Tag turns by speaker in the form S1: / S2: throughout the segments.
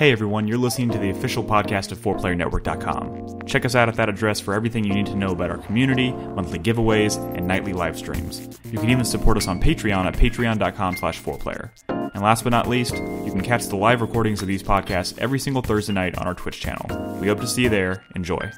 S1: Hey everyone, you're listening to the official podcast of 4playernetwork.com. Check us out at that address for everything you need to know about our community, monthly giveaways, and nightly live streams. You can even support us on Patreon at patreon.com/4player. And last but not least, you can catch the live recordings of these podcasts every single Thursday night on our Twitch channel. We hope to see you there. Enjoy.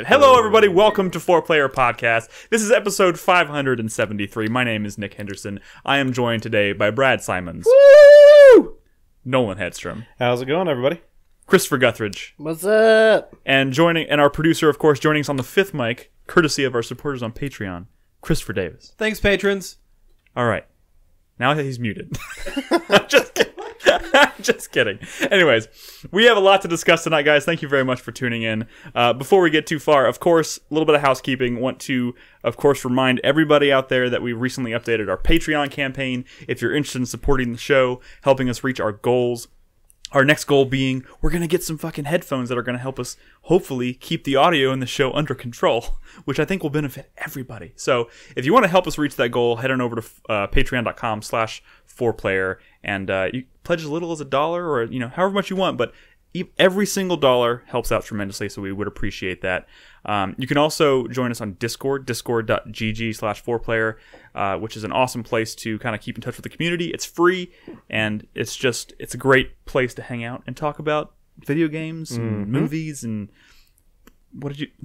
S1: Hello everybody, welcome to 4Player Podcast. This is episode 573. My name is Nick Henderson. I am joined today by Brad Simons.
S2: Woo!
S1: Nolan Hedstrom.
S2: How's it going, everybody?
S1: Christopher Guthridge.
S3: What's up?
S1: And our producer, of course, joining us on the fifth mic, courtesy of our supporters on Patreon, Christopher Davis.
S4: Thanks, patrons.
S1: All right. Now he's muted. Just kidding. Just kidding. Anyways, we have a lot to discuss tonight, guys. Thank you very much for tuning in. Before we get too far, of course, a little bit of housekeeping. Want to, of course, remind everybody out there that we recently updated our Patreon campaign. If you're interested in supporting the show, helping us reach our goals, our next goal being we're going to get some fucking headphones that are going to help us hopefully keep the audio in the show under control, which I think will benefit everybody. So if you want to help us reach that goal, head on over to patreon.com/4player and you pledge as little as $1 or however much you want, but every single dollar helps out tremendously, so we would appreciate that. You can also join us on Discord, discord.gg/4player, which is an awesome place to kind of keep in touch with the community. It's free, and it's a great place to hang out and talk about video games and movies and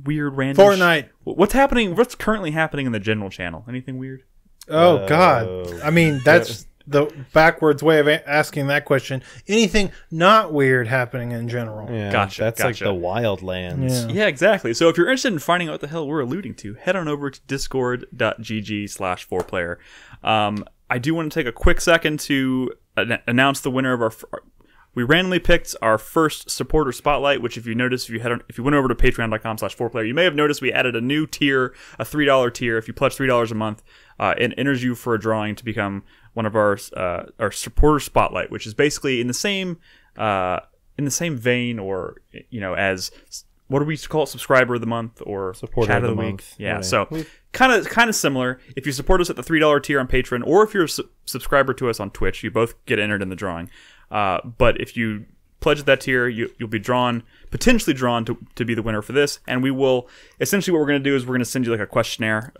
S1: weird random
S3: Fortnite.
S1: What's happening? What's currently happening in the general channel? Anything weird?
S3: Oh, God. I mean, that's the backwards way of asking that question. Anything not weird happening in general.
S2: Yeah,
S1: Gotcha.
S2: That's like the Wildlands.
S1: Yeah, exactly. So if you're interested in finding out what the hell we're alluding to, head on over to discord.gg/4player. I do want to take a quick second to announce the winner of our... We randomly picked our first supporter spotlight, which if you notice, if you went over to patreon.com/4player, you may have noticed we added a new tier, a $3 tier. If you pledge $3 a month, it enters you for a drawing to become one of our supporter spotlight, which is basically in the same vein, or as what do we call it, subscriber of the month or
S2: supporter
S1: chat of the week?
S2: month.
S1: Yeah,
S2: Right.
S1: so kind of similar. If you support us at the $3 tier on Patreon, or if you're a subscriber to us on Twitch, you both get entered in the drawing. But if you pledge at that tier, you'll be potentially drawn to be the winner for this. And we will, essentially what we're going to do is we're going to send you like a questionnaire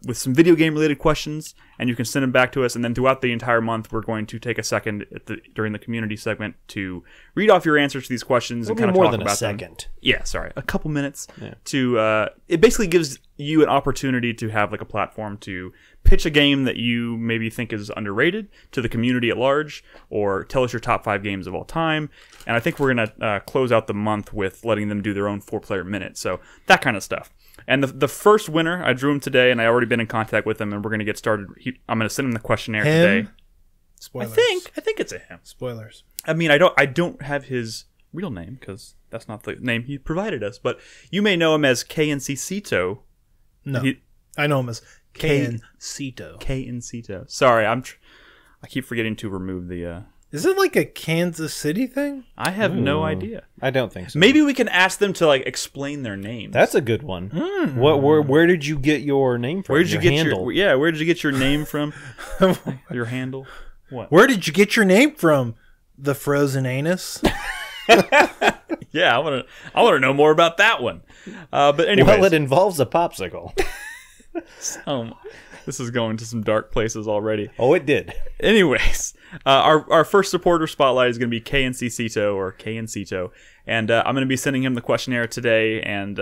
S1: with some video game related questions, and you can send them back to us. And then throughout the entire month, we're going to take a second during the community segment to read off your answers to these questions and kind of talk about them.
S2: More than a second.
S1: Yeah, sorry, a couple minutes. Yeah. To it basically gives you an opportunity to have like a platform to pitch a game that you maybe think is underrated to the community at large, or tell us your top 5 games of all time. And I think we're going to close out the month with letting them do their own 4-player minute. So that kind of stuff. And the first winner, I drew him today, and I already been in contact with him, and we're going to get started. I'm going to send him the questionnaire today.
S3: Spoilers.
S1: I think it's a him.
S3: Spoilers.
S1: I mean, I don't have his real name because that's not the name he provided us. But you may know him as KNCito.
S3: No, I know him as KNCito.
S1: KNCito. Sorry, I keep forgetting to remove the...
S3: Is it like a Kansas City thing?
S1: I have no idea.
S2: I don't think so.
S1: Maybe we can ask them to explain their names.
S2: That's a good one. Where did you get your name from?
S1: Where did you get
S2: handle?
S1: where did you get your name from? Your handle? What?
S3: Where did you get your name from? The frozen anus?
S1: Yeah, I want to know more about that one. But anyway,
S2: well, it involves a popsicle.
S1: This is going to some dark places already.
S2: Oh, it did.
S1: Anyways, our first supporter spotlight is going to be KNCito or KNCito, and I'm going to be sending him the questionnaire today, and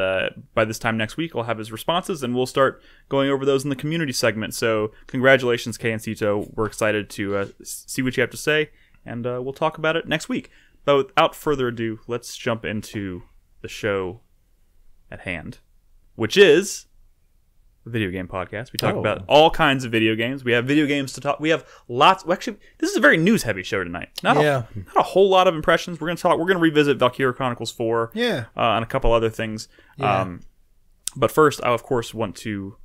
S1: by this time next week I'll have his responses, and we'll start going over those in the community segment. So congratulations, KNCito. We're excited to see what you have to say, and we'll talk about it next week. But without further ado, let's jump into the show at hand, which is video game podcast. We talk about all kinds of video games. We have video games to talk. We have lots. Actually, this is a very news heavy show tonight. Not a whole lot of impressions. We're going to revisit Valkyria Chronicles 4.
S3: Yeah.
S1: And a couple other things.
S3: Yeah.
S1: But first, I of course want to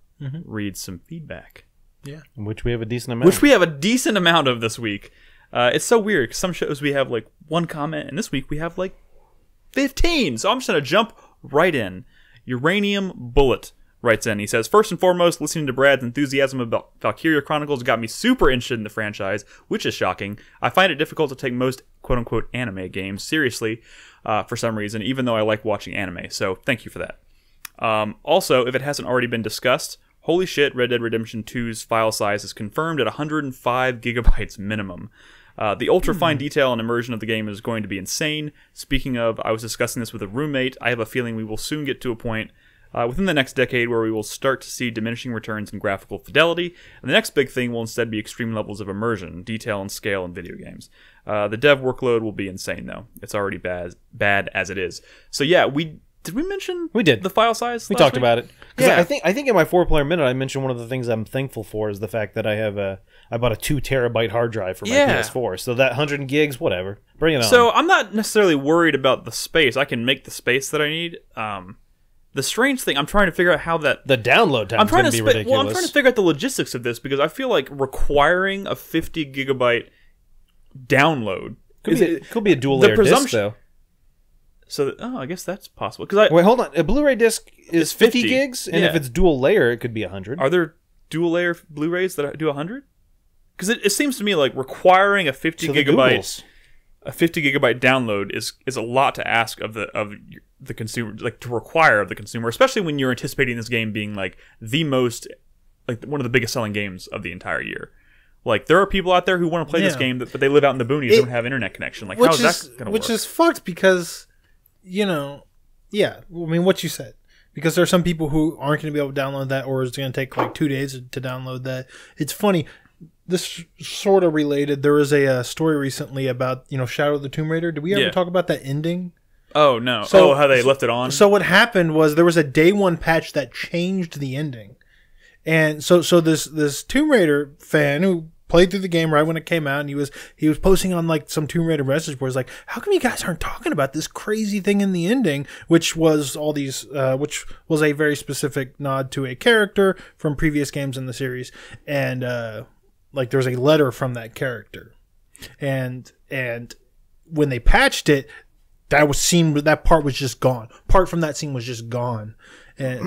S1: read some feedback.
S2: Yeah. Which we have a decent amount.
S1: Of this week. It's so weird because some shows we have like one comment, and this week we have like 15. So I'm just going to jump right in. Uranium Bullet writes in. He says, first and foremost, listening to Brad's enthusiasm about Valkyria Chronicles got me super interested in the franchise, which is shocking. I find it difficult to take most quote-unquote anime games seriously for some reason, even though I like watching anime, so thank you for that. Also, if it hasn't already been discussed, holy shit, Red Dead Redemption 2's file size is confirmed at 105 gigabytes minimum. The ultra-fine detail and immersion of the game is going to be insane. Speaking of, I was discussing this with a roommate. I have a feeling we will soon get to a point within the next decade where we will start to see diminishing returns in graphical fidelity, and the next big thing will instead be extreme levels of immersion, detail, and scale in video games. The dev workload will be insane, though. It's already bad as it is. So yeah, did we mention the file size?
S2: We talked about it. Yeah. I think in my 4-player minute I mentioned one of the things I'm thankful for is the fact that I bought a 2 terabyte hard drive for my PS4. So that 100 gigs, whatever, bring it on.
S1: So I'm not necessarily worried about the space. I can make the space that I need. The strange thing, I'm trying to figure out how that...
S2: The download time is going to be ridiculous.
S1: Well, I'm trying to figure out the logistics of this, because I feel like requiring a 50 gigabyte download...
S2: Could be a dual-layer disc, though.
S1: So, I guess that's possible.
S2: Wait, hold on. A Blu-ray disc is 50 gigs, and if it's dual-layer, it could be 100.
S1: Are there dual-layer Blu-rays that do 100? Because it seems to me like requiring a 50 gigabyte download is a lot to ask of the consumer, like to require of the consumer, especially when you're anticipating this game being like one of the biggest selling games of the entire year. Like, there are people out there who want to play this game, but they live out in the boonies and don't have internet connection. Like, how is that going to work? Which
S3: is fucked because, I mean, what you said. Because there are some people who aren't going to be able to download that, or it's going to take like 2 days to download that. It's funny. This sort of related. There was a story recently about, Shadow of the Tomb Raider. Did we ever talk about that ending?
S1: Oh, no. How they left it on?
S3: So what happened was there was a day one patch that changed the ending. And so this Tomb Raider fan who played through the game right when it came out, and he was posting on like some Tomb Raider message boards like, how come you guys aren't talking about this crazy thing in the ending, which was which was a very specific nod to a character from previous games in the series, and like there's a letter from that character, and when they patched it, that part was just gone. Part from that scene was just gone.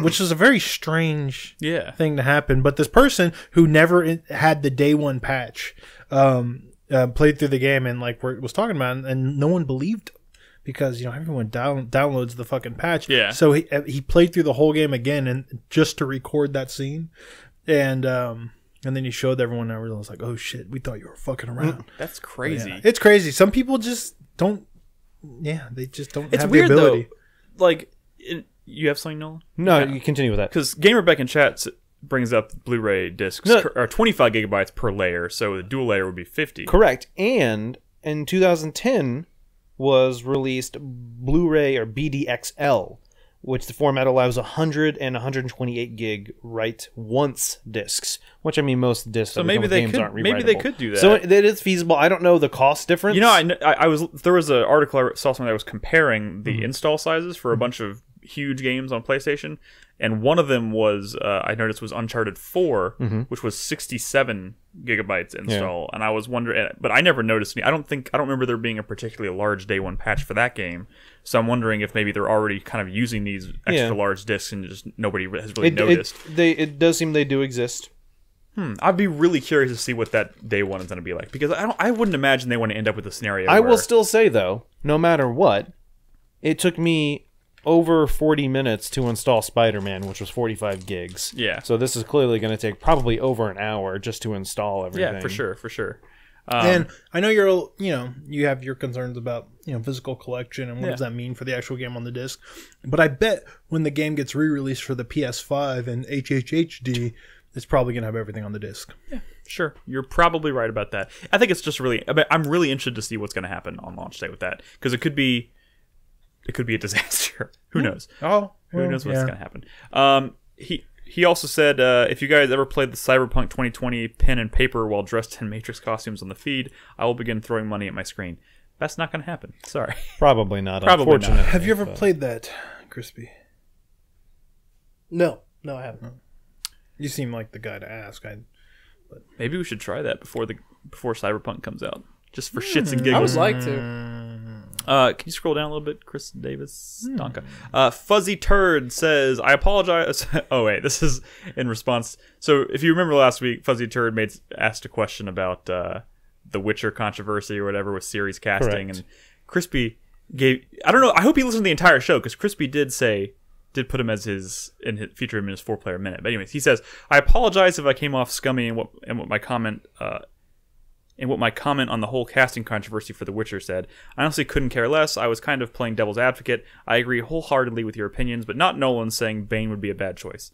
S3: Which is a very strange thing to happen. But this person who never had the day one patch played through the game and was talking about it, and no one believed him because everyone downloads the fucking patch.
S1: Yeah.
S3: So he played through the whole game again and just to record that scene, and then he showed everyone, and everyone was like, "Oh shit, we thought you were fucking around."
S1: That's crazy.
S3: Yeah. It's crazy. Some people just don't. Yeah, they just don't.
S1: It's
S3: have
S1: weird
S3: the ability.
S1: Though. Like. You have something, Nolan?
S2: No, you continue with that.
S1: Because GamerBeck in chat brings up Blu-ray discs are 25 gigabytes per layer, so the dual layer would be 50.
S2: Correct. And in 2010 was released Blu-ray or BDXL, which the format allows 100 and 128 gig write-once discs, which I mean most discs.
S1: So maybe they could do that.
S2: So it is feasible. I don't know the cost difference.
S1: There was an article I saw something that was comparing the install sizes for a bunch of huge games on PlayStation, and one of them was I noticed was Uncharted 4, which was 67 gigabytes install, and I was wondering, but I never noticed any. I don't remember there being a particularly large day one patch for that game, so I'm wondering if maybe they're already kind of using these extra large discs and just nobody has really noticed.
S2: It does seem they do exist.
S1: I'd be really curious to see what that day one is going to be like, because I wouldn't imagine they want to end up with a scenario.
S2: I will still say though, no matter what, it took me over 40 minutes to install Spider-Man, which was 45 gigs.
S1: Yeah.
S2: So this is clearly going to take probably over an hour just to install everything.
S1: Yeah, for sure.
S3: And I know you have your concerns about physical collection and what does that mean for the actual game on the disc. But I bet when the game gets re-released for the PS5 and HHHD, it's probably going to have everything on the disc.
S1: Yeah, sure. You're probably right about that. I think it's just I'm really interested to see what's going to happen on launch day with that, because it could be a disaster. Who knows? Who knows what's going to happen? He also said, if you guys ever played the Cyberpunk 2020 pen and paper while dressed in Matrix costumes on the feed, I will begin throwing money at my screen. That's not going to happen. Sorry.
S2: Probably not.
S1: Probably not.
S3: Have you ever played that, Crispy?
S4: No, I haven't.
S3: You seem like the guy to ask.
S1: Maybe we should try that before Cyberpunk comes out, just for shits and giggles.
S4: I would like to.
S1: Can you scroll down a little bit, Chris Davis? Donka. Fuzzy Turd says, I apologize. Oh, wait, this is in response. So, if you remember last week, Fuzzy Turd asked a question about the Witcher controversy or whatever with series casting.
S2: Correct.
S1: And Crispy I don't know, I hope he listened to the entire show, because Crispy did put him as feature him in his 4-player minute. But anyways, he says, I apologize if I came off scummy in what my comment on the whole casting controversy for The Witcher said. I honestly couldn't care less. I was kind of playing devil's advocate. I agree wholeheartedly with your opinions, but not Nolan saying Bane would be a bad choice.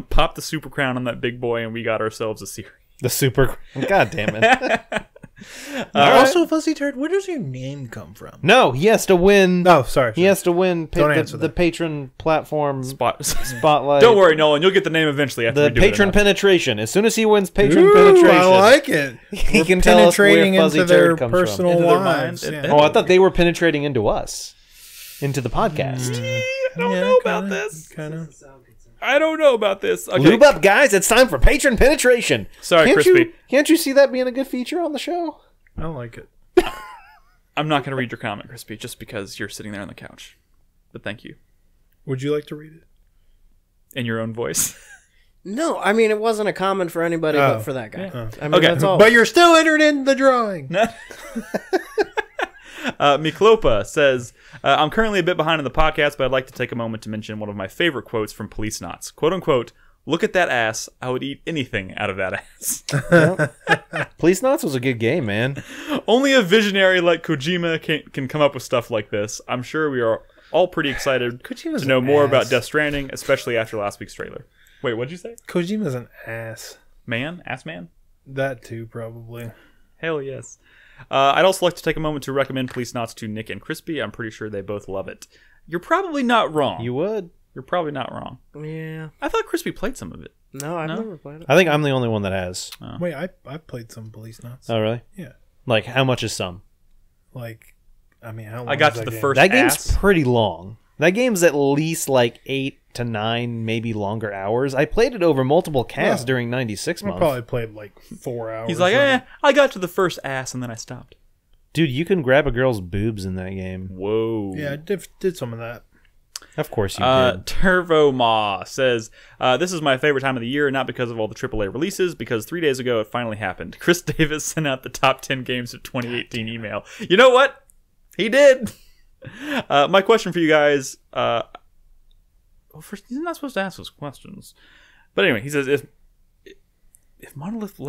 S1: Pop the super crown on that big boy and we got ourselves a series.
S2: The super... God damn it.
S3: Also, Fuzzy Turd, where does your name come from?
S2: No, he has to win...
S3: No, sorry.
S2: He has to win
S3: Don't answer
S2: the patron platform spotlight.
S1: Don't worry, Nolan. You'll get the name eventually after
S2: The
S1: we do
S2: patron
S1: it
S2: penetration. As soon as he wins patron
S3: Ooh,
S2: penetration...
S3: I like it.
S2: He
S3: We're
S2: can tell us where
S3: penetrating
S2: Fuzzy
S3: into their
S2: Turd comes
S3: personal
S1: from. Into their
S3: lives.
S1: mind.
S3: Yeah.
S2: Oh, I thought they were penetrating into us. Into the podcast.
S1: I don't know about this.
S3: Kind of.
S1: I don't know about this. Okay.
S2: Lube up, guys. It's time for patron penetration.
S1: Sorry, Crispy.
S2: Can't you see that being a good feature on the show?
S3: I like it.
S1: I'm not going to read your comment, Crispy, just because you're sitting there on the couch. But thank you.
S3: Would you like to read it?
S1: In your own voice.
S4: No, I mean, it wasn't a comment for anybody but for that guy.
S1: Yeah.
S4: I mean,
S1: Okay.
S4: that's all.
S3: But you're still entered in the drawing.
S1: Miklopa says, I'm currently a bit behind on the podcast, but I'd like to take a moment to mention one of my favorite quotes from Police Knots. Quote unquote, look at that ass. I would eat anything out of that ass.
S2: Police Knots was a good game, man.
S1: Only a visionary like Kojima can come up with stuff like this. I'm sure we are all pretty excited
S3: Kojima's
S1: to know
S3: an
S1: more
S3: ass.
S1: about Death Stranding, especially after last week's trailer. Wait, what'd you say?
S3: Kojima's an ass.
S1: Man? Ass man?
S3: That too, probably.
S1: Hell yes. I'd also like to take a moment to recommend Police Knots to Nick and Crispy. I'm pretty sure they both love it. You're probably not wrong.
S2: You would.
S1: You're probably not wrong.
S4: Yeah.
S1: I thought Crispy played some of it.
S4: No, I've never played it.
S2: I think I'm the only one that has.
S3: Wait, I played some Police Knots.
S2: Oh, really?
S3: Yeah.
S2: Like, how much is some?
S3: Like, I mean, how long
S1: I got
S3: is
S1: to
S3: that
S1: the
S3: game?
S1: first
S2: That game's
S1: ass.
S2: pretty long. That game's at least like 8 to 9, maybe longer hours. I played it over multiple casts during 96
S3: I
S2: months.
S3: probably played like 4 hours.
S1: He's like,
S3: of it.
S1: I got to the first ass and then I stopped.
S2: Dude, you can grab a girl's boobs in that game.
S1: Whoa.
S3: Yeah, I did some of that.
S2: Of course you did.
S1: Turvo Ma says, this is my favorite time of the year, not because of all the AAA releases, because 3 days ago it finally happened. Chris Davis sent out the top 10 games of 2018 email. You know what? He did. My question for you guys, first, he's not supposed to ask those questions. But anyway, he says, if Monolith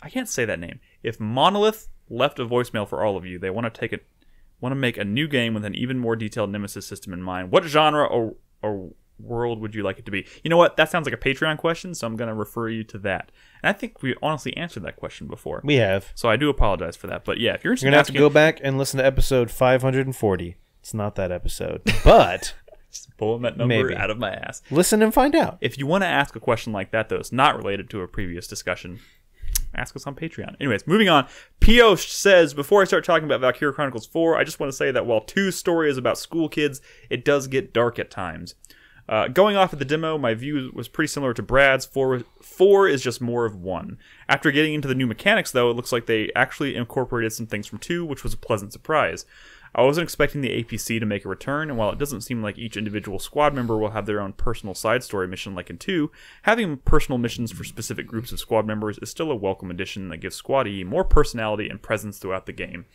S1: I can't say that name. If Monolith left a voicemail for all of you, they want to make a new game with an even more detailed Nemesis system in mind. What genre or world would you like it to be? You know what? That sounds like a Patreon question, so I'm going to refer you to that. And I think we honestly answered that question before.
S2: We have.
S1: So I do apologize for that. But yeah, if you're
S2: You're going to have to go back and listen to episode 540. It's not that episode. But
S1: just pulling that number
S2: maybe
S1: out of my ass.
S2: Listen and find out.
S1: If you want to ask a question like that, though, it's not related to a previous discussion, ask us on Patreon. Anyways, moving on. Pioche says, before I start talking about Valkyria Chronicles 4, I just want to say that while 2's story is about school kids, it does get dark at times. Going off of the demo, my view was pretty similar to Brad's. 4 is just more of 1. After getting into the new mechanics, though, it looks like they actually incorporated some things from 2, which was a pleasant surprise. I wasn't expecting the APC to make a return, and while it doesn't seem like each individual squad member will have their own personal side story mission like in 2, having personal missions for specific groups of squad members is still a welcome addition that gives Squad E more personality and presence throughout the game.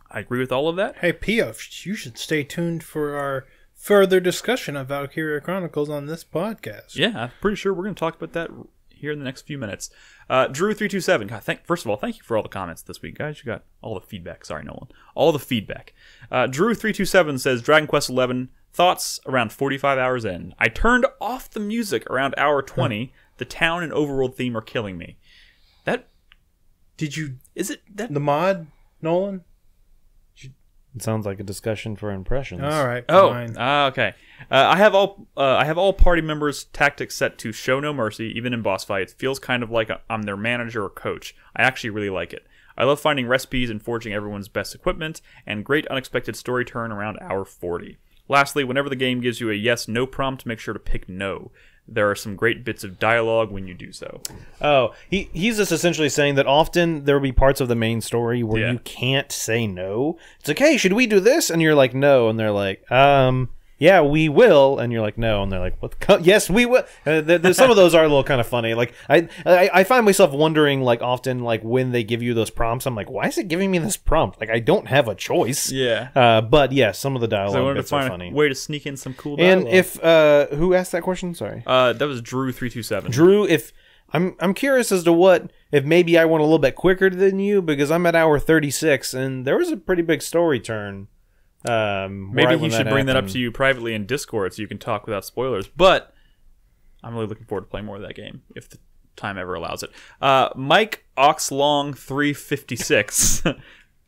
S1: I agree with all of that.
S3: Hey, Pioche, you should stay tuned for our further discussion of Valkyria Chronicles on this podcast.
S1: Yeah, I'm pretty sure we're going to talk about that here in the next few minutes. Drew327, God, first of all, thank you for all the comments this week, guys. You got all the feedback. Sorry, Nolan. All the feedback. Drew327 says, Dragon Quest XI, thoughts around 45 hours in. I turned off the music around hour 20. The town and overworld theme are killing me. Is it
S3: the mod, Nolan?
S2: It sounds like a discussion for impressions.
S3: All right.
S1: Oh,
S3: fine.
S1: okay. I have all party members' tactics set to show no mercy, even in boss fights. Feels kind of like I'm their manager or coach. I actually really like it. I love finding recipes and forging everyone's best equipment, and great unexpected story turn around hour 40. Lastly, whenever the game gives you a yes/no prompt, make sure to pick no. There are some great bits of dialogue when you do so.
S2: Oh, he's just essentially saying that often there will be parts of the main story where you can't say no. It's like, hey, should we do this? And you're like, no. And they're like, yeah, we will. And you're like, no. And they're like, what? Yes, we will. Some of those are a little kind of funny. Like I find myself wondering, like often, like when they give you those prompts, I'm like, why is it giving me this prompt? Like I don't have a choice.
S1: Yeah.
S2: But yeah, some of the dialogue bits are funny.
S1: Way to sneak in some cool dialogue.
S2: And if who asked that question? Sorry.
S1: That was Drew327.
S2: Drew, if I'm curious as to if maybe I went a little bit quicker than you, because I'm at hour 36 and there was a pretty big story turn.
S1: Maybe he should bring that up to you privately in Discord so you can talk without spoilers. But I'm really looking forward to playing more of that game if the time ever allows it. Mike Oxlong 356.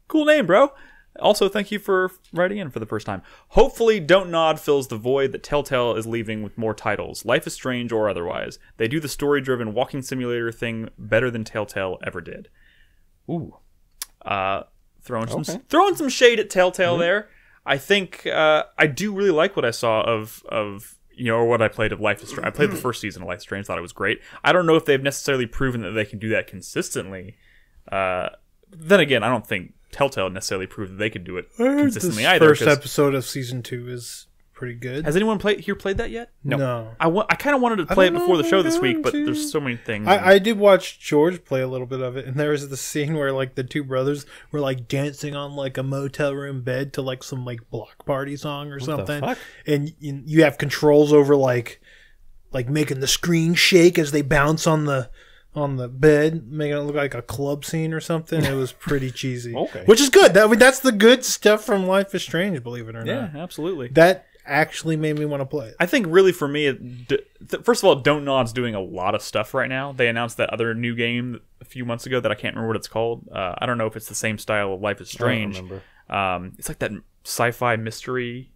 S1: Cool name, bro. Also, thank you for writing in for the first time. Hopefully, Don't Nod fills the void that Telltale is leaving with more titles, Life is Strange or otherwise. They do the story-driven walking simulator thing better than Telltale ever did.
S2: Ooh.
S1: Throwing some shade at Telltale there. I think I do really like what I saw of or what I played of Life is Strange. I played the first season of Life is Strange, thought it was great. I don't know if they've necessarily proven that they can do that consistently. Then again, I don't think Telltale necessarily proved that they could do it consistently either.
S3: First episode of season 2 is pretty good.
S1: Has anyone played that yet?
S3: No.
S1: I kind of wanted to play it before the show this week, but there's so many things.
S3: I did watch George play a little bit of it, and there was the scene where like the two brothers were like dancing on like a motel room bed to like some like block party song or something.
S2: The fuck?
S3: And you have controls over like making the screen shake as they bounce on the bed, making it look like a club scene or something. It was pretty cheesy.
S2: Okay.
S3: Which is good. That's the good stuff from Life is Strange, believe it or not.
S1: Yeah, absolutely.
S3: That actually made me want to play it.
S1: I think really for me, first of all, Don't Nod's doing a lot of stuff right now. They announced that other new game a few months ago that I can't remember what it's called. I don't know if it's the same style of Life is Strange.
S2: I don't remember.
S1: It's like that sci-fi mystery.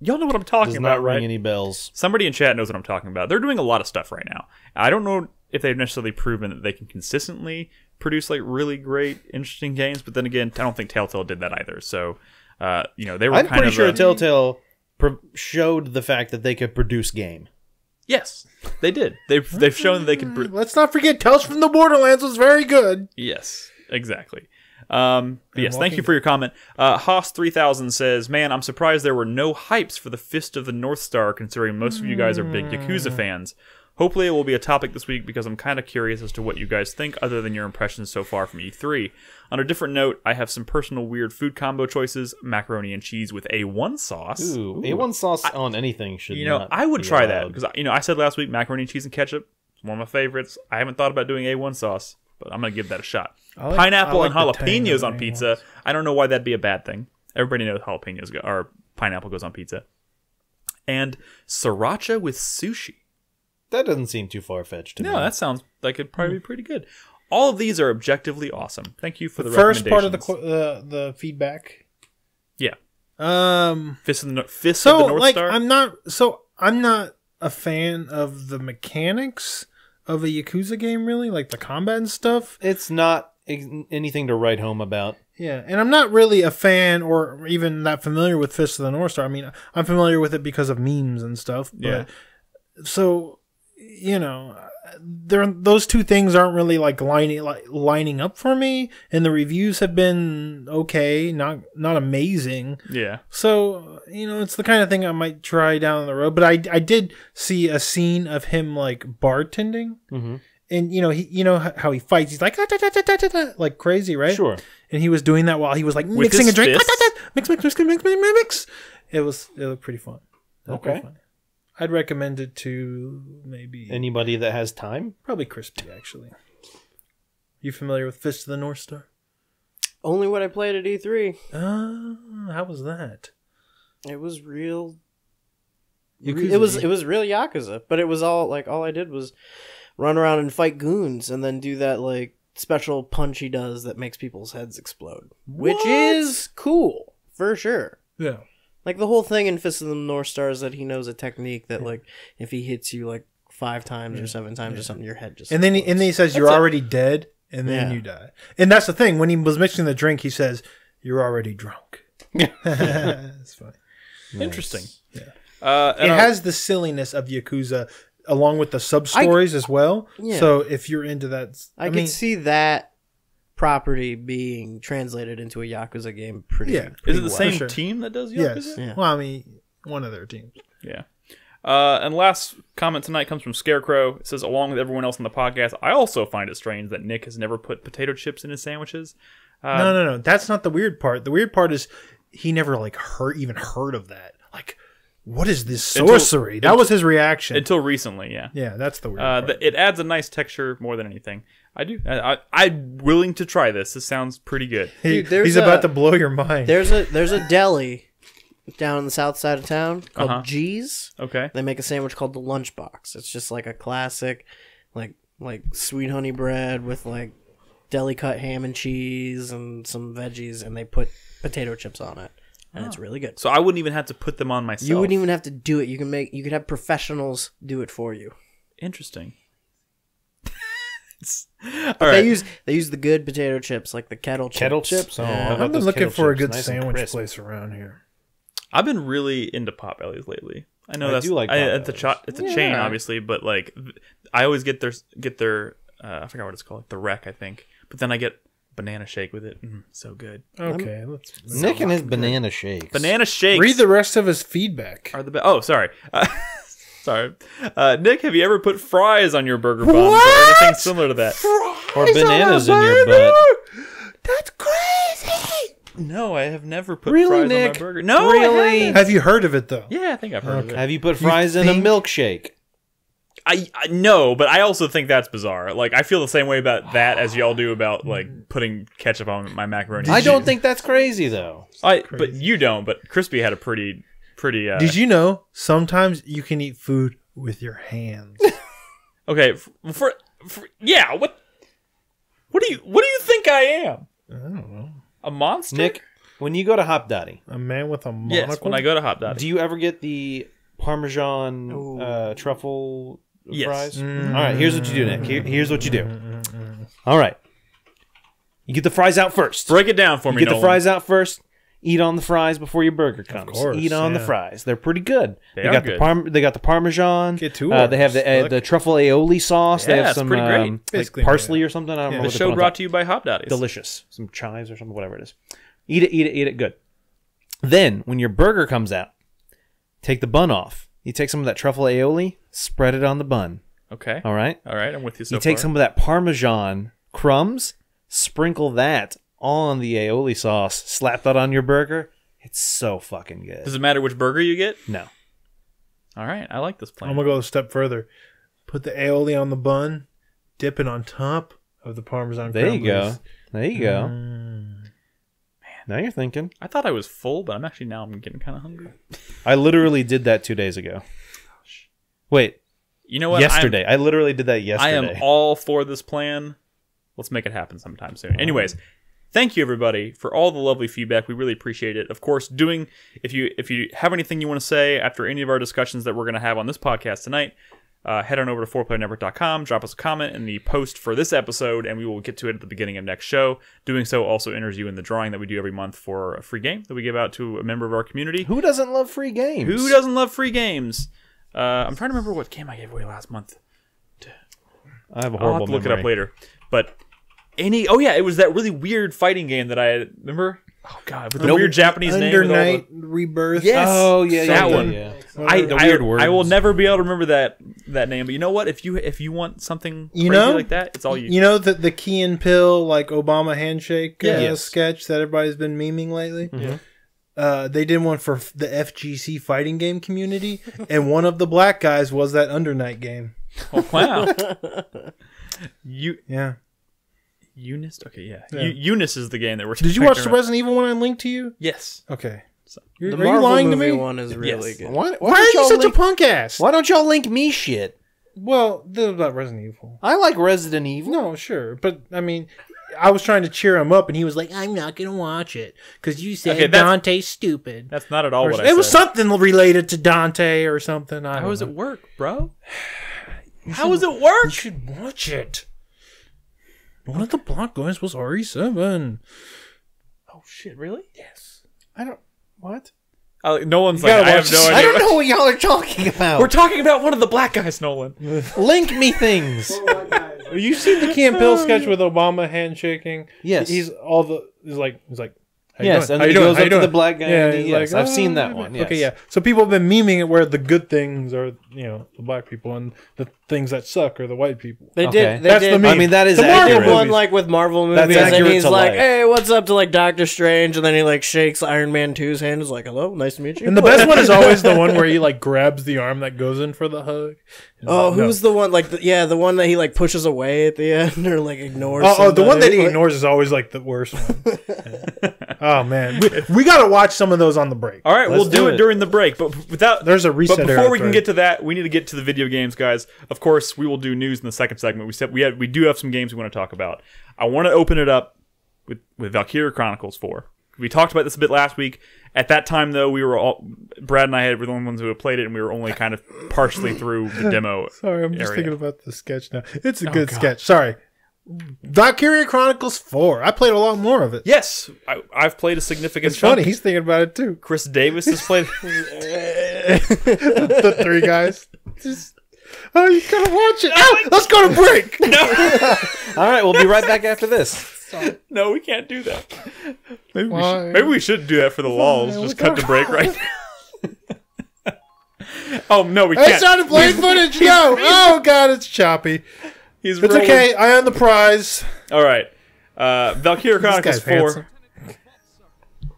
S1: Y'all know what I'm talking
S2: Does
S1: about,
S2: not ring
S1: right?
S2: any bells.
S1: Somebody in chat knows what I'm talking about. They're doing a lot of stuff right now. I don't know if they've necessarily proven that they can consistently produce like really great, interesting games. But then again, I don't think Telltale did that either. So, they were.
S2: I'm pretty sure Telltale showed the fact that they could produce game.
S1: Yes, they did. They've shown that they could.
S3: Let's not forget Tales from the Borderlands was very good.
S1: Yes, exactly. Yes, thank you for your comment. Haas3000 says, man, I'm surprised there were no hypes for the Fist of the North Star, considering most of you guys are big Yakuza fans. Hopefully it will be a topic this week because I'm kind of curious as to what you guys think other than your impressions so far from E3. On a different note, I have some personal weird food combo choices, macaroni and cheese with A1 sauce.
S2: Ooh. A1 sauce on anything should not
S1: I would
S2: be
S1: try
S2: allowed.
S1: that because, I said last week macaroni and cheese and ketchup is one of my favorites. I haven't thought about doing A1 sauce, but I'm going to give that a shot. Pineapple and jalapenos on pizza. I don't know why that'd be a bad thing. Everybody knows jalapenos or pineapple goes on pizza. And sriracha with sushi.
S2: That doesn't seem too far-fetched to me.
S1: No, that sounds like it'd probably be pretty good. All of these are objectively awesome. Thank you for the
S3: first part of
S1: recommendations.
S3: the feedback.
S1: Yeah. Fist of the North Star.
S3: I'm not a fan of the mechanics of a Yakuza game, really, like the combat and stuff.
S2: It's not anything to write home about.
S3: Yeah, and I'm not really a fan or even that familiar with Fist of the North Star. I mean, I'm familiar with it because of memes and stuff. But,
S1: yeah.
S3: So, those two things aren't really lining up for me, and the reviews have been okay, not amazing.
S1: Yeah.
S3: So, it's the kind of thing I might try down the road. But I did see a scene of him like bartending. Mm-hmm. And how he fights. He's like like crazy, right?
S2: Sure.
S3: And he was doing that while he was like
S1: with
S3: mixing a drink.
S1: Mix.
S3: Mix. It looked pretty fun.
S2: Okay.
S3: I'd recommend it to maybe
S2: anybody that has time.
S3: Probably Crispy, actually. You familiar with Fist of the North Star?
S4: Only what I played at E3.
S3: How was that?
S4: It was real.
S3: Yakuza,
S4: it was real Yakuza, but it was all I did was run around and fight goons, and then do that like special punch he does that makes people's heads explode, which is cool for sure.
S3: Yeah.
S4: Like, the whole thing in Fist of the North Star is that he knows a technique that, like, if he hits you, like, 5 times or 7 times or something, your head just
S3: and then he says, you're already dead, and then you die. And that's the thing. When he was mixing the drink, he says, you're already drunk. That's funny.
S1: Nice. Interesting.
S3: Yeah. It has the silliness of Yakuza along with the sub stories as well.
S4: Yeah.
S3: So if you're into that,
S4: I can see that property being translated into a Yakuza game pretty.
S3: Yeah.
S1: Is it the
S3: For
S1: same
S3: sure.
S1: team that does Yakuza?
S3: yes.
S4: Yeah.
S3: Well, I mean, one of their teams.
S1: Yeah. And last comment tonight comes from Scarecrow. It says, along with everyone else on the podcast, I also find it strange that Nick has never put potato chips in his sandwiches.
S3: No. That's not the weird part. The weird part is he never even heard of that. Like, what is this sorcery? That was his reaction.
S1: Until recently, yeah.
S3: Yeah, that's the weird part.
S1: It adds a nice texture more than anything. I'm willing to try this. This sounds pretty good.
S4: Dude,
S3: He's about to blow your mind.
S4: There's a deli down on the south side of town called G's.
S1: Okay.
S4: They make a sandwich called the Lunchbox. It's just like a classic, like sweet honey bread with like deli cut ham and cheese and some veggies, and they put potato chips on it, and it's really good.
S1: So I wouldn't even have to put them on myself.
S4: You wouldn't even have to do it. You could have professionals do it for you.
S1: Interesting.
S4: They use the good potato chips, like the kettle chips.
S2: Kettle chips? Oh,
S4: Yeah.
S2: how
S3: I've
S2: about
S3: been
S2: those
S3: looking
S2: kettle
S3: for a
S2: chips?
S3: good
S2: Nice and
S3: sandwich
S2: crisp.
S3: place around here.
S1: I've been really into Potbellies lately. I know
S2: I
S1: that's
S2: do like
S1: it's a
S2: Potbellies.
S1: it's a chain, obviously, but like I always get their I forgot what it's called, the wreck, I think. But then I get banana shake with it. So good.
S3: Okay, let's
S2: Nick and his banana shakes.
S1: Banana shakes
S3: read the rest of his feedback.
S1: are the best. Oh, sorry. Sorry. Nick, have you ever put fries on your burger buns or anything similar to that?
S2: Or bananas in your butt.
S3: That's crazy.
S1: No, I have never put
S2: Really,
S1: fries
S2: Nick?
S1: on my burger. No,
S2: Really?
S1: I haven't.
S3: Have you heard of it though?
S1: Yeah, I think I've heard of it.
S2: Have you put fries in a
S3: think-
S2: milkshake?
S1: I know, but I also think that's bizarre. Like, I feel the same way about that as y'all do about like putting ketchup on my macaroni.
S2: I don't think that's crazy, though.
S1: But you don't. But Crispy had a pretty.
S3: Did you know sometimes you can eat food with your hands?
S1: Okay, for yeah. What do you think I am?
S3: I don't know.
S1: A monster?
S2: Nick, when you go to Hop Dotty,
S3: A man with a monocle.
S1: Yes, when I go to Hop Dotty.
S2: do you ever get the Parmesan truffle
S1: Yes.
S2: fries? All right, here's what you do, Nick. Here's what you do. All right. You get the fries out first.
S1: Break it down for me,
S2: You get the
S1: Nolan.
S2: fries out first. Eat on the fries before your burger comes.
S3: course,
S2: Eat on the
S3: yeah.
S2: fries. They're pretty good.
S1: They
S2: They
S1: are
S2: got
S1: good.
S2: the they got the Parmesan.
S3: Get two
S2: They have
S3: orders.
S2: the truffle aioli sauce.
S1: Yeah,
S2: they have
S1: it's
S2: some
S1: pretty great.
S2: like
S3: Basically,
S2: parsley
S3: yeah.
S2: or something. I don't
S3: Yeah.
S2: know.
S1: The
S2: what they
S1: show
S2: put on
S1: brought
S2: top.
S1: to you by Hop Dotties.
S2: Delicious. Some chives or something, whatever it is. Eat it good. Then, when your burger comes out, take the bun off. You take some of that truffle aioli, spread it on the bun.
S1: Okay.
S2: All right?
S1: All right, I'm with you so
S2: You take
S1: far.
S2: some of that Parmesan crumbs, sprinkle that on the aioli sauce, slap that on your burger. It's so fucking good.
S1: Does it matter which burger you get?
S2: No.
S1: All right, I like this plan.
S3: I'm gonna go a step further. Put the aioli on the bun, dip it on top of the Parmesan.
S2: There you go.
S3: crumbles.
S2: There you go. Now you're thinking.
S1: I thought I was full, but I'm getting kind of hungry.
S2: I literally did that 2 days ago. Wait,
S1: You know what?
S2: yesterday. I literally did that
S1: I
S2: yesterday.
S1: am all for this plan. Let's make it happen sometime soon. Anyways, thank you everybody for all the lovely feedback. We really appreciate it. Of course, if you have anything you want to say after any of our discussions that we're going to have on this podcast tonight, head on over to 4playnetwork.com, drop us a comment in the post for this episode, and we will get to it at the beginning of next show. Doing so also enters you in the drawing that we do every month for a free game that we give out to a member of our community.
S2: Who doesn't love free games?
S1: Who doesn't love free games? I'm trying to remember what game I gave away last month.
S2: I have a
S1: I'll
S2: horrible
S1: have to look it up
S2: memory.
S1: later. But it was that really weird fighting game that I remember. Oh god, with the weird Japanese name.
S3: Under
S1: with all the-
S3: Night Rebirth.
S1: Yes.
S2: Oh yeah,
S1: That
S2: yeah,
S1: one.
S2: Yeah.
S1: The
S2: weird
S1: I will
S2: words.
S1: never be able to remember that name. But you know what? If you want something
S3: You
S1: crazy
S3: know?
S1: like that, it's all you.
S3: You know the Key and Pill like Obama handshake
S2: Yes.
S3: sketch that everybody's been memeing lately. They did one for the FGC fighting game community, and one of the black guys was that Under Night game.
S1: Oh, wow.
S3: Yeah.
S1: Eunice. Okay, yeah.
S3: Yeah.
S1: Eunice is the game that we're.
S3: Did you watch the
S1: talking about.
S3: Resident Evil one I linked to you?
S1: Yes.
S3: Okay.
S4: The
S3: Are you
S4: Marvel
S3: lying to
S4: movie
S3: me?
S4: one is really
S1: Yes.
S4: good.
S3: Why
S2: don't
S3: are you
S2: y'all
S3: such
S2: link-
S3: a punk ass?
S2: Why don't y'all link me shit?
S3: Well, this is about Resident Evil.
S2: I like Resident Evil.
S3: No, sure, but I mean, I was trying to cheer him up, and he was like, "I'm not gonna watch it because you said
S1: Okay, that's-
S3: Dante's stupid."
S1: That's not at all what I
S3: It
S1: said.
S3: was something related to Dante or something. I
S1: How
S3: don't
S1: does
S3: know.
S1: it work, bro? How does it work?
S3: You should watch it. One of the block guys was RE7.
S1: Oh shit! Really?
S3: Yes.
S2: I don't. What?
S1: Nolan's like, I have no idea.
S2: I don't know what y'all are talking about.
S1: We're talking about one of the black guys, Nolan.
S2: Link me things.
S3: You seen the Key and Peele sketch with Obama handshaking?
S2: Yes.
S3: He's like, how you
S2: Yes,
S3: doing?
S2: and
S3: How
S2: then
S3: you
S2: he
S3: doing?
S2: goes
S3: How
S2: up
S3: you
S2: to the
S3: doing?
S2: black guy.
S3: Yeah,
S2: and
S3: he's
S2: yes,
S3: like,
S2: I've seen that one. Yes.
S3: Okay, yeah. So people have been memeing it where the good things are, the black people, and the things that suck are the white people.
S4: They
S2: Okay.
S4: did. They
S3: That's
S4: did.
S3: the meme.
S2: I mean, that is
S3: The Marvel
S4: They
S2: accurate.
S4: did one
S3: movies.
S4: like with Marvel
S2: That's
S4: movies, and
S2: accurate
S4: he's
S2: to
S4: like,
S2: life.
S4: "Hey, what's up?" to like Doctor Strange, and then he like shakes Iron Man 2's hand. He's like, "Hello, nice to meet you."
S3: And the best one is always the one where he like grabs the arm that goes in for the hug. And
S4: Oh,
S3: like, no.
S4: who's the one? Like, the one that he like pushes away at the end, or like ignores.
S3: Oh, the one that he
S4: somebody?
S3: ignores is always like the worst one. Oh man, we got to watch some of those on the break.
S1: All right,
S2: Let's
S1: we'll do
S2: do
S1: it
S2: it.
S1: during the break. But without
S3: There's a reset.
S1: But before we can get to that, we need to get to the video games, guys. Of course, we will do news in the second segment. We said we do have some games we want to talk about. I want to open it up with Valkyria Chronicles 4. We talked about this a bit last week. At that time, though, Brad and I were the only ones who had played it, and we were only kind of partially through the demo.
S3: Sorry, I'm just
S1: area.
S3: thinking about the sketch now. It's a good sketch. Sorry. Valkyria Chronicles 4. I played a lot more of it.
S1: Yes, I've played a significant.
S3: It's funny.
S1: chunk.
S3: He's thinking about it too.
S1: Chris Davis has played.
S3: The three guys. Oh, you gotta watch it. Oh, let's go to break.
S2: All right, we'll be right back after this.
S1: No, we can't do that. Maybe
S3: Why?
S1: we should do that for the lulls.
S3: we
S1: Just cut
S3: gotta-
S1: the break right now. Oh no, we
S3: I
S1: can't.
S3: started playing footage. No. Oh God, it's choppy.
S1: He's
S3: It's
S1: rolling.
S3: okay. I earned the prize.
S1: All right, Valkyria Chronicles
S3: guy's
S1: 4.
S3: handsome.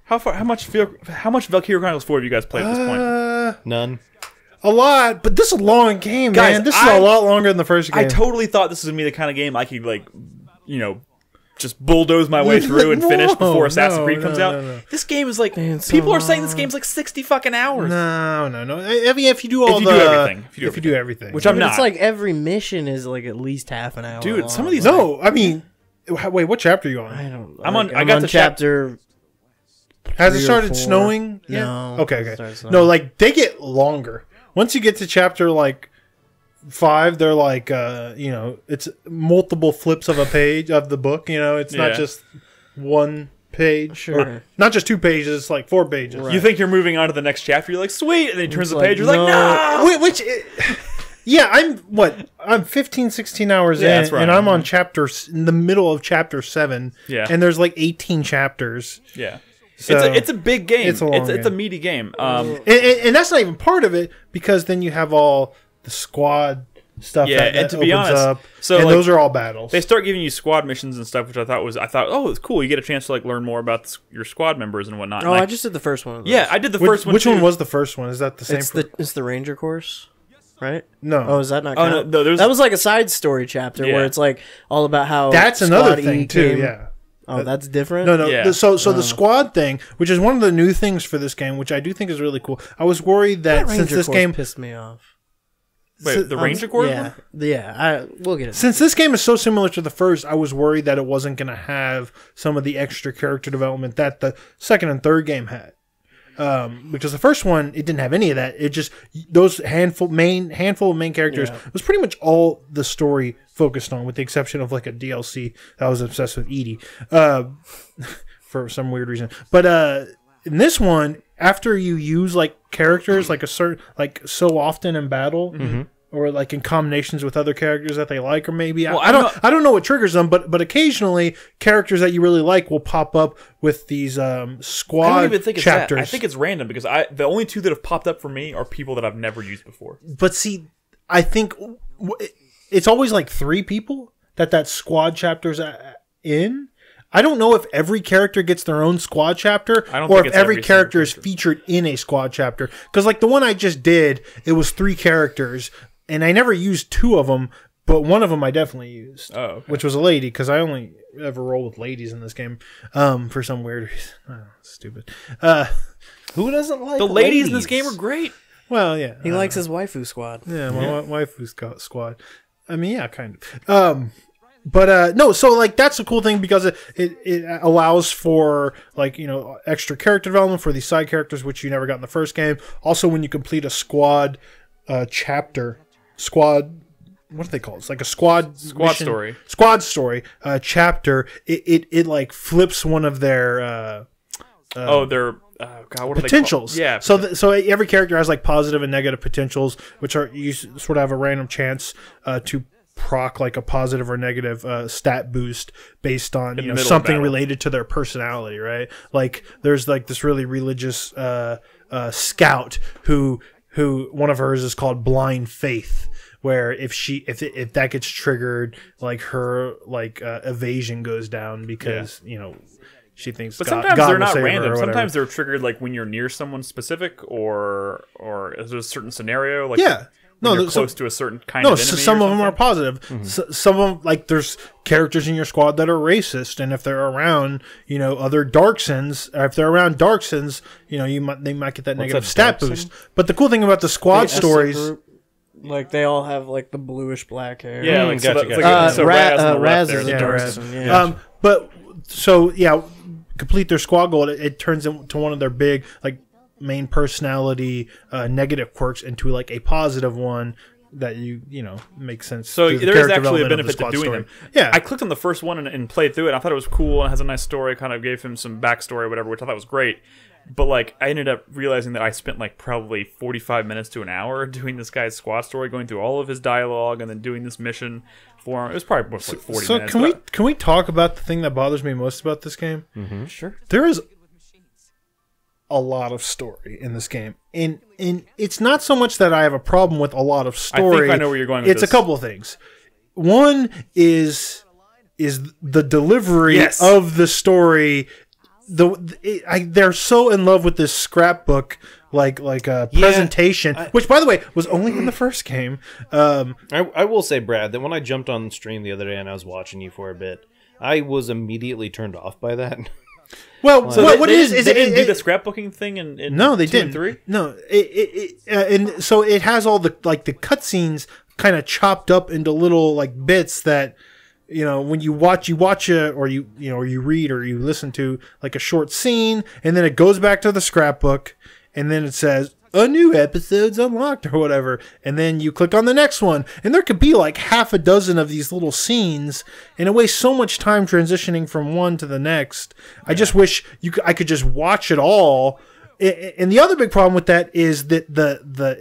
S1: How much Valkyria Chronicles 4 have you guys played at this point?
S2: None.
S3: A lot, but this is a long game,
S1: Guys,
S3: man. This is a lot longer than the first game.
S1: I totally thought this was gonna be the kind of game I could just bulldoze my way through and finish before Assassin's Creed comes out.
S3: no.
S1: This game is like
S4: Man, so
S1: people are saying this game's like 60 fucking hours.
S3: No. I mean, if you do all
S1: If you do everything.
S3: if you do everything,
S1: Which I'm
S4: But
S1: not.
S4: it's like every mission is like at least half an hour.
S1: Dude,
S4: long.
S1: some of these-
S3: no. I mean, wait, what chapter are you on?
S4: I don't.
S1: I'm on-
S4: like,
S1: I got
S4: on
S1: the
S4: chapter.
S3: Has it
S4: 3 or
S3: started
S4: 4.
S3: snowing? yet?
S4: No.
S3: Okay.
S4: Started snowing.
S3: No, like they get longer. Once you get to chapter like 5, they're like it's multiple flips of a page of the book. It's not
S1: Yeah.
S3: just one page.
S4: Sure.
S3: Or not just 2 pages. It's like 4 pages.
S1: You think you're moving on to the next chapter? You're like, sweet, and then he turns
S4: It's
S1: the page. You're like,
S4: like,
S1: no.
S3: Which yeah, I'm 15, 16 hours
S1: Yeah,
S3: in,
S1: that's right.
S3: and I'm on in the middle of chapter 7.
S1: Yeah.
S3: And there's like 18 chapters.
S1: Yeah.
S3: So
S1: it's a big game.
S3: it's a long
S1: it's a
S3: game.
S1: meaty game.
S3: And that's not even part of it, because then you have all the squad stuff
S1: Yeah,
S3: that
S1: and to be
S3: opens
S1: honest,
S3: up,
S1: so,
S3: and
S1: like,
S3: those are all battles.
S1: They start giving you squad missions and stuff, which I thought, oh, it's cool. You get a chance to like learn more about your squad members and whatnot.
S4: Oh,
S1: Like,
S4: I just did the first one. Of those.
S1: yeah, I did the first one.
S3: Which
S1: too.
S3: one was the first one? Is that the same?
S4: It's the Ranger course, right?
S3: No.
S4: Oh, is that not?
S1: Oh, no,
S4: count?
S1: no, there's-
S4: that was like a side story chapter
S1: Yeah.
S4: where it's like all about how
S3: That's another
S4: Squad E
S3: thing too.
S4: came-
S3: Yeah.
S4: Oh, that's different.
S3: No.
S1: Yeah.
S3: So the squad thing, which is one of the new things for this game, which I do think is really cool. I was worried that
S4: That
S3: since
S4: Ranger
S3: this
S4: course
S3: game,
S4: pissed me off.
S1: Wait, the Ranger Corps?
S4: Yeah, we'll get it.
S3: since this game is so similar to the first, I was worried that it wasn't going to have some of the extra character development that the second and third game had. Because the first one, it didn't have any of that. It just those handful of main characters was pretty much all the story focused on, with the exception of like a DLC that was obsessed with Edie for some weird reason. But in this one, after you use like characters like a certain so often in battle. Or like in combinations with other characters that they like, or maybe I don't know what triggers them, but occasionally characters that you really like will pop up with these squad
S1: I don't even think it's
S3: chapters.
S1: that. I think it's random because the only two that have popped up for me are people that I've never used before.
S3: But see, I think it's always like 3 people that squad chapter's in. I don't know if every character gets their own squad chapter,
S1: I don't
S3: or
S1: think
S3: if
S1: it's
S3: every
S1: every
S3: character is
S1: single
S3: featured in a squad chapter. Because like the one I just did, it was 3 characters, and I never used 2 of them, but one of them I definitely used, which was a lady, because I only ever roll with ladies in this game for some weird reason. Oh, stupid.
S2: Who doesn't like
S1: The ladies in this game are great.
S3: Well, yeah.
S4: He likes his waifu squad.
S3: Yeah, my waifu's squad. I mean, yeah, kind of. But no, so like that's a cool thing because it allows for like extra character development for these side characters, which you never got in the first game. Also, when you complete a squad chapter, what do they call it? It's like a squad mission, squad story chapter. It like flips one of their
S1: their oh god, what are
S3: potentials.
S1: They called? Yeah.
S3: So every character has like positive and negative potentials, which are you sort of have a random chance to proc like a positive or negative stat boost based on something related to their personality, right? Like there's like this really religious scout who one of hers is called Blind Faith, where if that gets triggered, like her evasion goes down because she thinks.
S1: But sometimes they're not random. Sometimes they're triggered like when you're near someone specific, or is there a certain scenario like you're close to a certain kind of enemy.
S3: No, some of them are positive. Mm-hmm. Some of them, like there's characters in your squad that are racist, and if they're around, other Darksons, or if they're around Darksons, they might get that negative stat boost. But the cool thing about the squad stories.
S4: Like they all have like the bluish black hair.
S1: Yeah,
S4: gotcha. Raz is a
S3: Raz. But so complete their squad goal. It turns into one of their big main personality negative quirks into like a positive one that makes sense.
S1: So there is actually a benefit to doing them.
S3: Yeah,
S1: I clicked on the first one and played through it. I thought it was cool and it has a nice story. Kind of gave him some backstory or whatever, which I thought was great. But I ended up realizing that I spent probably 45 minutes to an hour doing this guy's squad story, going through all of his dialogue, and then doing this mission for him. It was probably 40 minutes.
S3: So can we talk about the thing that bothers me most about this game?
S2: Mm-hmm. Sure.
S3: There is a lot of story in this game, and it's not so much that I have a problem with a lot of story.
S1: I think I know where you're going with
S3: this. It's a couple of things. One is the delivery of the story. They're so in love with this scrapbook presentation, which by the way was only in the first game.
S2: I will say, Brad, that when I jumped on stream the other day and I was watching you for a bit, I was immediately turned off by that.
S3: Well,
S1: so
S3: what
S1: they didn't do the scrapbooking thing in
S3: no, they
S1: 2
S3: didn't.
S1: and 3?
S3: No, and so it has all the the cutscenes kind of chopped up into little bits that. When you watch it, or you read or you listen to a short scene, and then it goes back to the scrapbook, and then it says a new episode's unlocked or whatever, and then you click on the next one, and there could be half a dozen of these little scenes, and it wastes so much time transitioning from one to the next. Yeah. I just wish I could just watch it all. And the other big problem with that is that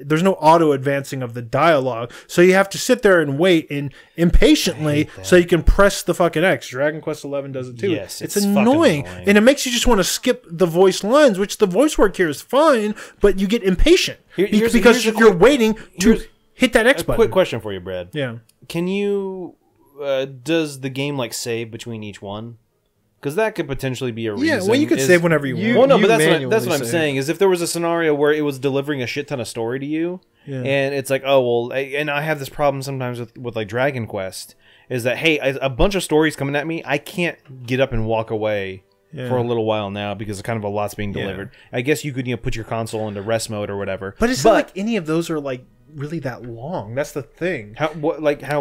S3: there's no auto advancing of the dialogue, so you have to sit there and wait impatiently so you can press the fucking X. Dragon Quest XI does it too.
S2: Yes,
S3: it's annoying, and it makes you just want to skip the voice lines, which the voice work here is fine, but you get impatient because you're waiting to hit that X button.
S2: Quick question for you, Brad.
S3: Yeah,
S2: can you does the game save between each one? Because that could potentially be a reason.
S3: Yeah, well, you could save whenever you want.
S2: Well, no, but that's what I'm saying. Is if there was a scenario where it was delivering a shit ton of story to you, and it's and I have this problem sometimes with Dragon Quest, is that, hey, a bunch of stories coming at me, I can't get up and walk away for a little while now because kind of a lot's being delivered. I guess you could put your console into rest mode or whatever.
S3: But it's not like any of those are really that long. That's the thing.
S2: How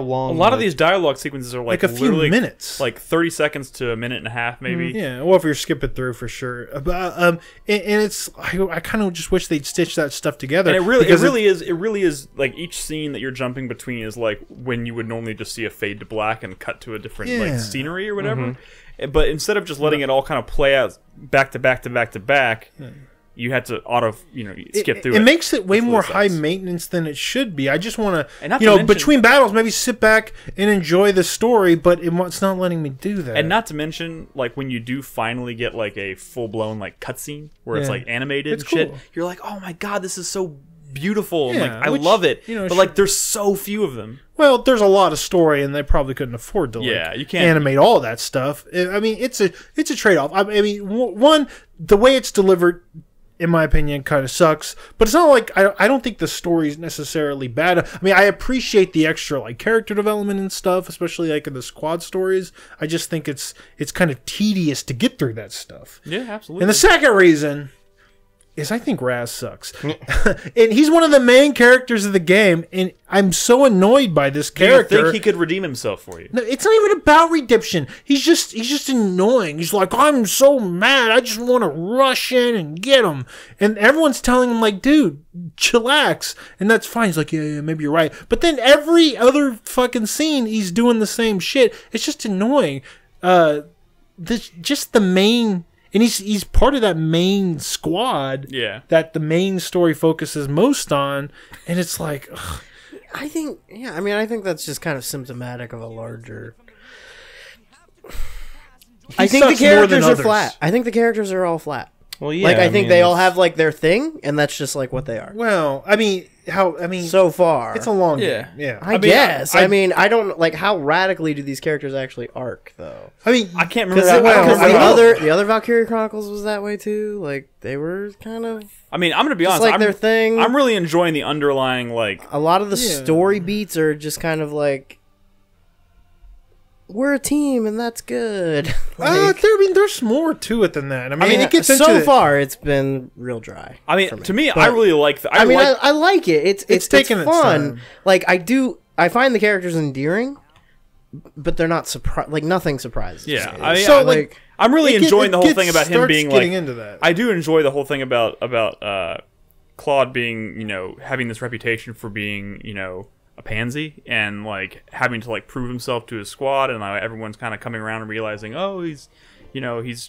S2: long?
S1: A lot of these dialogue sequences are
S3: a few minutes,
S1: 30 seconds to a minute and a half, maybe.
S3: Yeah, well, if you're skipping through for sure. But and it's I kind of just wish they'd stitch that stuff together.
S1: And it really is each scene that you're jumping between is when you would normally just see a fade to black and cut to a different scenery or whatever. Mm-hmm. But instead of just letting it all kind of play out back to back to back to back. You had to skip through it.
S3: It makes it way more high maintenance than it should be. I just want to, between battles, maybe sit back and enjoy the story, but it's not letting me do that.
S1: And not to mention, when you do finally get a full-blown cutscene where it's animated and shit, you're like, oh my god, this is so beautiful.
S3: Yeah,
S1: I love it. But there's so few of them.
S3: Well, there's a lot of story, and they probably couldn't afford to
S1: you can't
S3: animate all that stuff. I mean, it's a trade-off. I mean, one, the way it's delivered, in my opinion, kind of sucks. But it's not I don't think the story's necessarily bad. I mean, I appreciate the extra character development and stuff, especially in the squad stories. I just think it's kind of tedious to get through that stuff.
S1: Yeah, absolutely.
S3: And the second reason is I think Raz sucks. And he's one of the main characters of the game, and I'm so annoyed by this character.
S1: Do you think he could redeem himself for you?
S3: No, it's not even about redemption. He's just annoying. He's like, I'm so mad. I just want to rush in and get him. And everyone's telling him, dude, chillax. And that's fine. He's like, yeah, maybe you're right. But then every other fucking scene, he's doing the same shit. It's just annoying. Just the main and he's part of that main squad.
S1: Yeah.
S3: That the main story focuses most on, and it's like, ugh.
S4: I think that's just kind of symptomatic of a larger. I think the
S3: sucks more than
S4: characters are
S3: others.
S4: flat. I think the characters are all flat.
S2: Well, yeah.
S4: Like I think
S2: mean,
S4: they all
S2: it's-
S4: have like their thing, and that's just like what they are.
S3: Well,
S4: So far,
S3: it's a long
S1: Yeah.
S3: game. Yeah.
S4: I guess. I mean, I don't like how radically do these characters actually arc though?
S3: I mean,
S1: I can't remember.
S4: Because
S1: that. I don't remember.
S4: the other Valkyria Chronicles was that way too. Like they were kind of
S1: I mean, I'm gonna be
S4: just
S1: honest.
S4: like their thing.
S1: I'm really enjoying the underlying like.
S4: A lot of the
S3: Yeah.
S4: story beats are just kind of like we're a team and that's good.
S3: there's more to it than that. I mean, it gets into
S4: so far it's been real dry.
S1: I mean,
S4: for me.
S1: to me,
S4: But-
S1: I really like.
S4: I like it. It's
S3: taking its
S4: fun.
S3: time.
S4: Like I find the characters endearing, but they're not like nothing surprises.
S1: Yeah,
S4: me.
S1: I mean,
S3: So,
S1: I-
S3: like,
S1: I'm really enjoying the whole thing about him
S3: starts
S1: being
S3: getting
S1: like.
S3: into that.
S1: I do enjoy the whole thing about Claude being, having this reputation for being, a pansy and like having to like prove himself to his squad, and everyone's kind of coming around and realizing, oh, he's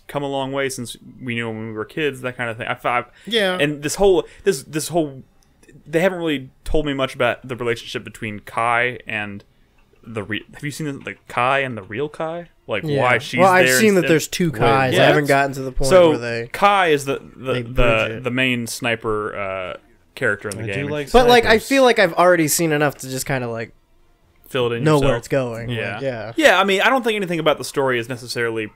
S1: come a long way since we knew him when we were kids, that kind of thing.
S3: Yeah.
S1: And this whole they haven't really told me much about the relationship between Kai and have you seen the Kai and the real Kai? Like why she's
S4: Well, I've
S1: there
S4: seen that
S1: instead-
S4: there's two Kais.
S1: Yeah,
S4: I haven't gotten to the point
S1: So
S4: where they.
S1: Kai is
S4: they bridge it.
S1: the main sniper character in the
S2: I
S1: game.
S2: do like
S4: But like, I
S2: snipers.
S4: feel like I've already seen enough to just kind of like
S1: fill it in
S4: know
S1: yourself.
S4: where it's going.
S1: Yeah.
S4: Like, yeah.
S1: Yeah, I mean, I don't think anything about the story is necessarily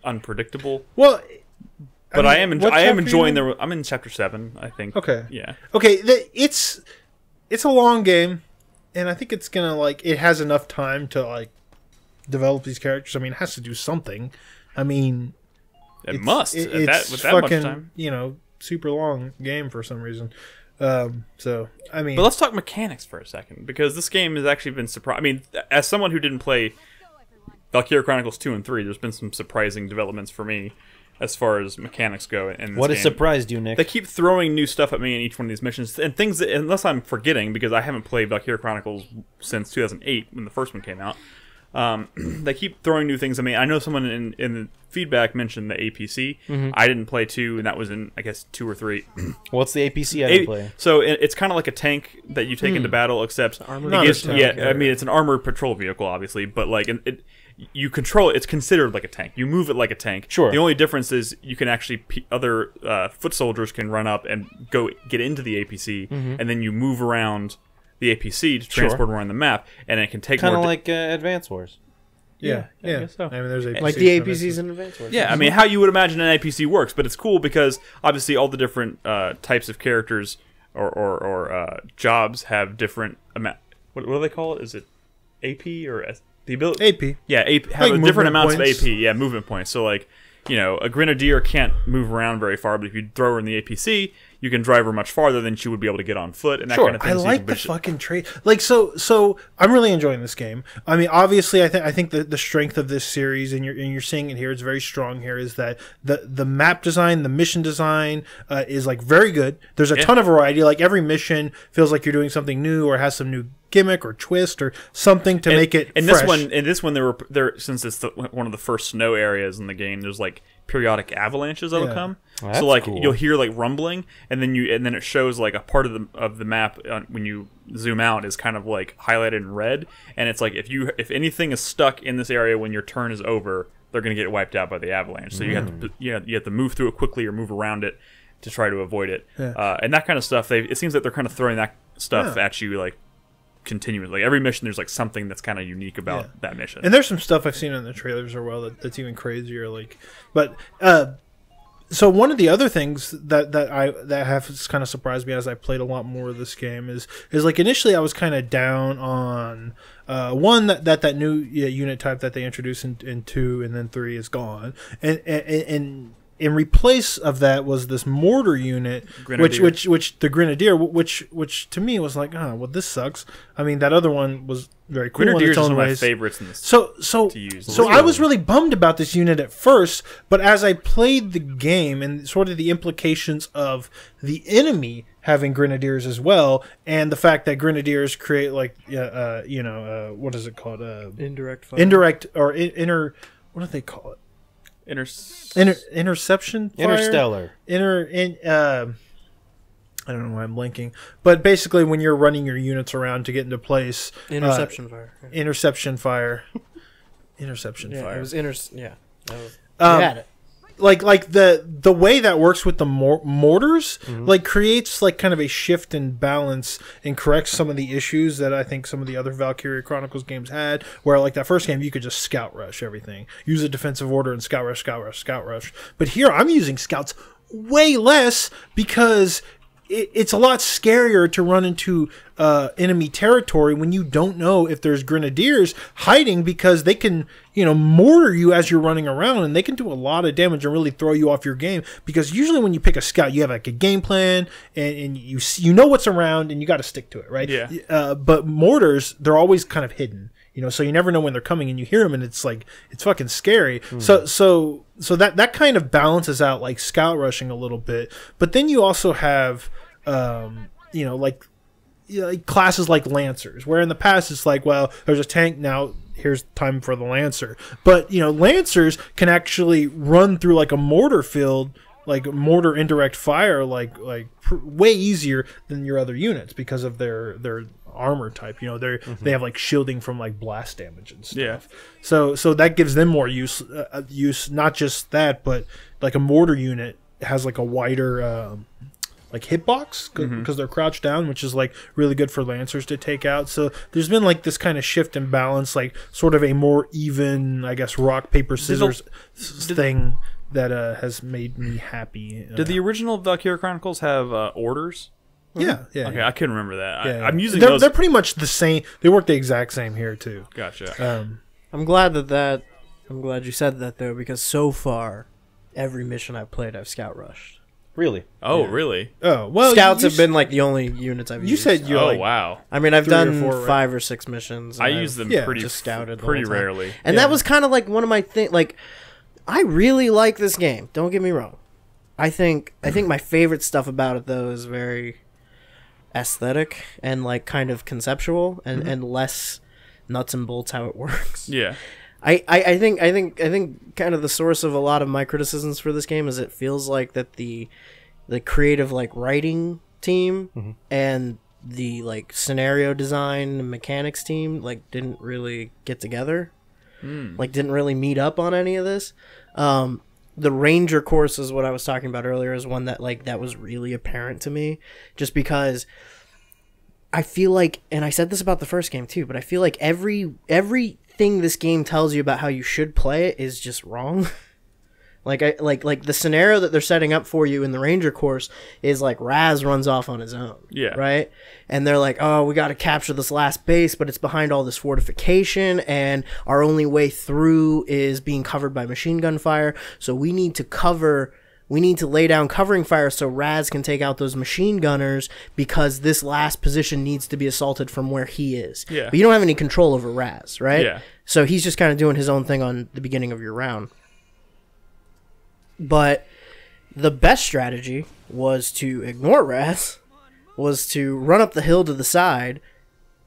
S1: unpredictable,
S3: Well,
S1: but I am
S3: what
S1: I am
S3: chapter
S1: enjoying
S3: you in?
S1: I'm in chapter 7, I think.
S3: Okay.
S1: Yeah.
S3: Okay, it's a long game, and I think it's gonna it has enough time to like develop these characters. I mean, it has to do something. I mean,
S1: It must.
S3: It's
S1: with that
S3: fucking
S1: much time.
S3: super long game for some reason. So I mean,
S1: But let's talk mechanics for a second, because this game has actually been surprising. I mean, as someone who didn't play Valkyria Chronicles 2 and 3, there's been some surprising developments for me as far as mechanics go in this
S2: What
S1: game.
S2: has surprised you, Nick?
S1: They keep throwing new stuff at me in each one of these missions, and things that, unless I'm forgetting, because I haven't played Valkyria Chronicles since 2008 when the first one came out. They keep throwing new things. I mean, I know someone in the feedback mentioned the APC. I didn't play 2, and that was in, I guess, 2 or 3.
S2: What's the APC I didn't play?
S1: So it's kind of like a tank that you take into battle, except
S3: Not
S1: it gives,
S3: a tank,
S1: yeah,
S3: yeah.
S1: I mean, it's an armored patrol vehicle, obviously, but like you control it. It's considered like a tank. You move it like a tank.
S2: Sure.
S1: The only difference is you can actually other foot soldiers can run up and go get into the APC, and then you move around the APC to transport around the map, and it can take
S2: Kind of
S1: more.
S2: like Advance Wars.
S3: yeah.
S1: I guess so.
S3: I mean, there's APCs
S4: Like the
S3: for this.
S4: APCs in Advance Wars.
S1: Yeah, I mean, how you would imagine an APC works, but it's cool because obviously all the different types of characters or jobs have different amount. What do they call it? Is it AP or the ability?
S3: AP.
S1: Yeah, AP, have
S3: Like
S1: different
S3: movement
S1: amounts
S3: points.
S1: of AP. Yeah, movement points. So like, a grenadier can't move around very far, but if you throw her in the APC, you can drive her much farther than she would be able to get on foot and that kind of thing.
S3: I
S1: So you
S3: like
S1: can
S3: the
S1: push it.
S3: fucking trade. Like so I'm really enjoying this game. I mean, obviously, I think the strength of this series, and you're seeing it here, it's very strong here, is that the map design, the mission design is like very good. There's a ton of variety. Like every mission feels like you're doing something new or has some new gimmick or twist or something to make it
S1: and
S3: fresh.
S1: this one there since it's one of the first snow areas in the game, there's like periodic avalanches that'll
S3: Yeah.
S1: come.
S2: Well, that's
S1: so like
S2: cool.
S1: you'll hear like rumbling, and then it shows like a part of the map when you zoom out is kind of like highlighted in red, and it's like if anything is stuck in this area when your turn is over, they're gonna get wiped out by the avalanche. So you have to move through it quickly or move around it to try to avoid it.
S3: Yeah.
S1: And that kind of stuff. It seems like they're kind of throwing that stuff at you like continuously. Like every mission, there's like something that's kind of unique about that mission.
S3: And there's some stuff I've seen in the trailers as well that's even crazier. Like, but so one of the other things that have kind of surprised me as I played a lot more of this game is like initially I was kind of down on one that new unit type that they introduced in 2 and then 3 is gone, and in replace of that was this mortar unit,
S1: Grenadier.
S3: which the Grenadier, which to me was like, oh, well, this sucks. I mean, that other one was very cool in
S1: Grenadier
S3: its
S1: is
S3: own
S1: one of my
S3: ways.
S1: favorites in this.
S3: So
S1: to use.
S3: I was really bummed about this unit at first, but as I played the game and sort of the implications of the enemy having Grenadiers as well, and the fact that Grenadiers create like what is it called?
S4: Indirect fire.
S3: Indirect or inner. What do they call it? Interception fire?
S2: Interstellar.
S3: I don't know why I'm blinking, but basically when you're running your units around to get into place,
S4: Interception fire.
S3: interception fire, interception
S4: Yeah,
S3: fire.
S4: it was yeah. That was,
S3: Um,
S4: you had it.
S3: Like the way that works with the mortars, like creates like kind of a shift in balance and corrects some of the issues that I think some of the other Valkyria Chronicles games had, where like that first game you could just scout rush everything, use a defensive order and scout rush. But here I'm using scouts way less because it's a lot scarier to run into enemy territory when you don't know if there's grenadiers hiding, because they can, mortar you as you're running around, and they can do a lot of damage and really throw you off your game. Because usually when you pick a scout, you have like a game plan and you know what's around and you got to stick to it, right?
S1: Yeah.
S3: But mortars, they're always kind of hidden. So you never know when they're coming, and you hear them, and it's like it's fucking scary. So that kind of balances out like scout rushing a little bit. But then you also have, like classes like Lancers, where in the past it's like, well, there's a tank now. Here's time for the Lancer. But Lancers can run through like a mortar field, like mortar indirect fire, way easier than your other units because of their armor type. They have like shielding from like blast damage and stuff.
S1: Yeah.
S3: So that gives them more use. Not just that, but like a mortar unit has like a wider like hitbox because they're crouched down, which is like really good for Lancers to take out. So there's been like this kind of shift in balance, like sort of a more even, I guess, rock paper scissors thing that has made me happy.
S1: Did the original Valkyria Chronicles have orders?
S3: Yeah.
S1: Okay, I couldn't remember that.
S3: Yeah.
S1: I'm using
S3: they're,
S1: those.
S3: They're pretty much the same. They work the exact same here too.
S1: Gotcha.
S4: I'm glad I'm glad you said that though, because so far, every mission I've played, I've scout rushed.
S2: Really?
S1: Oh, really?
S3: Oh, well,
S4: Scouts have been like the only units I've used.
S3: You said you're like,
S1: wow.
S4: I mean, I've
S3: 3 or
S4: done
S3: 4, right?
S4: 5 or 6 missions.
S1: I
S4: and
S1: use them
S3: Yeah.
S1: pretty
S4: just scouted the
S1: pretty
S4: whole time.
S1: rarely.
S4: And that was kind of like one of my things. Like, I really like this game. Don't get me wrong. I think my favorite stuff about it though is very aesthetic and like kind of conceptual and less nuts and bolts how it works.
S1: Yeah.
S4: I think kind of the source of a lot of my criticisms for this game is it feels like that the creative like writing team and the like scenario design and mechanics team like didn't really get together. Like didn't really meet up on any of this. The Ranger course is what I was talking about earlier, is one that like that was really apparent to me, just because I feel like, and I said this about the first game too, but I feel like everything this game tells you about how you should play it is just wrong. Like the scenario that they're setting up for you in the Ranger course is like Raz runs off on his own.
S1: Yeah.
S4: Right? And they're like, oh, we got to capture this last base, but it's behind all this fortification, and our only way through is being covered by machine gun fire. So we need to lay down covering fire so Raz can take out those machine gunners, because this last position needs to be assaulted from where he is.
S1: Yeah.
S4: But you don't have any control over Raz, right?
S1: Yeah.
S4: So he's just kind of doing his own thing on the beginning of your round. But the best strategy was to ignore Raz, was to run up the hill to the side,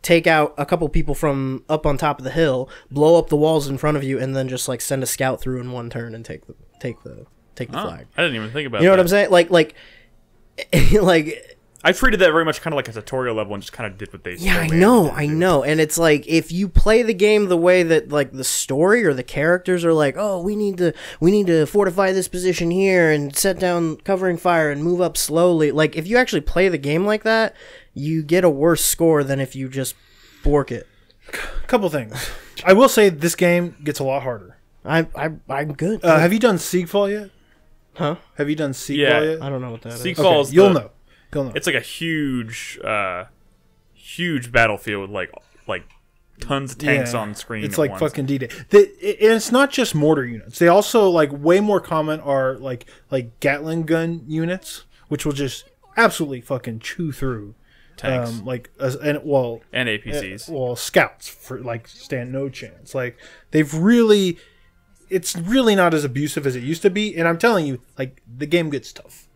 S4: take out a couple people from up on top of the hill, blow up the walls in front of you, and then just like send a scout through in one turn and take the flag.
S1: I didn't even think about that.
S4: You know what I'm saying? Like
S1: I treated that very much kind of like a tutorial level and just kind of did what they
S4: yeah,
S1: told
S4: I
S1: me
S4: know.
S1: to do.
S4: And it's like, if you play the game the way that like the story or the characters are like, oh, we need to fortify this position here and set down covering fire and move up slowly. Like, if you actually play the game like that, you get a worse score than if you just bork it.
S3: couple things. I will say this game gets a lot harder.
S4: I'm good.
S3: Have you done Siegfall yet?
S4: Huh?
S3: Have you done Siegfall
S1: Yeah.
S3: yet?
S4: I don't know what that is.
S1: Siegfall's
S3: Okay, you'll know.
S1: It's like a huge battlefield with like tons of tanks on screen.
S3: It's
S1: at
S3: like
S1: once.
S3: fucking D-Day. And it's not just mortar units. They also, like, way more common are like Gatling gun units, which will just absolutely fucking chew through
S1: tanks
S3: and
S1: APCs.
S3: Scouts for like stand no chance. Like, they've really, it's really not as abusive as it used to be. And I'm telling you, like, the game gets tough.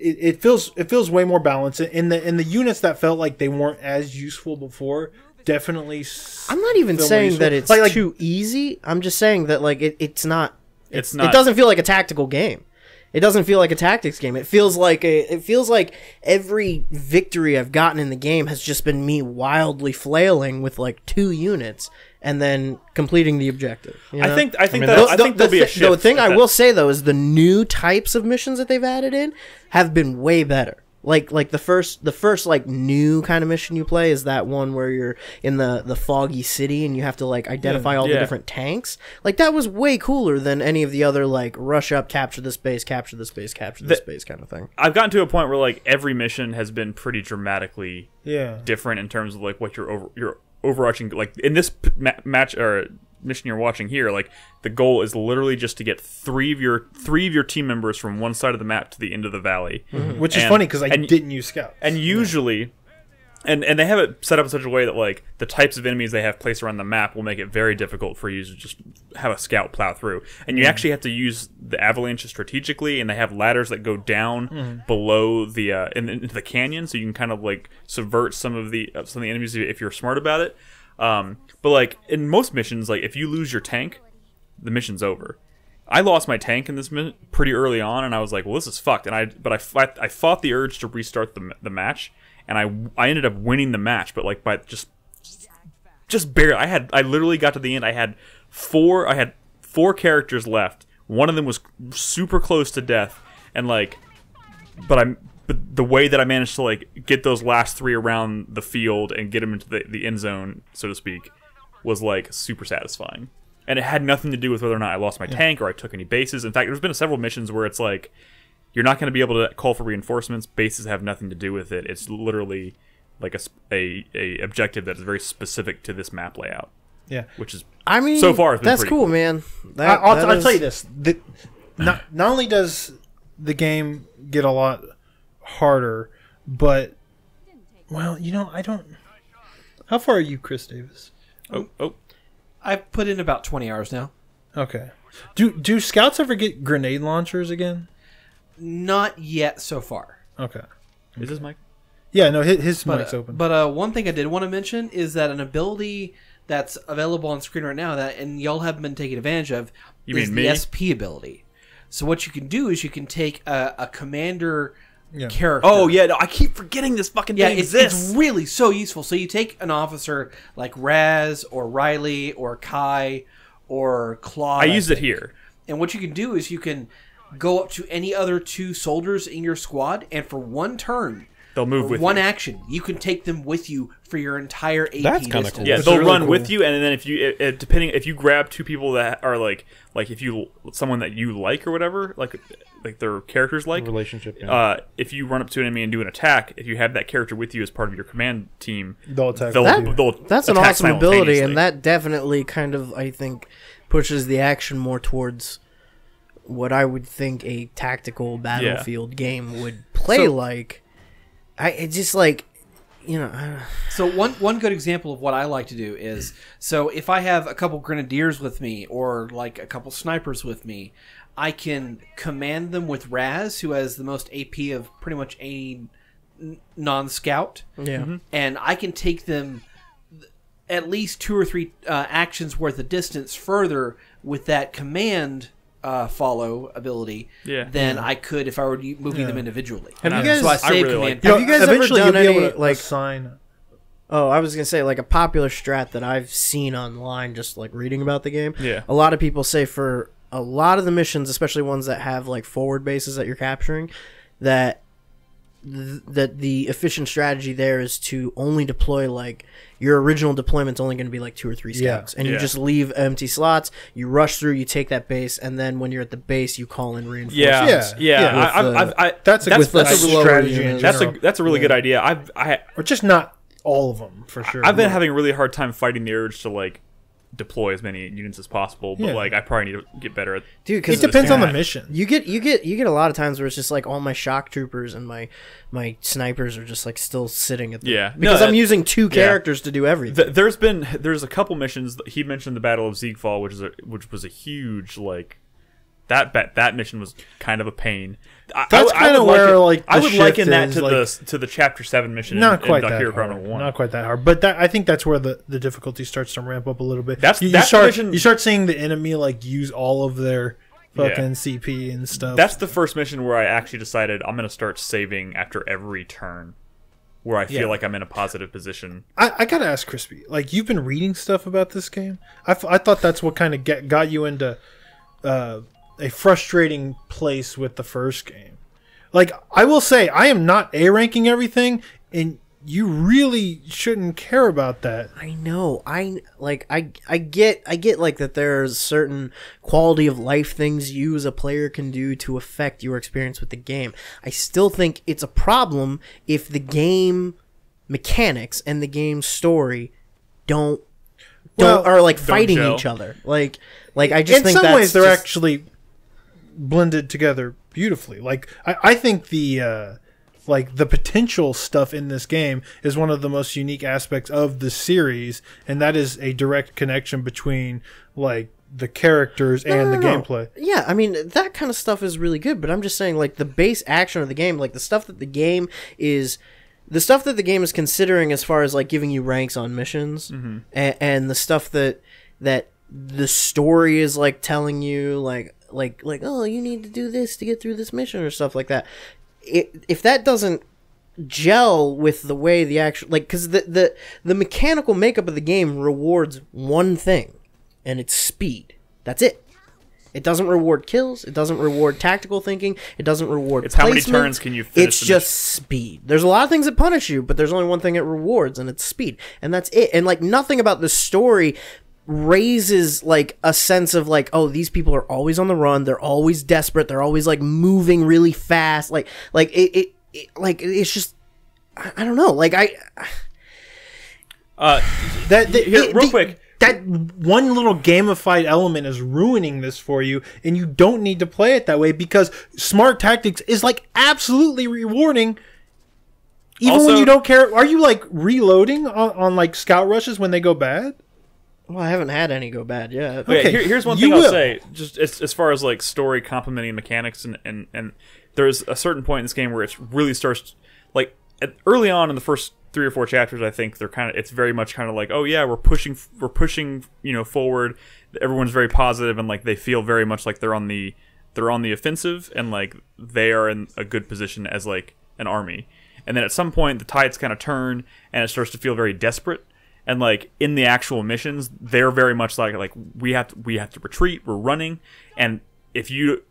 S3: It feels way more balanced. And the units that felt like they weren't as useful before definitely.
S4: I'm not even
S3: feel more
S4: saying
S3: useful.
S4: that it's
S3: like
S4: too easy. I'm just saying that like it's not
S1: It's not.
S4: It doesn't feel like a tactical game. It doesn't feel like a tactics game. It feels like every victory I've gotten in the game has just been me wildly flailing with like 2 units and then completing the objective. You know?
S1: I think there'll be a shift.
S4: The thing I will say though is the new types of missions that they've added in have been way better. Like the first like new kind of mission you play is that one where you're in the foggy city and you have to like identify all the different tanks. Like that was way cooler than any of the other like rush up, capture this base, capture this base, capture this base kind of thing.
S1: I've gotten to a point where like every mission has been pretty dramatically different in terms of like what your overarching, like in this match or mission you're watching here, like the goal is literally just to get three of your team members from one side of the map to the end of the valley,
S3: which is funny because I didn't use scouts.
S1: And usually, and they have it set up in such a way that like the types of enemies they have placed around the map will make it very difficult for you to just have a scout plow through. And you actually have to use the avalanches strategically, and they have ladders that go down below the into the canyon, so you can kind of like subvert some of the enemies if you're smart about it. But like in most missions, like if you lose your tank, the mission's over. I lost my tank in this pretty early on, and I was like, "Well, this is fucked." And I fought the urge to restart the match, and I ended up winning the match, but like by just barely. I literally got to the end. I had four characters left. One of them was super close to death, and like, but the way that I managed to like get those last 3 around the field and get them into the end zone, so to speak, was like super satisfying. And it had nothing to do with whether or not I lost my tank or I took any bases. In fact, there's been several missions where it's like you're not going to be able to call for reinforcements. Bases have nothing to do with it. It's literally like a objective that is very specific to this map layout.
S3: Yeah,
S1: which is
S4: so
S1: far it's been
S4: that's
S1: pretty
S4: cool, man.
S3: I'll tell you this: not only does the game get a lot harder, but well, I don't. How far are you, Chris Davis?
S1: Oh.
S5: I've put in about 20 hours now.
S3: Okay. Do scouts ever get grenade launchers again?
S5: Not yet so far.
S3: Okay.
S1: Is this Mike?
S3: Yeah, no, his mic's open.
S5: But one thing I did want to mention is that an ability that's available on screen right now and y'all haven't been taking advantage of is the SP ability. So what you can do is you can take a commander character.
S1: Oh yeah, no, I keep forgetting this fucking thing exists.
S5: It's really so useful. So you take an officer like Raz or Riley or Kai or Claude.
S1: I used it here.
S5: And what you can do is you can go up to any other 2 soldiers in your squad, and for one turn,
S1: they'll move with
S5: one
S1: you.
S5: action. You can take them with you for your entire AP.
S2: That's kind of
S5: distance.
S2: cool.
S1: Yeah,
S2: That's
S1: they'll
S2: really
S1: run
S2: cool.
S1: with you, and then if you grab 2 people that are like if you someone that you like or whatever, like their characters like
S2: relationship. Yeah.
S1: If you run up to an enemy and do an attack, if you have that character with you as part of your command team,
S3: they'll attack.
S4: That's an
S1: attack
S4: awesome ability,
S1: simultaneously.
S4: and that definitely kind of, I think, pushes the action more towards what I would think a tactical battlefield game would play like. It's just like,
S5: So one good example of what I like to do is, so if I have a couple grenadiers with me or like a couple snipers with me, I can command them with Raz, who has the most AP of pretty much any non-scout.
S4: yeah.
S5: And I can take them at least 2 or 3 actions worth of distance further with that command follow ability than I could if I were moving them individually.
S4: Have you guys?
S5: So I save
S1: really
S5: command.
S4: Have you guys ever
S3: eventually
S4: done
S3: you'll be
S4: any
S3: able to
S4: like?
S3: assign.
S4: Oh, I was gonna say like a popular strat that I've seen online, just like reading about the game.
S1: Yeah.
S4: A lot of people say for a lot of the missions, especially ones that have like forward bases that you're capturing, that the efficient strategy there is to only deploy like your original deployment's only going to be like 2 or 3 scouts, and you just leave empty slots. You rush through, you take that base, and then when you're at the base, you call in reinforcements.
S3: That's a really strategy.
S4: unit.
S1: That's a really good idea.
S3: Or just not all of them for sure.
S1: I've been having a really hard time fighting the urge to like deploy as many units as possible, but like I probably need to get better at.
S4: Dude, because
S3: it depends on the mission.
S4: You get a lot of times where it's just like all my shock troopers and my snipers are just like still sitting at the because I'm using 2 characters to do everything.
S1: There's a couple missions. He mentioned the Battle of Ziegfall, which was a huge like that mission was kind of a pain.
S3: That's kind of where like
S1: I would liken that to
S3: like,
S1: the Chapter 7 mission.
S3: Not quite
S1: in
S3: that
S1: Valkyria
S3: hard.
S1: Chronicles 1.
S3: Not quite that hard, but I think that's where the difficulty starts to ramp up a little bit.
S1: You
S3: start seeing the enemy like use all of their fucking CP and stuff.
S1: That's the first mission where I actually decided I'm going to start saving after every turn, where I feel like I'm in a positive position.
S3: I gotta ask Crispy, like, you've been reading stuff about this game? I thought that's what kind of got you into a frustrating place with the first game. Like, I will say, I am not A-ranking everything, and you really shouldn't care about that.
S4: I know. I get like that there's certain quality of life things you as a player can do to affect your experience with the game. I still think it's a problem if the game mechanics and the game story are like fighting
S1: gel.
S4: each other. Like I just
S3: in
S4: think
S3: some
S4: that's
S3: ways they're
S4: just,
S3: actually blended together beautifully. Like, I think the potential stuff in this game is one of the most unique aspects of the series, and that is a direct connection between like the characters and the gameplay.
S4: Yeah, I mean, that kind of stuff is really good, but I'm just saying, like, the base action of the game, like the stuff that the game is considering as far as like giving you ranks on missions, and the stuff that the story is like telling you like oh, you need to do this to get through this mission or stuff like that. If that doesn't gel with the way the actual, like, because the mechanical makeup of the game rewards one thing, and it's speed. That's it. It doesn't reward kills. It doesn't reward tactical thinking. It doesn't reward
S1: It's how many
S4: placement.
S1: turns can you finish
S4: It's
S1: the
S4: just speed. There's a lot of things that punish you, but there's only one thing it rewards, and it's speed. And that's it. And like nothing about the story raises like a sense of like, oh, these people are always on the run. They're always desperate. They're always like moving really fast. Like it like it's just, I don't know. Like
S1: real quick.
S3: That one little gamified element is ruining this for you, and you don't need to play it that way, because smart tactics is like absolutely rewarding. Even
S1: Also,
S3: when you don't care. Are you like reloading on like scout rushes when they go bad?
S4: well, I haven't had any go bad yet.
S1: Okay, here's one thing I'll say, just as far as like story complementing mechanics, and there's a certain point in this game where it really starts, like, early on in the first 3 or 4 chapters, I think it's very much kind of like, oh yeah, we're pushing, forward. Everyone's very positive, and like they feel very much like they're on the offensive, and like they are in a good position as like an army. And then at some point the tides kind of turn, and it starts to feel very desperate. And like in the actual missions, they're very much like we have to retreat. We're running, and if you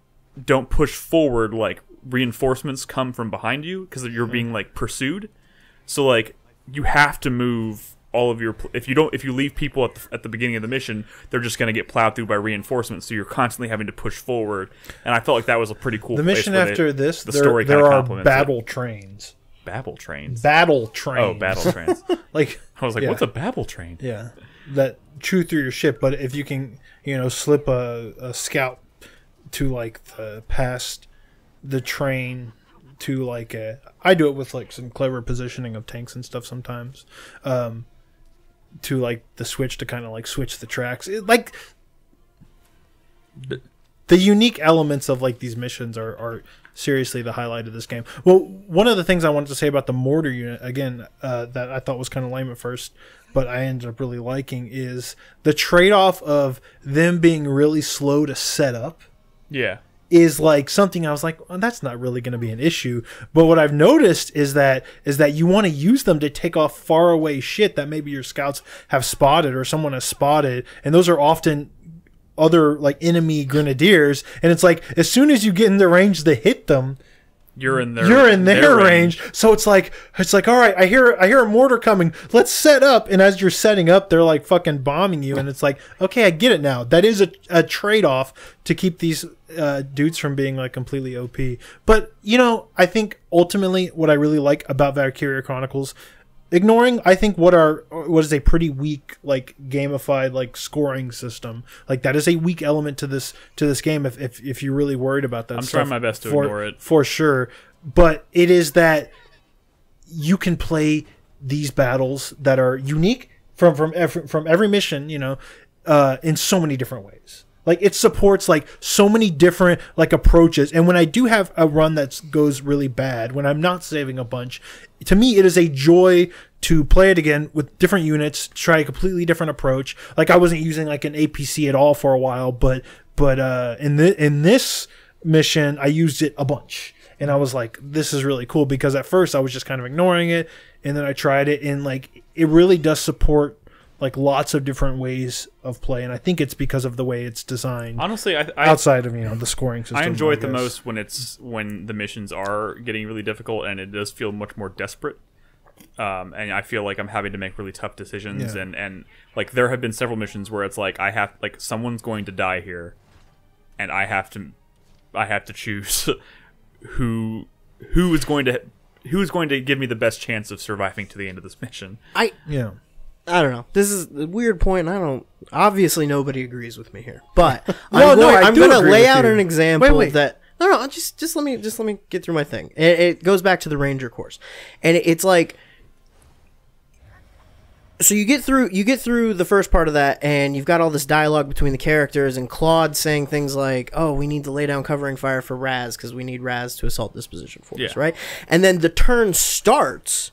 S1: don't push forward, like reinforcements come from behind you because you're being like pursued. So like you have to move all of your. If you leave people at the beginning of the mission, they're just going to get plowed through by reinforcements. So you're constantly having to push forward. And I felt like that was a pretty cool.
S3: The mission after this,
S1: the story
S3: there are
S1: complements
S3: battle trains.
S1: Babel trains.
S3: Battle trains.
S1: Oh, battle trains.
S3: Like,
S1: I was like, what's a Babel train?
S3: Yeah, that chew through your ship. But if you can, slip a scout to like past the train to like I do it with like some clever positioning of tanks and stuff sometimes. To like the switch to kind of like switch the tracks. Like the unique elements of like these missions are seriously the highlight of this game. Well, one of the things I wanted to say about the mortar unit, again, that I thought was kind of lame at first, but I ended up really liking, is the trade-off of them being really slow to set up.
S1: Yeah.
S3: Is like something I was like, well, that's not really going to be an issue. But what I've noticed is that you want to use them to take off far away shit that maybe your scouts have spotted or someone has spotted, and those are often other like enemy grenadiers, and it's like as soon as you get in the range to hit them, you're in their range. So it's like all right, I hear a mortar coming, let's set up. And as you're setting up, they're like fucking bombing you, and it's like, okay, I get it now. That is a trade-off to keep these dudes from being like completely OP. But I think ultimately what I really like about Valkyria Chronicles, ignoring, I think, what is a pretty weak like gamified like scoring system, like that is a weak element to this game. If you're really worried about that,
S1: I'm trying my best to ignore it
S3: for sure. But it is that you can play these battles that are unique from every mission, in so many different ways. Like it supports like so many different like approaches. And when I do have a run that goes really bad, when I'm not saving a bunch, to me it is a joy to play it again with different units, try a completely different approach. Like I wasn't using like an APC at all for a while, but in this mission, I used it a bunch, and I was like, this is really cool, because at first I was just kind of ignoring it, and then I tried it, and like it really does support like lots of different ways of play, and I think it's because of the way it's designed.
S1: Honestly,
S3: outside of the scoring system,
S1: I enjoy it the most when the missions are getting really difficult, and it does feel much more desperate. And I feel like I'm having to make really tough decisions, and like there have been several missions where it's like someone's going to die here, and I have to choose who is going to give me the best chance of surviving to the end of this mission.
S4: I don't know. This is a weird point. Obviously nobody agrees with me here, but
S3: I'm
S4: going to lay out
S3: you.
S4: an example
S3: Wait.
S4: that. No, just let me get through my thing. It goes back to the Ranger course, and it's like, so you get through the first part of that, and you've got all this dialogue between the characters, and Claude saying things like, "Oh, we need to lay down covering fire for Raz because we need Raz to assault this position for us," right? And then the turn starts.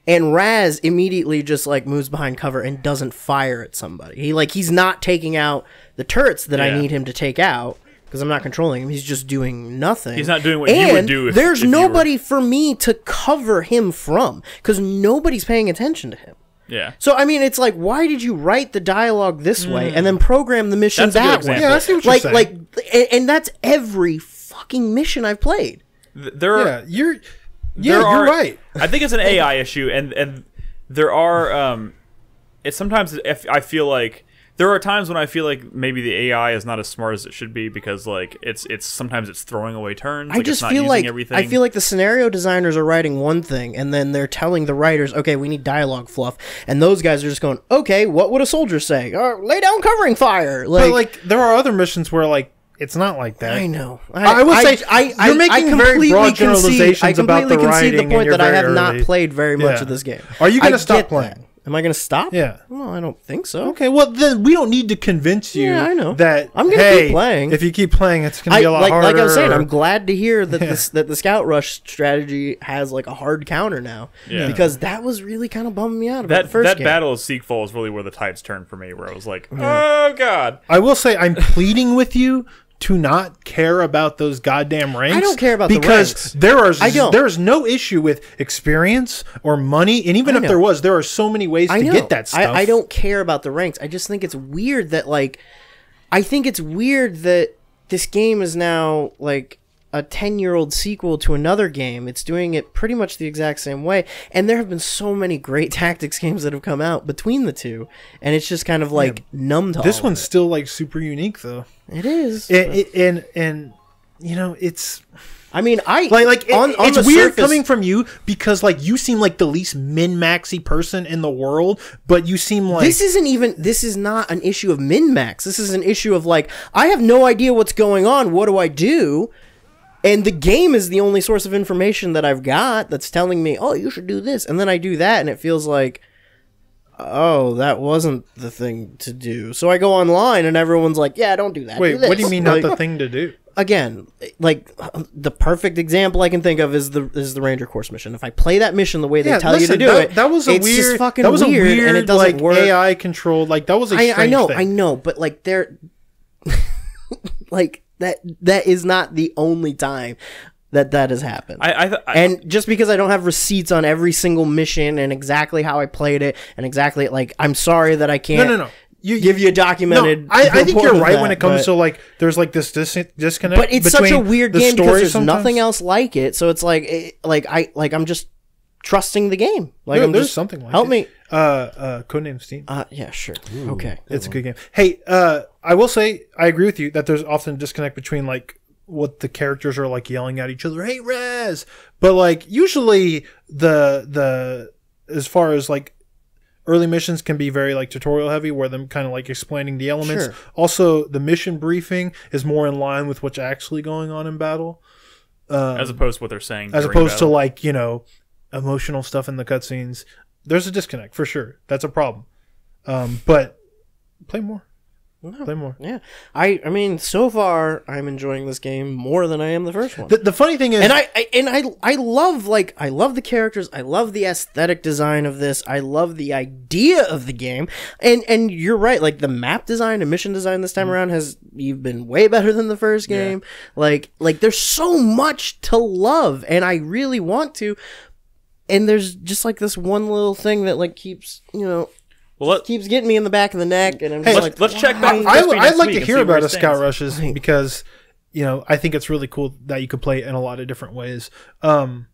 S4: And Raz immediately just like moves behind cover and doesn't fire at somebody. He's not taking out the turrets that I need him to take out because I'm not controlling him. He's just doing nothing.
S1: He's not doing what you would do.
S4: There's nobody for me to cover him from because nobody's paying attention to him.
S1: Yeah.
S4: So I mean, it's like, why did you write the dialogue this way and then program the mission that way?
S3: Yeah, I see what you're saying.
S4: And that's every fucking mission I've played.
S3: You're right.
S1: I think it's an AI issue, and there are it's sometimes I feel like there are times when I feel like maybe the AI is not as smart as it should be because like it's sometimes it's throwing away turns.
S4: I just feel like I feel like the scenario designers are writing one thing, and then they're telling the writers, okay, we need dialogue fluff, and those guys are just going, okay, what would a soldier say? Lay down covering fire.
S3: But like there are other missions where like it's not like that.
S4: I know.
S3: I will say you're making very broad generalizations about the writing. I completely concede
S4: the point that I have not played very much of this game.
S3: Are you going to stop playing?
S4: Am I going to stop?
S3: Yeah.
S4: Well, I don't think so.
S3: Okay, well then we don't need to convince you.
S4: Yeah, I know.
S3: That
S4: I'm going to keep playing.
S3: If you keep playing, it's going to be a lot harder.
S4: Like I was saying, I'm glad to hear that that the Scout Rush strategy has like a hard counter now.
S1: Yeah.
S4: Because that was really kind of bumming me out about the first
S1: that
S4: game.
S1: battle of Seekfall is really where the tides turned for me, where I was like, oh god.
S3: I will say I'm pleading with you to not care about those goddamn ranks.
S4: I don't care about the ranks.
S3: Because there is no issue with experience or money, and even if there was, there are so many ways to get that stuff.
S4: I don't care about the ranks. I just think it's weird that this game is now like a 10-year-old sequel to another game. It's doing it pretty much the exact same way, and there have been so many great tactics games that have come out between the two, and it's just kind of like numb to all
S3: this one's
S4: of it.
S3: still like super unique though.
S4: It is.
S3: And you know, it's
S4: I mean,
S3: it's weird coming from you because like you seem like the least min-maxy person in the world, but you seem like
S4: this is not an issue of min-max. This is an issue of like, I have no idea what's going on. What do I do? And the game is the only source of information that I've got that's telling me, oh, you should do this. And then I do that, and it feels like, oh, that wasn't the thing to do. So I go online, and everyone's like, yeah, don't do that.
S3: Wait,
S4: do this.
S3: what do you mean not the thing to do?
S4: Again, like, the perfect example I can think of is the Ranger Course mission. If I play that mission the way they tell you to do it,
S3: that was
S4: it's just fucking weird, and it doesn't
S3: like,
S4: work.
S3: AI controlled, like, that was a strange thing.
S4: I know, but like, they're... like... That is not the only time that has happened. And just because I don't have receipts on every single mission and exactly how I played it and exactly like, I'm sorry that I can't.
S3: No.
S4: Give you a documented.
S3: No, I think you're right when it comes to like there's like this disconnect.
S4: But it's such a weird game because there's nothing else like it. So it's like I'm just trusting the game. Like
S3: there's something like
S4: help me.
S3: Codename Steam.
S4: Yeah, sure. Ooh, okay,
S3: it's a good game. Hey, I will say I agree with you that there's often a disconnect between like what the characters are like yelling at each other. Hey, Raz! But like usually the as far as like early missions can be very like tutorial heavy, where them kind of like explaining the elements.
S4: Sure.
S3: Also, the mission briefing is more in line with what's actually going on in battle,
S1: as opposed to what they're saying.
S3: As opposed to like emotional stuff in the cutscenes. There's a disconnect for sure. That's a problem. But play more. Play more.
S4: Yeah, I mean, so far I'm enjoying this game more than I am the first one.
S3: The funny thing is,
S4: And I love the characters. I love the aesthetic design of this. I love the idea of the game. And you're right. Like the map design and mission design this time around you've been way better than the first game. Yeah. Like there's so much to love, and I really want to. And there's just like this one little thing that like keeps keeps getting me in the back of the neck, and I'm just like,
S1: let's check back.
S3: I'd like to hear about a Scout Rushes because I think it's really cool that you could play it in a lot of different ways. I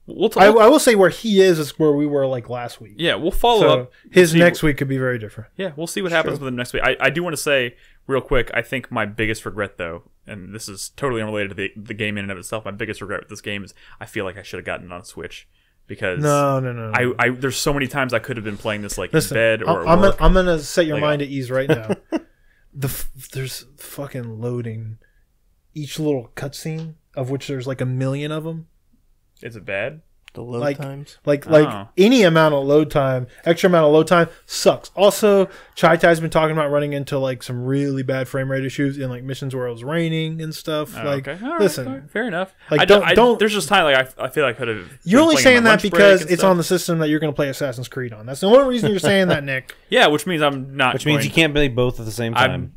S3: will say where he is where we were like last week.
S1: Yeah, we'll follow up.
S3: His next week could be very different.
S1: Yeah, we'll see what happens with him next week. I do want to say real quick, I think my biggest regret though, and this is totally unrelated to the game in and of itself, my biggest regret with this game is I feel like I should have gotten it on Switch. Because
S3: no.
S1: There's so many times I could have been playing this in bed or
S3: I'm gonna set your mind at ease right now. There's fucking loading each little cutscene, of which there's like 1 million of them.
S1: Is it bad?
S4: The load times?
S3: Like any amount of load time, extra amount of load time sucks. Also, Chai Tai's been talking about running into like some really bad frame rate issues in like missions where it was raining and stuff.
S1: Okay. All right,
S3: listen,
S1: fair enough.
S3: Like don't.
S1: There's just time like I feel like I could have.
S3: You're only saying that because it's on the system that you're going to play Assassin's Creed on. That's the only reason you're saying that, Nick.
S1: Yeah, which means I'm not.
S2: Which means you can't play both at the same time.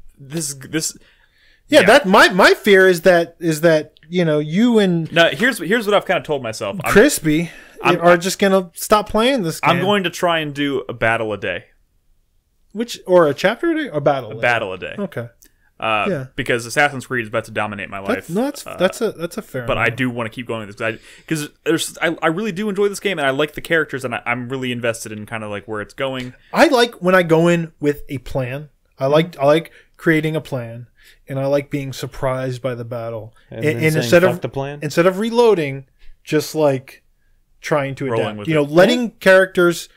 S3: Yeah, that my fear is that you and
S1: here's what I've kind of told myself.
S3: Crispy are just gonna stop playing this game.
S1: I'm going to try and do a battle a day.
S3: Or a chapter a day or battle?
S1: Battle a day.
S3: Okay.
S1: Because Assassin's Creed is about to dominate my life.
S3: That's a fair.
S1: But I do want to keep going with this because I really do enjoy this game and I like the characters and I'm really invested in kind of like where it's going.
S3: I like when I go in with a plan. I like creating a plan, and I like being surprised by the battle. And instead of reloading, just like trying to adapt. Letting characters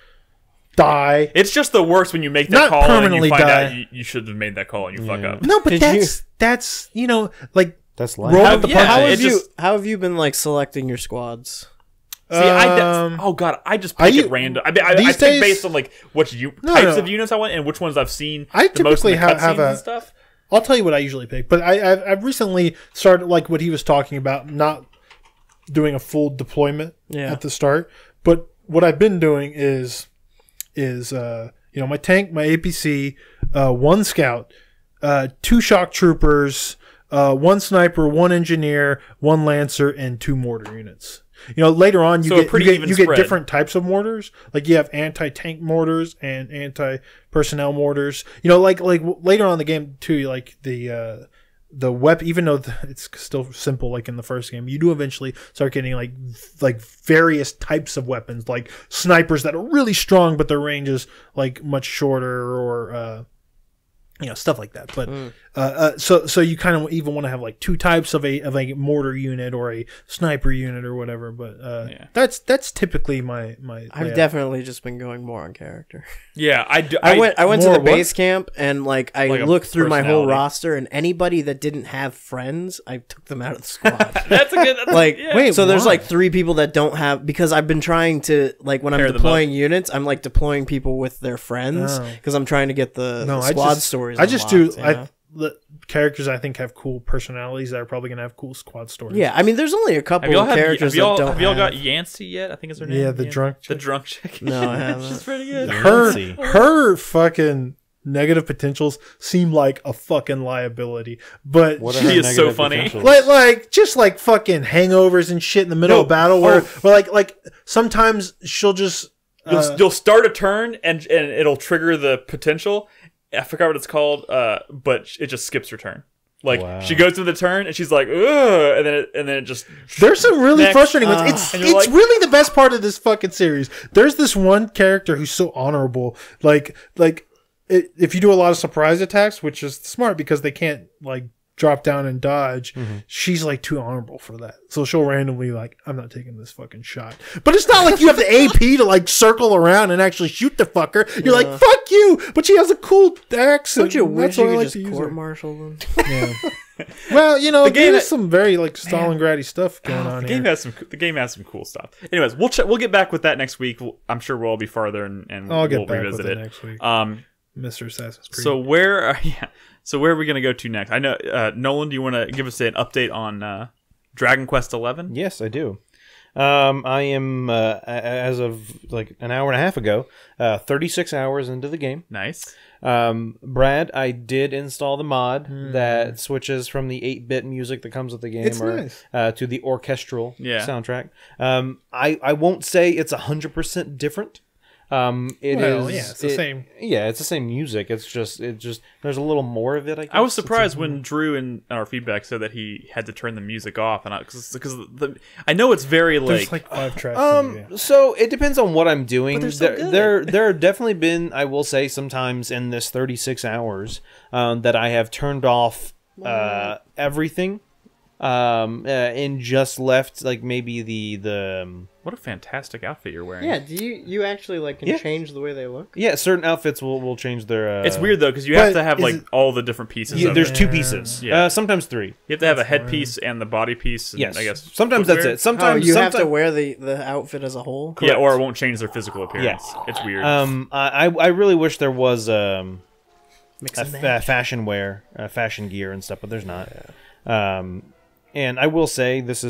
S3: die.
S1: It's just the worst when you make that call and you find out you should have made that call and you fuck up.
S3: No, but that's
S2: that's
S3: life.
S4: How have you been like selecting your squads?
S1: See, I just pick it random. I pick based on like which types of units I want and which ones I've seen.
S3: I
S1: the most
S3: typically
S1: in the
S3: have
S1: and stuff.
S3: I'll tell you what I usually pick, but I've recently started like what he was talking about, not doing a full deployment at the start. But what I've been doing is my tank, my APC, 1 scout, 2 shock troopers, 1 sniper, 1 engineer, 1 lancer, and 2 mortar units. Later on you get different types of mortars. Like you have anti-tank mortars and anti-personnel mortars. Like later on in the game too, like the weapon, even though it's still simple like in the first game, you do eventually start getting like various types of weapons, like snipers that are really strong but their range is like much shorter, or stuff like that. But so you kind of even want to have like 2 types of a mortar unit or a sniper unit or whatever. But that's typically my
S4: I've definitely just been going more on character.
S1: Yeah,
S4: I went to the base camp and I looked through my whole roster, and anybody that didn't have friends, I took them out of the squad.
S1: That's a good
S3: wait.
S4: So there's like 3 people that don't have, because I've been trying to when I'm deploying units, I'm like deploying people with their friends because I'm trying to get the squad stories.
S3: I just the characters I think have cool personalities that are probably gonna have cool squad stories.
S4: Yeah, I mean, there's only a couple of characters that don't have.
S1: Have y'all got Yancey yet? I think is her name.
S3: Yeah, the drunk
S1: chick.
S4: No, I haven't.
S1: She's pretty good.
S3: Her fucking negative potentials seem like a fucking liability, but
S1: she is so funny.
S3: Like just like fucking hangovers and shit in the middle of battle, where like sometimes she'll just
S1: you'll start a turn and it'll trigger the potential. I forgot what it's called, but it just skips her turn. She goes through the turn and she's like, ugh, and then it just.
S3: There's some really frustrating ones. It's really the best part of this fucking series. There's this one character who's so honorable. If you do a lot of surprise attacks, which is smart because they can't drop down and dodge, she's too honorable for that. So she'll randomly I'm not taking this fucking shot. But it's not like you have the AP to circle around and actually shoot the fucker. You're like, fuck you! But she has a cool accent.
S4: Don't you wish you could just court-martial them?
S3: Yeah. Well, the game has some very Stalingrad-y stuff going on here.
S1: The game has some cool stuff. Anyways, we'll get back with that next week. I'm sure we'll all be farther and
S3: I'll
S1: we'll
S3: get back
S1: revisit
S3: with
S1: it
S3: next week. Mr. Assassin's Creed.
S1: So where So where are we going to go to next? I know Nolan, do you want to give us an update on Dragon Quest XI?
S2: Yes, I do. I am as of like an hour and a half ago, 36 hours into the game.
S1: Nice.
S2: Brad, I did install the mod that switches from the 8-bit music that comes with the game to the orchestral soundtrack. I won't say it's 100% different.
S3: It's the same.
S2: Yeah, it's the same music. It's just there's a little more of it. I guess.
S1: I was surprised when Drew in our feedback said that he had to turn the music off, and because I know it's very
S3: There's like 5 tracks.
S2: So it depends on what I'm doing.
S5: But they're so
S2: there have definitely been, I will say, sometimes in this 36 hours that I have turned off everything. And just left like maybe the
S1: what a fantastic outfit you're wearing.
S4: Yeah, do you actually like can change the way they look?
S2: Yeah, certain outfits will change their
S1: It's weird though because you have to have like all the different pieces.
S2: There's 2 pieces.
S1: Yeah.
S2: Sometimes 3.
S1: You have to have a headpiece and the body piece. And
S2: Yes,
S1: I guess
S2: sometimes
S1: footwear.
S2: that's it. Sometimes
S4: you have to wear the outfit as a whole.
S1: Yeah, or it won't change their physical appearance.
S2: Yes.
S1: It's weird.
S2: I really wish there was
S4: Mix and match.
S2: fashion wear, fashion gear and stuff, but there's not. And I will say this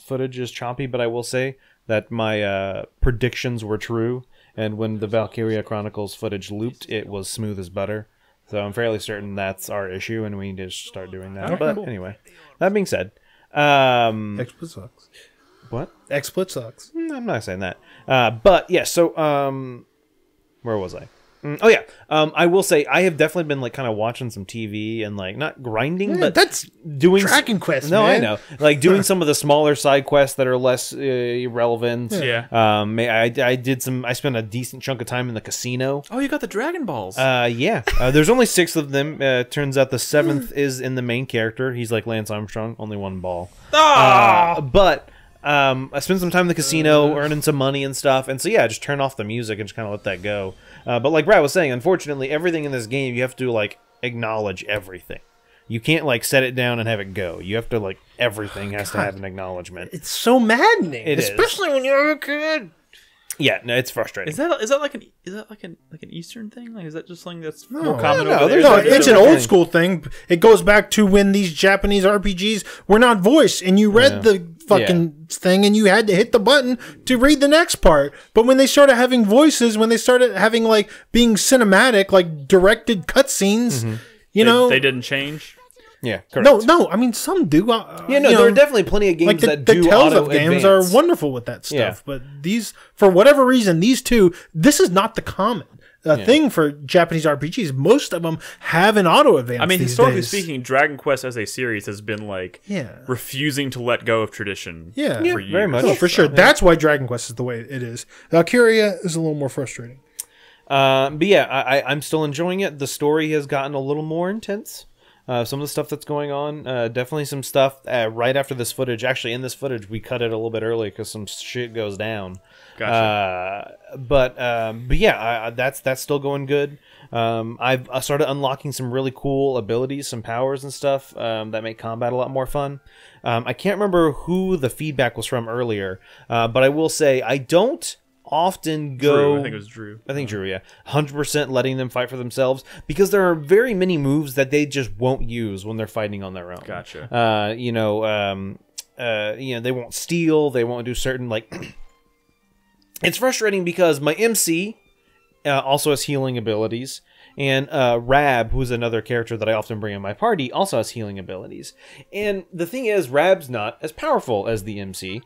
S2: footage is choppy, but I will say that my predictions were true. And when the Valkyria Chronicles footage looped, it was smooth as butter. So I'm fairly certain that's our issue, and we need to start doing that.
S1: Okay,
S2: but
S1: cool.
S2: anyway, that being said,
S3: XSplit sucks.
S2: what?
S3: XSplit sucks.
S2: I'm not saying that. But yeah, so where was I? Oh yeah, I will say I have definitely been like kind of watching some TV and like not grinding, but
S3: that's
S2: doing
S3: Dragon Quest.
S2: No,
S3: man.
S2: I know, like doing some of the smaller side quests that are less relevant.
S1: Yeah.
S2: I did some. I spent a decent chunk of time in the casino.
S1: Oh, you got the Dragon Balls.
S2: Yeah. There's only 6 of them. Turns out the 7th is in the main character. He's like Lance Armstrong, only 1 ball. But. I spent some time in the casino earning some money and stuff, and so yeah, just turn off the music and just kind of let that go. But like Brad was saying, unfortunately, everything in this game you have to like acknowledge everything. You can't like set it down and have it go. You have to like everything has to have an acknowledgement.
S3: It's so maddening,
S2: It is.
S3: especially when you're a kid.
S2: Yeah, no, it's frustrating.
S1: Is that like an Eastern thing? Like, is that just something that's more common
S2: no,
S1: over there?
S2: there's
S3: No,
S2: like
S3: it's
S2: a
S3: an
S2: different
S3: old
S2: thing.
S3: school thing. It goes back to when these Japanese RPGs were not voiced, and you read the fucking thing, and you had to hit the button to read the next part. But when they started having voices, when they started having like being cinematic, like directed cutscenes, you know,
S1: they didn't change.
S2: Yeah, correct.
S3: no. I mean, some do.
S2: Yeah, no, there are definitely plenty of games
S3: like
S2: that
S3: the
S2: do
S3: Tales
S2: auto
S3: of games
S2: advance.
S3: are wonderful with that stuff.
S2: Yeah.
S3: But these, for whatever reason, these two, this is not the common thing for Japanese RPGs. Most of them have an auto advance.
S1: I mean,
S3: these
S1: historically
S3: days.
S1: speaking, Dragon Quest as a series has been like refusing to let go of tradition.
S3: Yeah.
S1: for years.
S2: very much.
S3: Oh, for sure. That's why Dragon Quest is the way it is. Valkyria is a little more frustrating.
S2: But yeah, I'm still enjoying it. The story has gotten a little more intense. Some of the stuff that's going on, definitely some stuff right after this footage. Actually, in this footage, we cut it a little bit early because some shit goes down.
S1: Gotcha.
S2: But yeah, that's still going good. I've started unlocking some really cool abilities, some powers and stuff that make combat a lot more fun. I can't remember who the feedback was from earlier, but I will say I don't often go.
S1: Drew, I think it was Drew.
S2: I think Drew, yeah. 100% letting them fight for themselves because there are very many moves that they just won't use when they're fighting on their own.
S1: Gotcha.
S2: They won't steal, they won't do certain like it's frustrating because my MC also has healing abilities, and Rab, who's another character that I often bring in my party, also has healing abilities. And the thing is, Rab's not as powerful as the MC.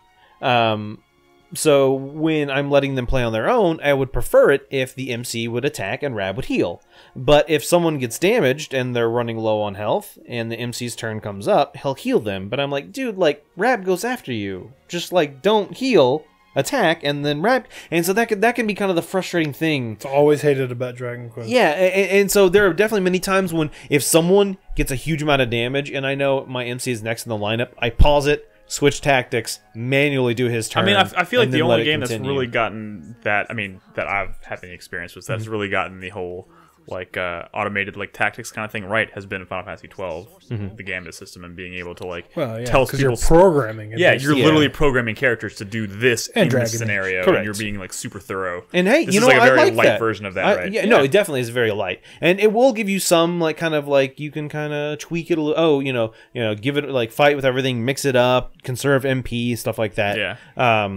S2: So when I'm letting them play on their own, I would prefer it if the MC would attack and Rab would heal. But if someone gets damaged and they're running low on health and the MC's turn comes up, he'll heal them. But I'm like, dude, like, Rab goes after you. Just, like, don't heal, attack, and then Rab... And so that can be kind of the frustrating thing.
S3: It's always hated about Dragon Quest.
S2: Yeah, and so there are definitely many times when if someone gets a huge amount of damage and I know my MC is next in the lineup, I pause it, switch tactics, manually do his turn.
S1: I mean, I feel like
S2: and
S1: the
S2: then let
S1: only
S2: it
S1: game that's
S2: continue.
S1: really gotten that, I mean, that I've had any experience with, that's really gotten the whole like automated like tactics kind of thing right has been in Final Fantasy 12, the Gambit system, and being able to like tell
S3: because you're
S1: people
S3: programming.
S1: you're literally programming characters to do this in
S3: Dragon
S1: this
S3: Age.
S1: scenario,
S2: Correct.
S1: and you're being like super thorough.
S2: And hey,
S1: this
S2: you
S1: is
S2: know,
S1: like a very
S2: I like
S1: light
S2: that.
S1: version of that, right?
S2: Yeah, no, it definitely is very light, and it will give you some like kind of like you can kind of tweak it a little. Oh, you know, give it like fight with everything, mix it up, conserve MP, stuff like that.
S1: Yeah.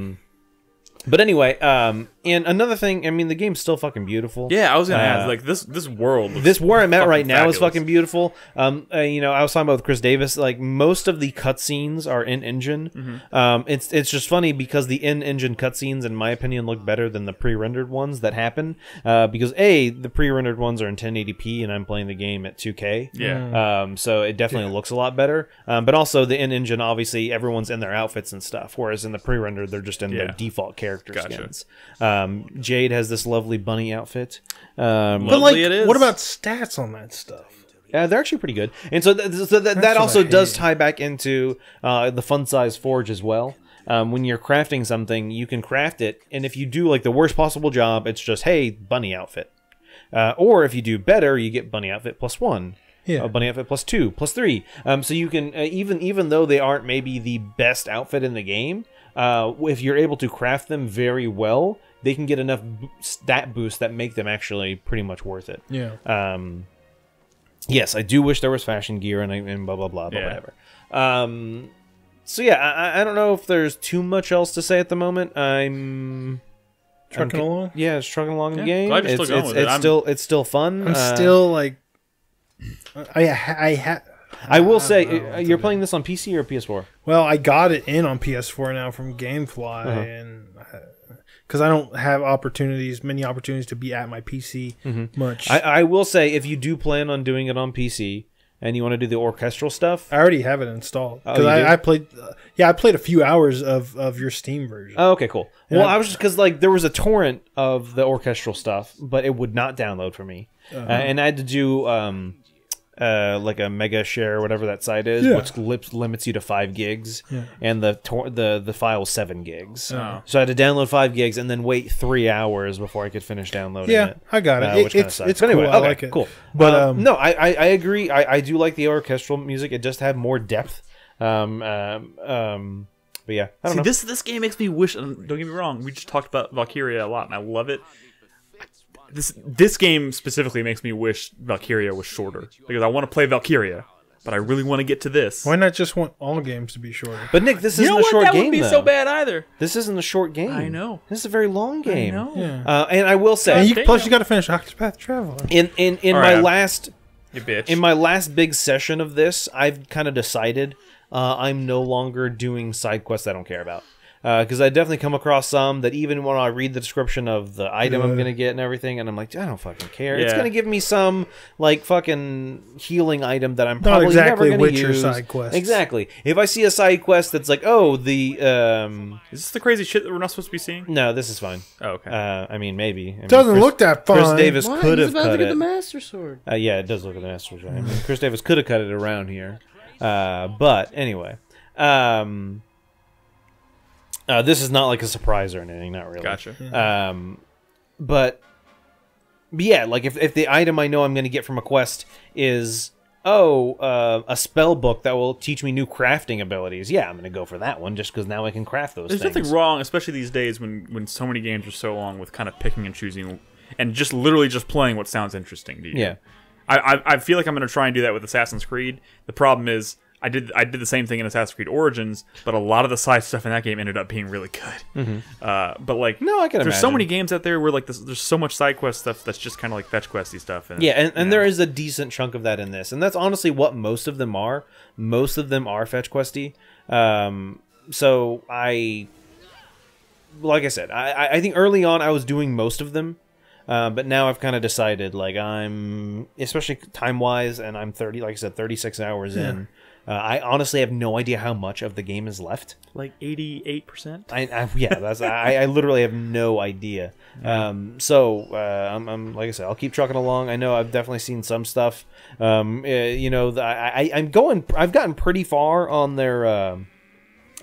S2: But anyway, and another thing, I mean, the game's still fucking beautiful.
S1: Yeah, I was gonna add like this world.
S2: This where I'm at right now
S1: fabulous.
S2: is fucking beautiful. I was talking about with Chris Davis. Like most of the cutscenes are in engine. It's just funny because the in engine cutscenes, in my opinion, look better than the pre-rendered ones that happen. Because the pre-rendered ones are in 1080p, and I'm playing the game at 2K.
S1: Yeah.
S2: So it definitely looks a lot better. But also the in engine, obviously, everyone's in their outfits and stuff. Whereas in the pre-rendered, they're just in their default character skins. Jade has this lovely bunny outfit.
S3: But
S1: Lovely
S3: like,
S1: it is.
S3: what about stats on that stuff?
S2: They're actually pretty good, and so that also does tie back into the fun size forge as well. When you're crafting something, you can craft it, and if you do like the worst possible job, it's just hey, bunny outfit. Or if you do better, you get bunny outfit +1.
S3: Yeah.
S2: Bunny outfit +2, +3. So you can even though they aren't maybe the best outfit in the game, if you're able to craft them very well, they can get enough stat boosts that make them actually pretty much worth it.
S3: Yeah.
S2: Yes, I do wish there was fashion gear and blah blah blah, but whatever. So yeah, I don't know if there's too much else to say at the moment. I'm
S3: Trucking along.
S2: Yeah, it's trucking along the
S1: Yeah,
S2: game.
S1: glad you're still going with it.
S2: It's still fun.
S3: I'm still like,
S2: I will say, you're playing this on PC or PS4?
S3: Well, I got it in on PS4 now from GameFly, and because I don't have many opportunities to be at my PC much.
S2: I will say, if you do plan on doing it on PC and you want to do the orchestral stuff,
S3: I already have it installed.
S2: Oh, you
S3: I played. I played a few hours of your Steam version.
S2: oh, okay, cool.
S3: Yeah.
S2: Well, I was just because like there was a torrent of the orchestral stuff, but it would not download for me, and I had to do like a mega share, whatever that site is, which limits you to 5 gigs, and the file is 7 gigs.
S1: Oh.
S2: So I had to download 5 gigs and then wait 3 hours before I could finish downloading it.
S3: I got it.
S2: Which kinda sucks.
S3: It's
S2: But anyway,
S3: cool.
S2: okay,
S3: I like it.
S2: Cool.
S3: But
S2: no, I agree. I do like the orchestral music. It just had more depth. But yeah, I don't know.
S1: This game makes me wish. Don't get me wrong. We just talked about Valkyria a lot, and I love it. This game specifically makes me wish Valkyria was shorter because I want to play Valkyria, but I really want to get to this.
S3: why not just want all games to be shorter?
S2: But Nick, this
S1: You
S2: isn't
S1: know
S2: a
S1: what?
S2: short
S1: That
S2: game.
S1: wouldn't be
S2: though.
S1: so bad either.
S2: This isn't a short game.
S1: I know.
S2: This is a very long game.
S1: I know.
S3: Yeah.
S2: And I will say,
S3: And
S1: Damn.
S3: plus, you got to finish Octopath Traveler.
S2: in
S1: All
S2: my
S1: right,
S2: last
S1: You bitch.
S2: in my last big session of this, I've kind of decided I'm no longer doing side quests I don't care about. Because I definitely come across some that even when I read the description of the item I'm going to get and everything, and I'm like, I don't fucking care. It's
S1: Yeah.
S2: going to give me some, like, fucking healing item that I'm
S3: Not
S2: probably
S3: exactly
S2: never going to
S3: Witcher
S2: use.
S3: side quests.
S2: Exactly. If I see a side quest that's like, oh,
S1: Is this the crazy shit that we're not supposed to be seeing?
S2: No, this is fine.
S1: Oh, okay.
S2: I mean, maybe. I mean,
S3: Doesn't look that fun.
S2: Chris Davis
S4: Why?
S2: could
S4: He's
S2: have
S4: about to
S2: cut
S4: get
S2: it.
S4: the Master Sword.
S2: Yeah, it does look at the Master Sword. I mean, Chris Davis could have cut it around here. But anyway. This is not like a surprise or anything, not really.
S1: Gotcha.
S2: But yeah, like if the item I know I'm going to get from a quest is a spell book that will teach me new crafting abilities, yeah, I'm going to go for that one just because now I can craft those
S1: There's
S2: things.
S1: nothing wrong, especially these days when so many games are so long, with kind of picking and choosing and just literally just playing what sounds interesting to you.
S2: Yeah.
S1: I feel like I'm going to try and do that with Assassin's Creed. The problem is I did the same thing in Assassin's Creed Origins, but a lot of the side stuff in that game ended up being really good. But like,
S2: No, I can
S1: there's so
S2: imagine.
S1: many games out there where like there's so much side quest stuff that's just kind of like fetch questy stuff. And,
S2: Yeah, and
S1: you know.
S2: there is a decent chunk of that in this, and that's honestly what most of them are. Most of them are fetch questy. So like I said, I think early on I was doing most of them, but now I've kind of decided, like I'm, especially time wise, and I'm 30, like I said, 36 hours in. I honestly have no idea how much of the game is left.
S1: like 88%.
S2: I literally have no idea. So I'm like I said, I'll keep trucking along. I know I've definitely seen some stuff. I've gotten pretty far on their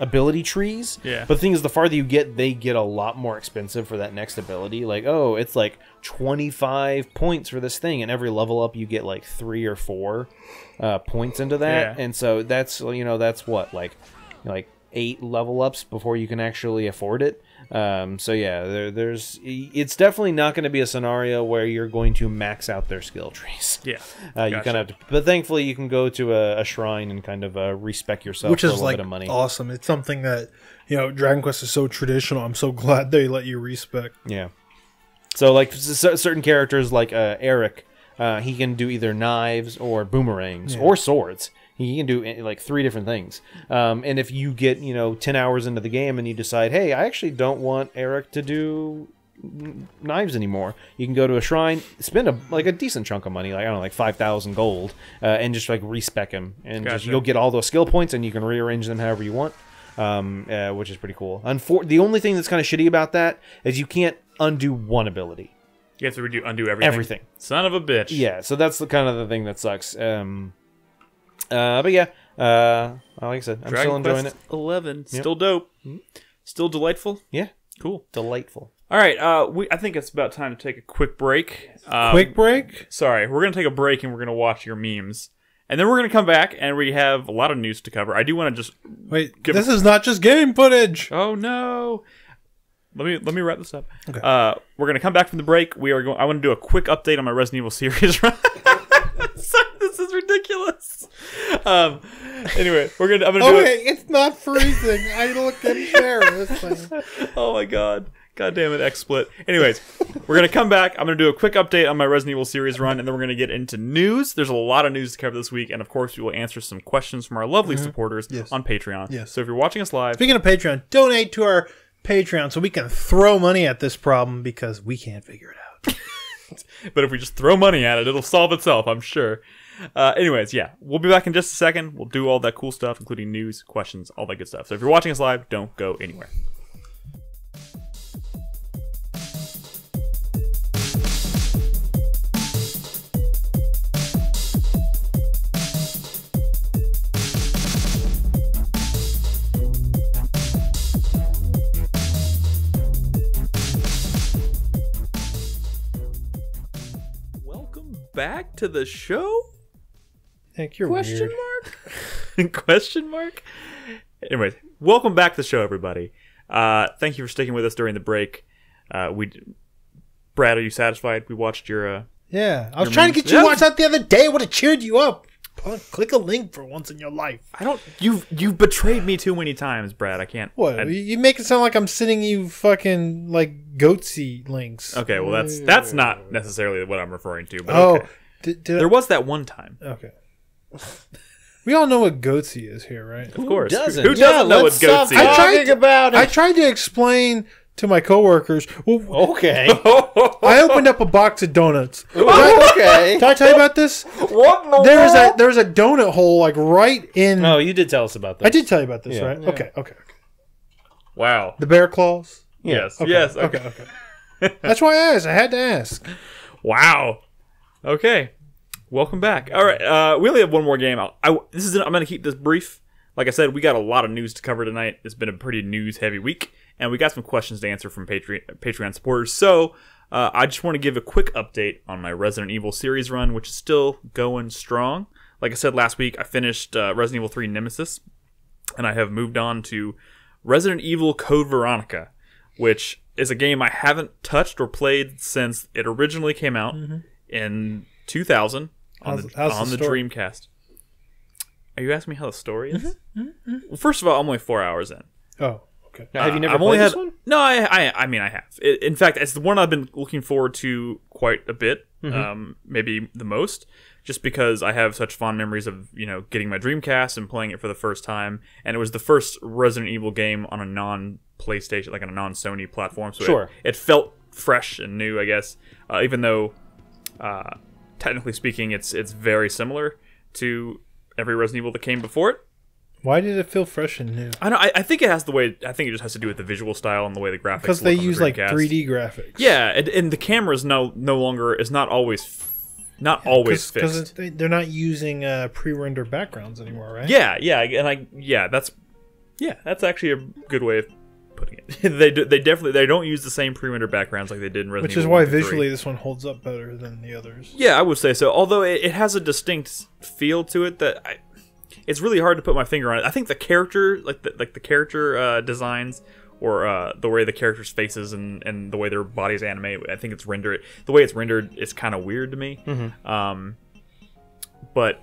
S2: ability trees.
S1: Yeah.
S2: But the thing is, the farther you get, they get a lot more expensive for that next ability. Like, oh, it's like 25 points for this thing, and every level up you get like 3 or 4 points into that.
S1: Yeah.
S2: And so that's that's what like 8 level ups before you can actually afford it. So yeah, it's definitely not going to be a scenario where you're going to max out their skill trees.
S1: Yeah,
S2: You kind of have to, but thankfully you can go to a shrine and kind of respec yourself
S3: Which
S2: for a
S3: is
S2: little
S3: like
S2: bit of money.
S3: awesome. It's something that Dragon Quest is so traditional. I'm so glad they let you respec.
S2: Yeah. So like certain characters like Eric, he can do either knives or boomerangs or swords. He can do like 3 different things. And if you get 10 hours into the game and you decide, hey, I actually don't want Eric to do knives anymore, you can go to a shrine, spend a decent chunk of money, like I don't know, like 5,000 gold, and just like respec him, and just you'll get all those skill points, and you can rearrange them however you want, which is pretty cool. The only thing that's kind of shitty about that is you can't undo one ability.
S1: You have to undo everything. Son of a bitch.
S2: Yeah, so that's the kind of the thing that sucks. But yeah, like I said, I'm still enjoying it.
S1: 11, still dope, still delightful.
S2: Yeah,
S1: cool,
S2: delightful.
S1: All right, I think it's about time to take a quick break.
S3: Quick break?
S1: Sorry, we're gonna take a break and we're gonna watch your memes, and then we're gonna come back and we have a lot of news to cover. I do want to just
S3: wait. This is not just game footage.
S1: Oh no. Let me wrap this up.
S3: Okay.
S1: We're gonna come back from the break. I want to do a quick update on my Resident Evil series run. Sorry, this is ridiculous. Anyway, I'm gonna do it.
S3: It's not freezing. I look embarrassed.
S1: Oh my god. God damn it, XSplit. Anyways, we're going to come back. I'm going to do a quick update on my Resident Evil series run, and then we're going to get into news. There's a lot of news to cover this week, and of course, we will answer some questions from our lovely supporters on Patreon.
S3: Yes.
S1: So if you're watching us live...
S3: Speaking of Patreon, donate to our Patreon so we can throw money at this problem because we can't figure it out.
S1: But if we just throw money at it, it'll solve itself, I'm sure. Anyways, yeah, we'll be back in just a second. We'll do all that cool stuff, including news, questions, all that good stuff. So if you're watching us live, don't go anywhere. Back to the show?
S3: Heck, you're
S1: Question
S3: weird.
S1: mark? Question mark? Anyways, welcome back to the show, everybody. Thank you for sticking with us during the break. Brad, are you satisfied? We watched your...
S3: Yeah, I was trying to get you to watch that the other day. I would have cheered you up. Click a link for once in your life.
S1: I don't... You've betrayed me too many times, Brad. I can't...
S3: What? You make it sound like I'm sending you fucking, like, goatsy links.
S1: Okay, well, that's not necessarily what I'm referring to, but
S3: oh,
S1: okay. There was that one time.
S3: Okay. We all know what goatsy is here, right?
S1: Of course.
S2: Who
S1: doesn't know what goatsy is?
S3: I tried to explain to my coworkers. Well,
S2: Okay.
S3: I opened up a box of donuts.
S2: Okay.
S3: Did I tell you about this?
S1: What?
S3: There's a donut hole like right in.
S2: Oh, you did tell us about that.
S3: I did tell you about this,
S2: Yeah.
S3: right?
S2: Yeah.
S3: Okay.
S1: Wow.
S3: The bear claws.
S1: Yes.
S3: Okay.
S1: Yes.
S3: Okay. That's why I asked. I had to ask.
S1: Wow. Okay. Welcome back. All right. We only have one more game. I'm going to keep this brief. Like I said, we got a lot of news to cover tonight. It's been a pretty news-heavy week, and we got some questions to answer from Patreon supporters. So I just want to give a quick update on my Resident Evil series run, which is still going strong. Like I said last week, I finished Resident Evil 3 Nemesis, and I have moved on to Resident Evil Code Veronica, which is a game I haven't touched or played since it originally came out in 2000 on the Dreamcast. Are you asking me how the story is? Well, first of all, I'm only 4 hours in.
S3: Oh, okay.
S2: Now, have you never played this one?
S1: No, I mean, I have. In fact, it's the one I've been looking forward to quite a bit, maybe the most, just because I have such fond memories of, getting my Dreamcast and playing it for the first time, and it was the first Resident Evil game on a non-PlayStation, like on a non-Sony platform, so it felt fresh and new, I guess, even though, technically speaking, it's very similar to every Resident Evil that came before it.
S3: Why did it feel fresh and new?
S1: I don't. I think it has I think it just has to do with the visual style and the way the graphics.
S3: Because they
S1: look
S3: use
S1: on the
S3: like 3D graphics.
S1: Yeah, and the camera is no longer is not always fixed.
S3: Because they're not using pre-rendered backgrounds anymore, right?
S1: Yeah, and Yeah, that's actually a good way of putting it. They don't use the same pre-rendered backgrounds like they did in Resident
S3: Which is
S1: Evil
S3: why
S1: 1 through 3.
S3: visually this one holds up better than the others.
S1: Yeah, I would say so. Although it has a distinct feel to it that it's really hard to put my finger on it. I think the character, like the character designs, or the way the characters' faces and the way their bodies animate, I think it's rendered. The way it's rendered is kind of weird to me. But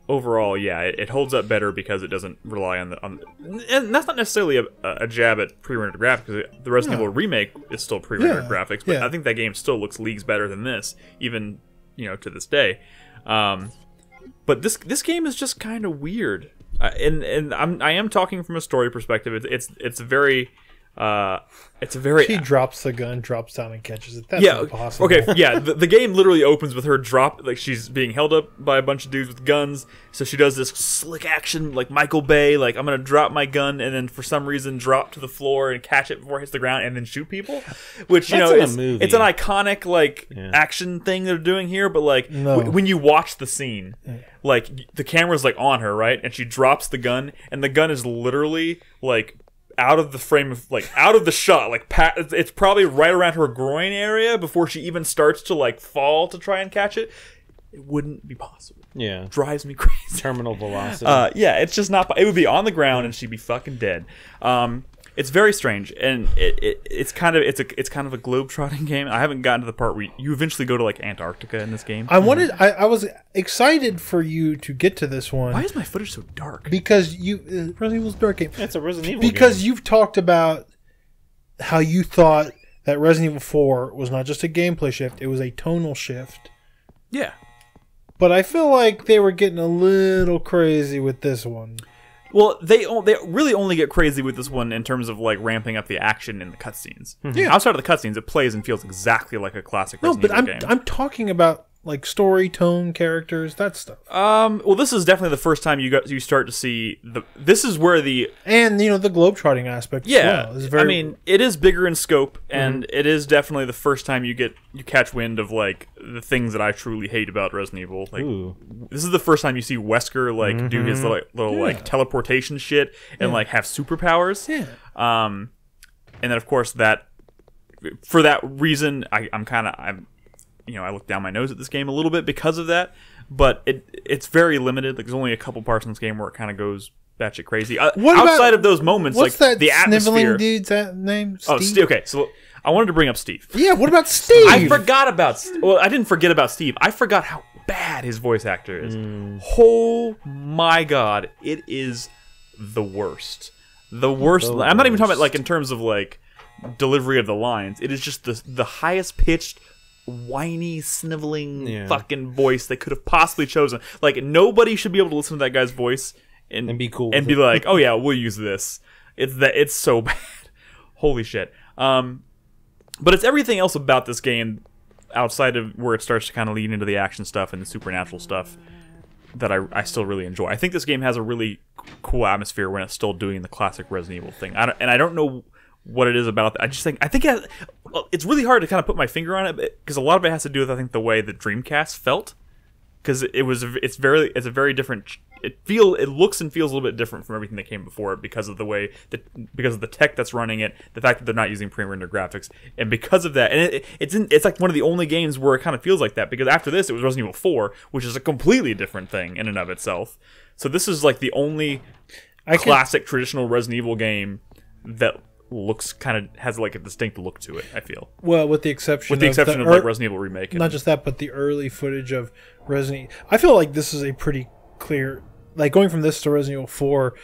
S1: overall, yeah, it holds up better because it doesn't rely on and that's not necessarily a jab at pre-rendered graphics. The Resident Evil remake is still pre-rendered graphics, but I think that game still looks leagues better than this, even to this day. But this game is just kind of weird, and I am talking from a story perspective. It's a very She
S3: drops the gun, drops down, and catches it. That's impossible.
S1: Okay, yeah. The game literally opens with her like she's being held up by a bunch of dudes with guns. So she does this slick action, like Michael Bay, like I'm gonna drop my gun and then for some reason drop to the floor and catch it before it hits the ground and then shoot people. Which it's an iconic action thing they're doing here. But when you watch the scene, like the camera's like on her, right, and she drops the gun, and the gun is literally like out of the frame of out of the shot, it's probably right around her groin area before she even starts to fall to try and catch it. It wouldn't be possible.
S2: Yeah,
S1: drives me crazy.
S2: Terminal velocity.
S1: Yeah, it's just not. It would be on the ground and she'd be fucking dead. It's very strange, and it's kind of a globe-trotting game. I haven't gotten to the part where you eventually go to Antarctica in this game.
S3: I was excited for you to get to this one.
S1: Why is my footage so dark?
S3: Because Resident Evil's a dark game.
S2: It's a Resident Evil
S3: because
S2: game.
S3: You've talked about how you thought that Resident Evil 4 was not just a gameplay shift; it was a tonal shift.
S1: Yeah,
S3: but I feel like they were getting a little crazy with this one.
S1: Well, they really only get crazy with this one in terms of ramping up the action in the cutscenes. Yeah. Outside of the cutscenes, it plays and feels exactly like a classic Resident Evil game.
S3: I'm talking about story, tone, characters, that stuff.
S1: Well, this is definitely the first time you start to see this is where the
S3: globetrotting aspect.
S1: Yeah,
S3: as well,
S1: I mean, it is bigger in scope, and it is definitely the first time you catch wind of the things that I truly hate about Resident Evil. This is the first time you see Wesker do his little teleportation shit and have superpowers.
S3: Yeah.
S1: And then of course for that reason I look down my nose at this game a little bit because of that, but it's very limited. There's only a couple parts in this game where it kind of goes batshit crazy. Outside of those moments,
S3: what's that
S1: the atmosphere.
S3: Sniveling dude's name? Steve?
S1: Oh, Steve. Okay, so I wanted to bring up Steve.
S3: Yeah, what about Steve?
S1: I forgot about. Well, I didn't forget about Steve. I forgot how bad his voice actor is. Oh my god, it is the worst. The worst. I'm not even talking about in terms of delivery of the lines. It is just the highest pitched, whiny, sniveling fucking voice they could have possibly chosen. Nobody should be able to listen to that guy's voice and
S2: be cool
S1: and be like, oh yeah, we'll use this. It's so bad. Holy shit. But it's everything else about this game outside of where it starts to kind of lead into the action stuff and the supernatural stuff that I still really enjoy. I think this game has a really cool atmosphere when it's still doing the classic Resident Evil thing. I don't know what it is about that. I think it's really hard to kind of put my finger on it because a lot of it has to do with the way the Dreamcast felt, because it's a very different. It looks and feels a little bit different from everything that came before it because of because of the tech that's running it, the fact that they're not using pre-rendered graphics, and because of that, and it's one of the only games where it kind of feels like that, because after this it was Resident Evil 4, which is a completely different thing in and of itself. So this is the only classic traditional Resident Evil game that looks has a distinct look to it, I feel.
S3: Well, with the exception of
S1: Resident Evil Remake.
S3: Not just that, but the early footage of Resident Evil. I feel like this is a pretty clear, going from this to Resident Evil 4.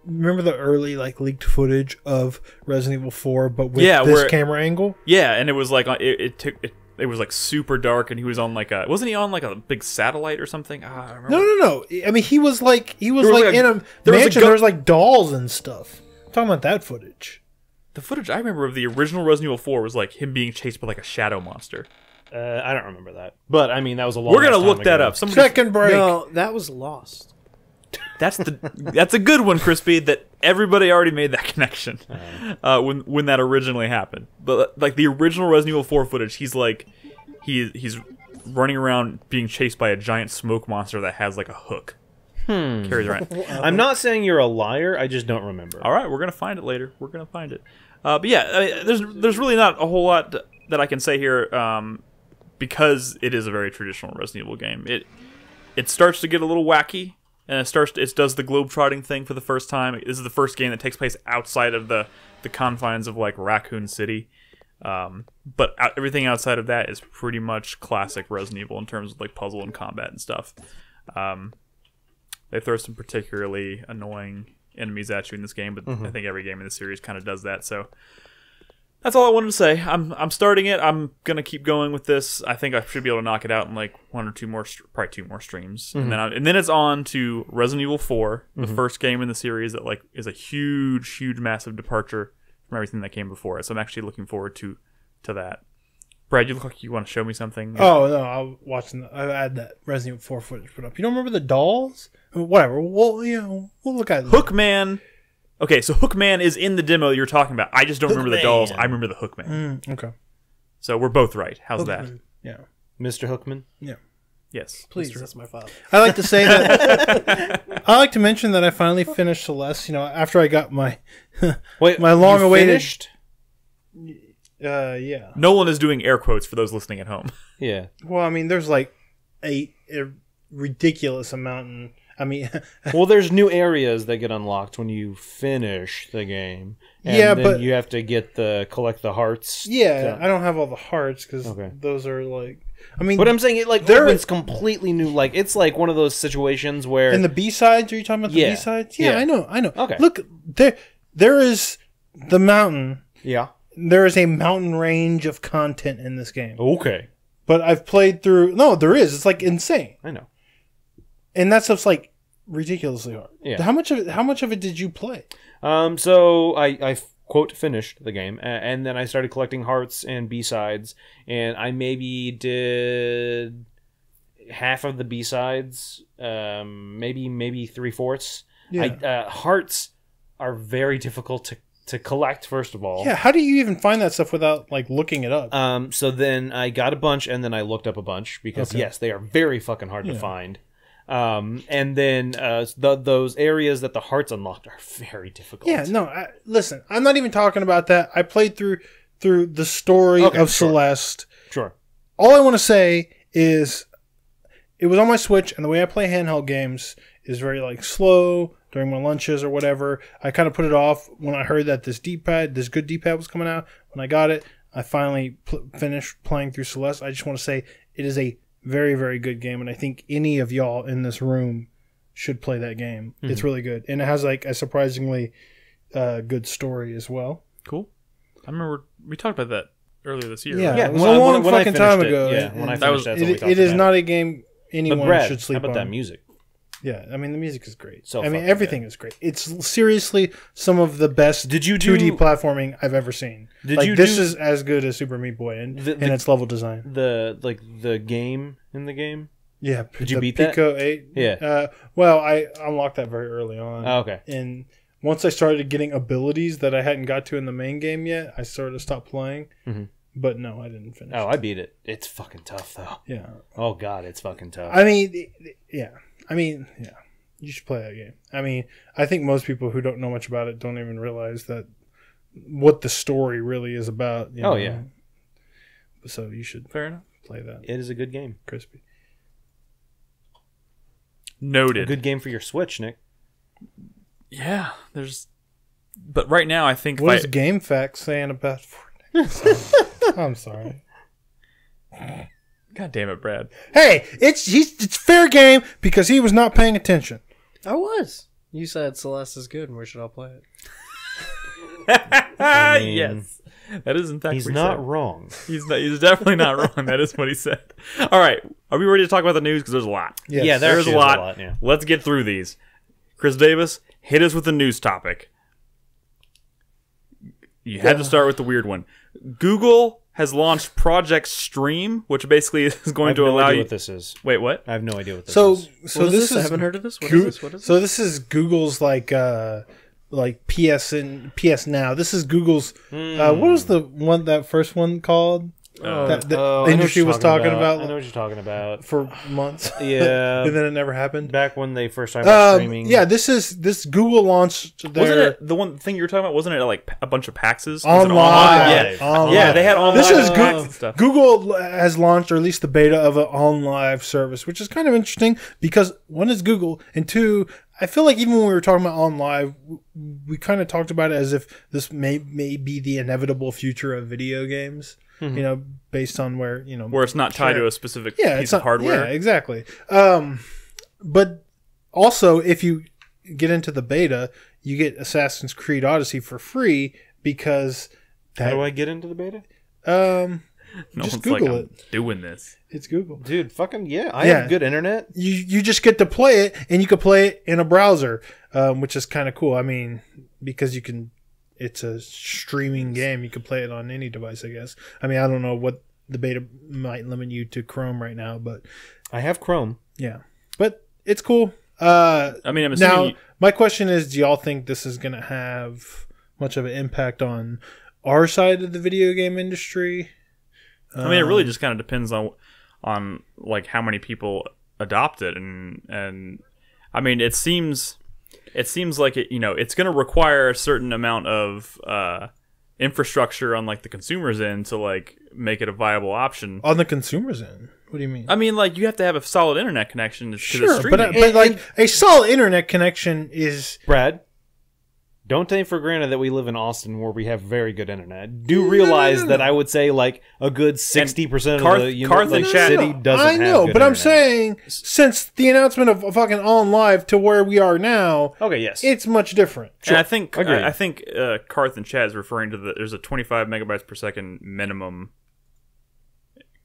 S3: Remember the early leaked footage of Resident Evil 4, but with this camera angle?
S1: Yeah, and it was it was super dark, and he was on wasn't he on a big satellite or something? I don't remember.
S3: No. I mean, he was in a mansion. There was dolls and stuff. I'm talking about that footage.
S1: The footage I remember of the original Resident Evil 4 was him being chased by a shadow monster.
S2: I don't remember that, but I mean that was a long.
S1: We're gonna look that up.
S3: Second break.
S4: No, that was Lost.
S1: That's a good one, Crispy. That everybody already made that connection when that originally happened. But the original Resident Evil 4 footage, he's he's running around being chased by a giant smoke monster that has a hook. carries around.
S2: I'm not saying you're a liar. I just don't remember.
S1: All right, we're gonna find it later. We're gonna find it. But yeah, I mean, there's really not a whole lot that I can say here because it is a very traditional Resident Evil game. It starts to get a little wacky, and it does the globe-trotting thing for the first time. This is the first game that takes place outside of the confines of like Raccoon City. But everything outside of that is pretty much classic Resident Evil in terms of like puzzle and combat and stuff. They throw some particularly annoying enemies at you in this game, but I think every game in the series kind of does that. So that's all I wanted to say. I'm starting it. I'm gonna keep going with this. I think I should be able to knock it out in like one or two more, probably 2 more streams, and then it's on to Resident Evil 4, the first game in the series that like is a huge, massive departure from everything that came before it. So I'm actually looking forward to that. Brad, you look like you want to show me something.
S3: Oh no, I had that Resident Evil 4 footage put up. You don't remember the dolls? Whatever. We'll look at it.
S1: Hookman. Okay, so Hookman is in the demo you're talking about. I just don't remember the dolls. I remember the Hookman.
S3: Okay.
S1: So we're both right. How's that?
S3: Yeah.
S2: Mr. Hookman?
S3: Yeah.
S1: Yes.
S4: Please, that's my father.
S3: I like to say that. I like to mention that I finally finished Celeste. You know, after I got my my long-awaited.
S2: Finished?
S3: Yeah.
S1: Nolan is doing air quotes for those listening at home.
S2: Yeah.
S3: Well, I mean, there's like a ridiculous amount.
S2: Well, there's new areas that get unlocked when you finish the game. And
S3: Yeah,
S2: then
S3: but-
S2: you have to collect the hearts.
S3: Yeah, I don't have all the hearts because
S2: Okay.
S3: those are like. I mean,
S2: But I'm saying it like
S3: There-
S2: opens completely new. Like it's like one of those situations where
S3: in the B-sides, are you talking about the
S2: Yeah.
S3: B-sides? Yeah,
S2: Yeah.
S3: I know.
S2: Okay.
S3: Look, there is the mountain.
S2: yeah.
S3: There is a mountain range of content in this game.
S2: Okay.
S3: But I've played through. No, there is. It's like insane,
S2: I know.
S3: and that stuff's like ridiculously hard.
S2: Yeah.
S3: How much of it did you play?
S2: So I quote finished the game, and then I started collecting hearts and B-sides, and I maybe did half of the B-sides, maybe 3/4.
S3: Yeah.
S2: Hearts are very difficult to collect. First of all,
S3: Yeah. How do you even find that stuff without like looking it up?
S2: So then I got a bunch, and then I looked up a bunch because yes, they are very fucking hard to find. And then those areas that the hearts unlocked are very difficult.
S3: Yeah, no. Listen, I'm not even talking about that. I played through the story of Celeste.
S2: Sure.
S3: All I want to say is, it was on my Switch, and the way I play handheld games is very like slow during my lunches or whatever. I kind of put it off when I heard that this good D-pad was coming out. When I got it, I finally finished playing through Celeste. I just want to say it is a very, very good game, and I think any of y'all in this room should play that game. Mm-hmm. It's really good, and it has like a surprisingly good story as well.
S1: Cool. I remember we talked about that earlier this year.
S3: Yeah,
S1: right?
S3: it was a long
S2: when I
S3: fucking
S2: finished
S3: time
S2: it,
S3: ago.
S2: yeah, when I finished that's when we talked
S3: it is
S2: about
S3: not a game anyone
S2: But Brad,
S3: should sleep
S2: how about
S3: on.
S2: that music?
S3: Yeah, I mean the music is great.
S2: So
S3: I mean
S2: fucking
S3: everything is great. It's seriously some of the best
S2: Did you
S3: 2D platforming I've ever seen.
S2: Did you
S3: this
S2: do-
S3: is as good as Super Meat Boy in its level design.
S2: The game in the game?
S3: Yeah,
S2: Did you
S3: the
S2: beat that?
S3: Pico 8.
S2: Yeah.
S3: Well, I unlocked that very early on.
S2: Oh, okay.
S3: And once I started getting abilities that I hadn't got to in the main game yet, I sort of stopped playing.
S2: Mm-hmm.
S3: But no, I didn't finish.
S2: Oh, I beat it. It's fucking tough though.
S3: Yeah.
S2: Oh god, it's fucking tough.
S3: I mean, yeah. You should play that game. I mean, I think most people who don't know much about it don't even realize that what the story really is about. You know?
S2: Yeah.
S3: So you should
S1: Fair enough.
S3: play that.
S2: It is a good game.
S3: Crispy.
S1: Noted.
S2: A good game for your Switch, Nick.
S1: Yeah, but right now I think
S3: What is GameFAQs saying about Fortnite? I'm sorry.
S1: God damn it, Brad.
S3: Hey, it's fair game because he was not paying attention.
S4: I was. You said Celeste is good and we should all play it.
S2: I mean,
S1: Yes. That is in fact
S2: He's
S1: what he
S2: not
S1: said.
S2: wrong.
S1: He's definitely not wrong. That is what he said. All right. Are we ready to talk about the news? Because there's a lot.
S3: Yes.
S2: Yeah,
S1: There's a
S2: actually is
S1: lot.
S2: yeah.
S1: Let's get through these. Chris Davis, hit us with the news topic. You had to start with the weird one. Google has launched Projekt Stream, which basically is
S2: I
S1: going
S2: have
S1: to
S2: no
S1: allow
S2: idea
S1: you.
S2: what this is.
S1: Wait, what?
S2: I have no idea what this
S3: So
S2: is.
S3: this is
S4: I haven't heard of this. What
S3: Goo-
S4: is this? What is
S3: So this is Google's like PS Now. This is Google's. What was the first one called? that the
S2: Oh, I know
S3: industry
S2: what
S3: was
S2: you're
S3: talking about
S2: I know what you're talking about.
S3: for months.
S2: Yeah.
S3: And then it never happened.
S2: Back when they first started about streaming.
S3: Yeah, this Google launched
S1: Wasn't
S3: their
S1: it the one thing you were talking about? Wasn't it like a bunch of PAXs? Was it
S3: online.
S1: Yeah.
S3: Online.
S1: Yeah, they had online.
S3: This is
S1: PAX and stuff.
S3: Google has launched, or at least the beta of an OnLive service, which is kind of interesting because one is Google, and two, I feel like even when we were talking about OnLive, we kind of talked about it as if this may be the inevitable future of video games. You know, based on where
S1: Where it's not tied to a specific
S3: it's
S1: piece of hardware.
S3: Yeah, exactly. But also, if you get into the beta, you get Assassin's Creed Odyssey for free because
S2: How do I get into the beta?
S1: No
S3: just
S1: one's
S3: Google
S1: like, I'm doing this.
S3: It's Google.
S2: Dude, fucking yeah. I
S3: Yeah.
S2: have good internet.
S3: You just get to play it, and you can play it in a browser, which is kind of cool. I mean, because you can, it's a streaming game. You can play it on any device, I guess. I mean, I don't know what the beta might limit you to Chrome right now, but
S2: I have Chrome.
S3: yeah, but it's cool.
S1: I mean, I'm assuming
S3: Now, my question is, do y'all think this is going to have much of an impact on our side of the video game industry?
S1: I mean, it really just kind of depends on like how many people adopt it, and I mean, it seems like it's going to require a certain amount of infrastructure on like the consumer's end to like make it a viable option.
S3: On the consumer's end, what do you mean?
S1: I mean, like you have to have a solid internet connection to the
S3: Sure,
S1: streaming.
S3: but like a solid internet connection is
S2: Brad, don't take for granted that we live in Austin where we have very good internet. Do realize that I would say like a good 60% of the
S1: Carthage chat-
S2: city doesn't
S3: I
S2: have
S3: know,
S2: good
S3: but I'm
S2: internet.
S3: saying since the announcement of fucking OnLive to where we are now,
S2: Okay, yes.
S3: it's much different.
S1: And I think
S2: Agreed.
S1: I think Carth and Chad is referring to there's a 25 megabytes per second minimum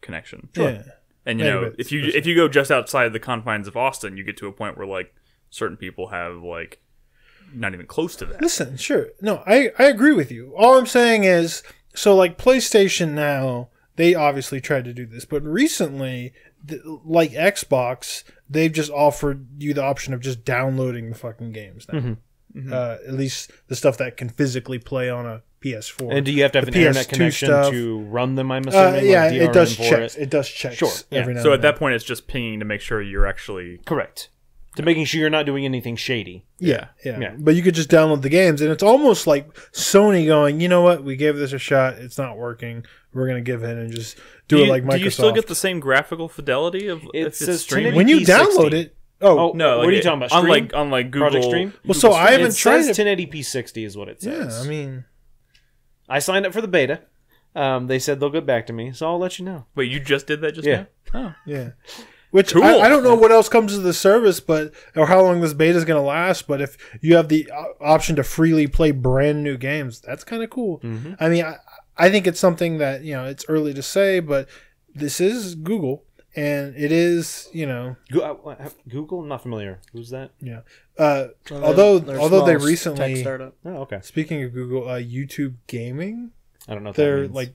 S1: connection.
S3: Yeah.
S1: And
S3: Megabits
S1: if you go just outside the confines of Austin, you get to a point where like certain people have like not even close to that.
S3: Listen, sure. No, I agree with you. All I'm saying is, so like PlayStation now, they obviously tried to do this, but recently, like Xbox, they've just offered you the option of just downloading the fucking games now. At least the stuff that can physically play on a PS4.
S2: And do you have to have
S3: The
S2: an internet
S3: PS2
S2: connection
S3: stuff.
S2: to run them, I'm assuming?
S3: yeah,
S2: like
S3: it does
S2: DRM for
S3: checks.
S2: it?
S3: It does checks.
S2: Sure, yeah.
S3: Every now
S1: So
S3: and
S1: at
S3: then.
S1: that point, it's just pinging to make sure you're actually
S2: Correct. To making sure you're not doing anything shady.
S3: Yeah.
S2: Yeah.
S3: But you could just download the games, and it's almost like Sony going, you know what? We gave this a shot. It's not working. We're going to give in and just do it like Microsoft.
S1: Do you still get the same graphical fidelity of
S2: It
S1: if
S2: says
S1: it's streaming?
S2: 1080p
S3: when you
S2: 60.
S3: download it? Oh,
S1: No,
S2: what are you talking about? Stream?
S1: Unlike Google
S2: Project Stream?
S3: well, so I haven't
S2: It
S3: tried
S2: says
S3: it.
S2: 1080p 60 is what it
S3: Yeah,
S2: says.
S3: I mean,
S2: I signed up for the beta. They said they'll get back to me, so I'll let you know.
S1: Wait, you just did that just
S2: Yeah.
S1: now?
S3: yeah. Which
S1: Cool.
S3: I don't know what else comes to the service, but or how long this beta is going to last. But if you have the option to freely play brand new games, that's kind of cool. I mean, I think it's something that it's early to say, but this is Google, and it is
S2: Google? I'm not familiar. Who's that?
S3: yeah.
S4: They're
S3: Although they
S4: small
S3: recently
S4: tech startup.
S2: Oh, okay.
S3: speaking of Google, YouTube Gaming,
S2: I don't know what
S3: their
S2: that means.
S3: like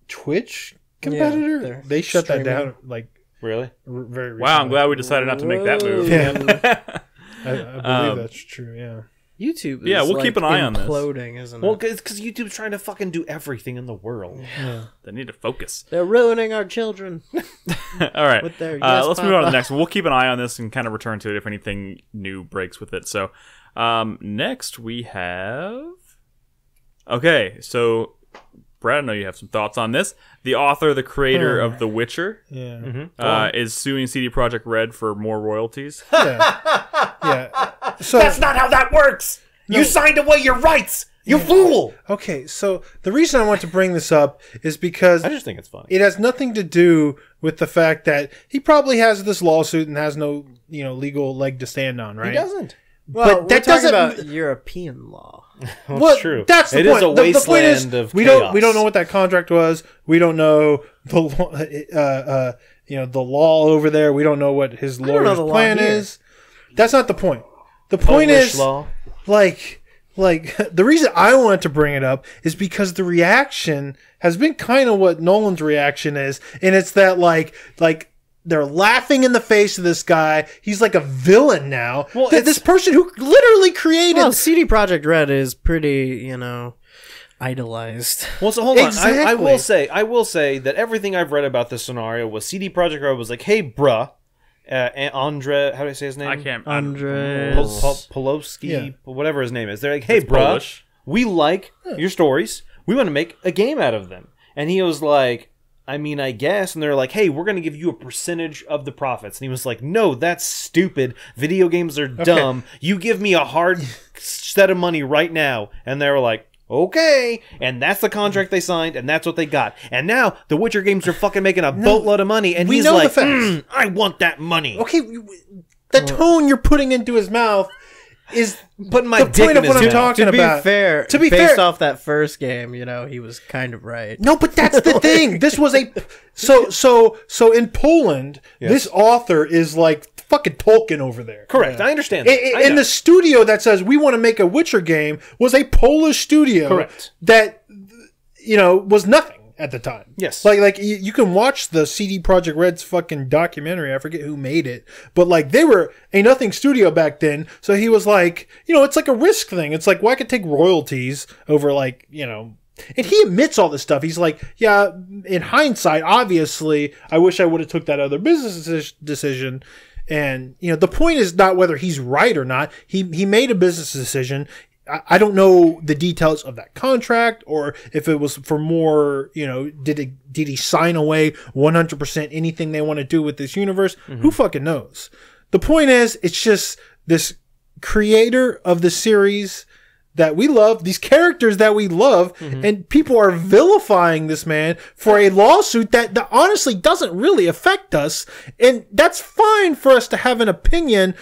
S3: Twitch competitor,
S4: they're
S3: they shut that
S4: streaming.
S3: down like
S2: Really?
S3: very recently.
S1: Wow, I'm glad we decided not to make that move.
S3: Yeah. I believe that's true. Yeah.
S4: YouTube is
S1: Yeah, we'll keep an eye on this.
S4: imploding, isn't it?
S2: Well, it's because YouTube's trying to fucking do everything in the world.
S1: They need to focus.
S4: They're ruining our children.
S1: All right.
S4: With their yes,
S1: let's move on to
S4: Papa.
S1: the next one. We'll keep an eye on this and kind of return to it if anything new breaks with it. So, next we have. Okay, so Brad, I know you have some thoughts on this. The author, the creator of The Witcher,
S3: Yeah.
S1: is suing CD Projekt Red for more royalties.
S3: Yeah. So
S2: not how that works! You signed away your rights! You fool!
S3: okay, so the reason I want to bring this up is because
S2: I just think it's funny.
S3: it has nothing to do with the fact that he probably has this lawsuit and has no legal leg to stand on, right?
S2: He doesn't.
S4: Well,
S3: But that
S4: we're talking
S3: doesn't-
S4: about European law.
S3: Well,
S2: true.
S3: That's the
S2: It
S3: point.
S2: is a
S3: The point
S2: wasteland of
S3: we
S2: chaos.
S3: don't know what that contract was. We don't know the the law over there. We don't know what his
S4: don't know
S3: lawyer's
S4: the law
S3: plan
S4: here.
S3: is. That's not the point. The point
S2: Polish
S3: is
S2: law.
S3: like the reason I wanted to bring it up is because the reaction has been kind of what Nolan's reaction is, and it's that like They're laughing in the face of this guy. He's like a villain now.
S2: Well,
S3: This person who literally created...
S4: Well, CD Projekt Red is pretty, idolized.
S2: Well, so hold on.
S3: Exactly.
S2: I will say that everything I've read about this scenario was CD Projekt Red was like, hey, bruh, Andre, how do I say his name?
S1: I can't.
S4: Andre.
S2: Polowski, whatever his name is. They're like, hey,
S1: It's
S2: bruh,
S1: Polish.
S2: we like your stories. We want to make a game out of them. And he was like, I mean, I guess. And they're like, hey, we're going to give you a percentage of the profits. And he was like, no, that's stupid. Video games are dumb. You give me a hard set of money right now. And they were like, okay. And that's the contract they signed, and that's what they got. And now the Witcher games are fucking making a boatload of money. And
S3: we
S2: he's
S3: know
S2: like,
S3: the facts.
S2: I want that money.
S3: Okay, the tone you're putting into his mouth is
S2: Putting my
S3: the
S2: dick
S3: point
S2: in
S3: of what
S2: his
S3: I'm
S2: mouth.
S3: talking
S4: To be
S3: about.
S4: fair,
S3: To be
S4: based
S3: fair-
S4: off that first game, he was kind of right.
S3: No, but that's the thing. This was a so in Poland, this author is like fucking Tolkien over there.
S2: Correct. I understand that. I
S3: And
S2: know.
S3: the studio that says we want to make a Witcher game was a Polish studio.
S2: Correct.
S3: That was nothing at the time.
S2: Yes.
S3: Like you can watch the CD Projekt Red's fucking documentary. I forget who made it, but like they were a nothing studio back then. So he was like, it's like a risk thing. It's like, well, I could take royalties over like, and he admits all this stuff. He's like, yeah, in hindsight, obviously, I wish I would have took that other business decision. And, the point is not whether he's right or not. He made a business decision. I don't know the details of that contract or if it was for more, did he sign away 100% anything they want to do with this universe? Who fucking knows? The point is, it's just this creator of the series that we love, these characters that we love, and people are vilifying this man for a lawsuit that honestly doesn't really affect us. And that's fine for us to have an opinion,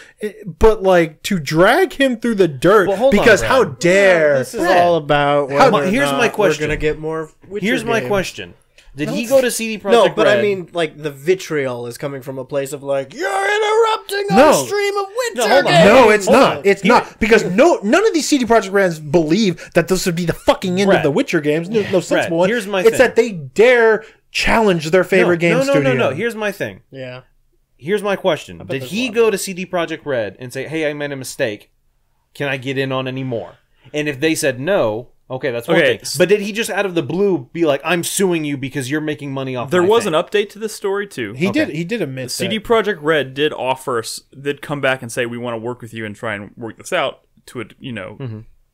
S3: but like to drag him through the dirt
S2: Well, hold on,
S3: because
S2: Brad.
S3: how dare.
S4: This is all about whether or
S2: here's
S4: not
S2: my question.
S4: We're gonna get more. Witcher
S2: Here's my
S4: games.
S2: question. Did he go to CD Projekt
S4: No,
S2: Red?
S4: but I mean, like the vitriol is coming from a place of like you're interrupting
S3: No.
S4: our stream of Witcher
S2: hold on.
S4: games.
S3: No, it's
S2: Hold
S3: not.
S2: on.
S3: It's not because none of these CD Projekt Reds believe that this would be the fucking end
S2: Brad.
S3: of the Witcher games. No sensible one.
S2: here's my
S3: It's
S2: thing.
S3: that they dare challenge their favorite game studio.
S2: No. Here's my thing.
S4: Yeah.
S2: Here's my question. Did
S4: there's
S2: he
S4: a lot.
S2: go to CD Projekt Red and say, hey, I made a mistake. Can I get in on any more? And if they said no, okay, that's one
S1: Okay.
S2: thing. But did he just out of the blue be like, I'm suing you because you're making money off
S1: There
S2: my
S1: was
S2: thing?
S1: an update to this story too.
S3: He did admit
S1: CD
S3: that.
S1: Projekt Red did did come back and say we want to work with you and try and work this out to it,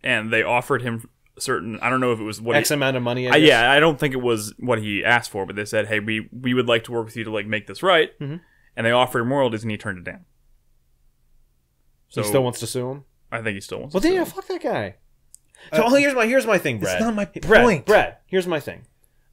S1: and they offered him certain. I don't know if it was what
S2: X amount of money, I guess.
S1: yeah, I don't think it was what he asked for, but they said, hey, we would like to work with you to like make this right, and they offered him royalties, and he turned it down. So
S2: He still wants to sue him?
S1: I think he still wants.
S2: Well,
S1: to sue
S2: yeah,
S1: him.
S2: fuck that guy. So here's my thing, Brad.
S3: not my point.
S2: Brad, here's my thing.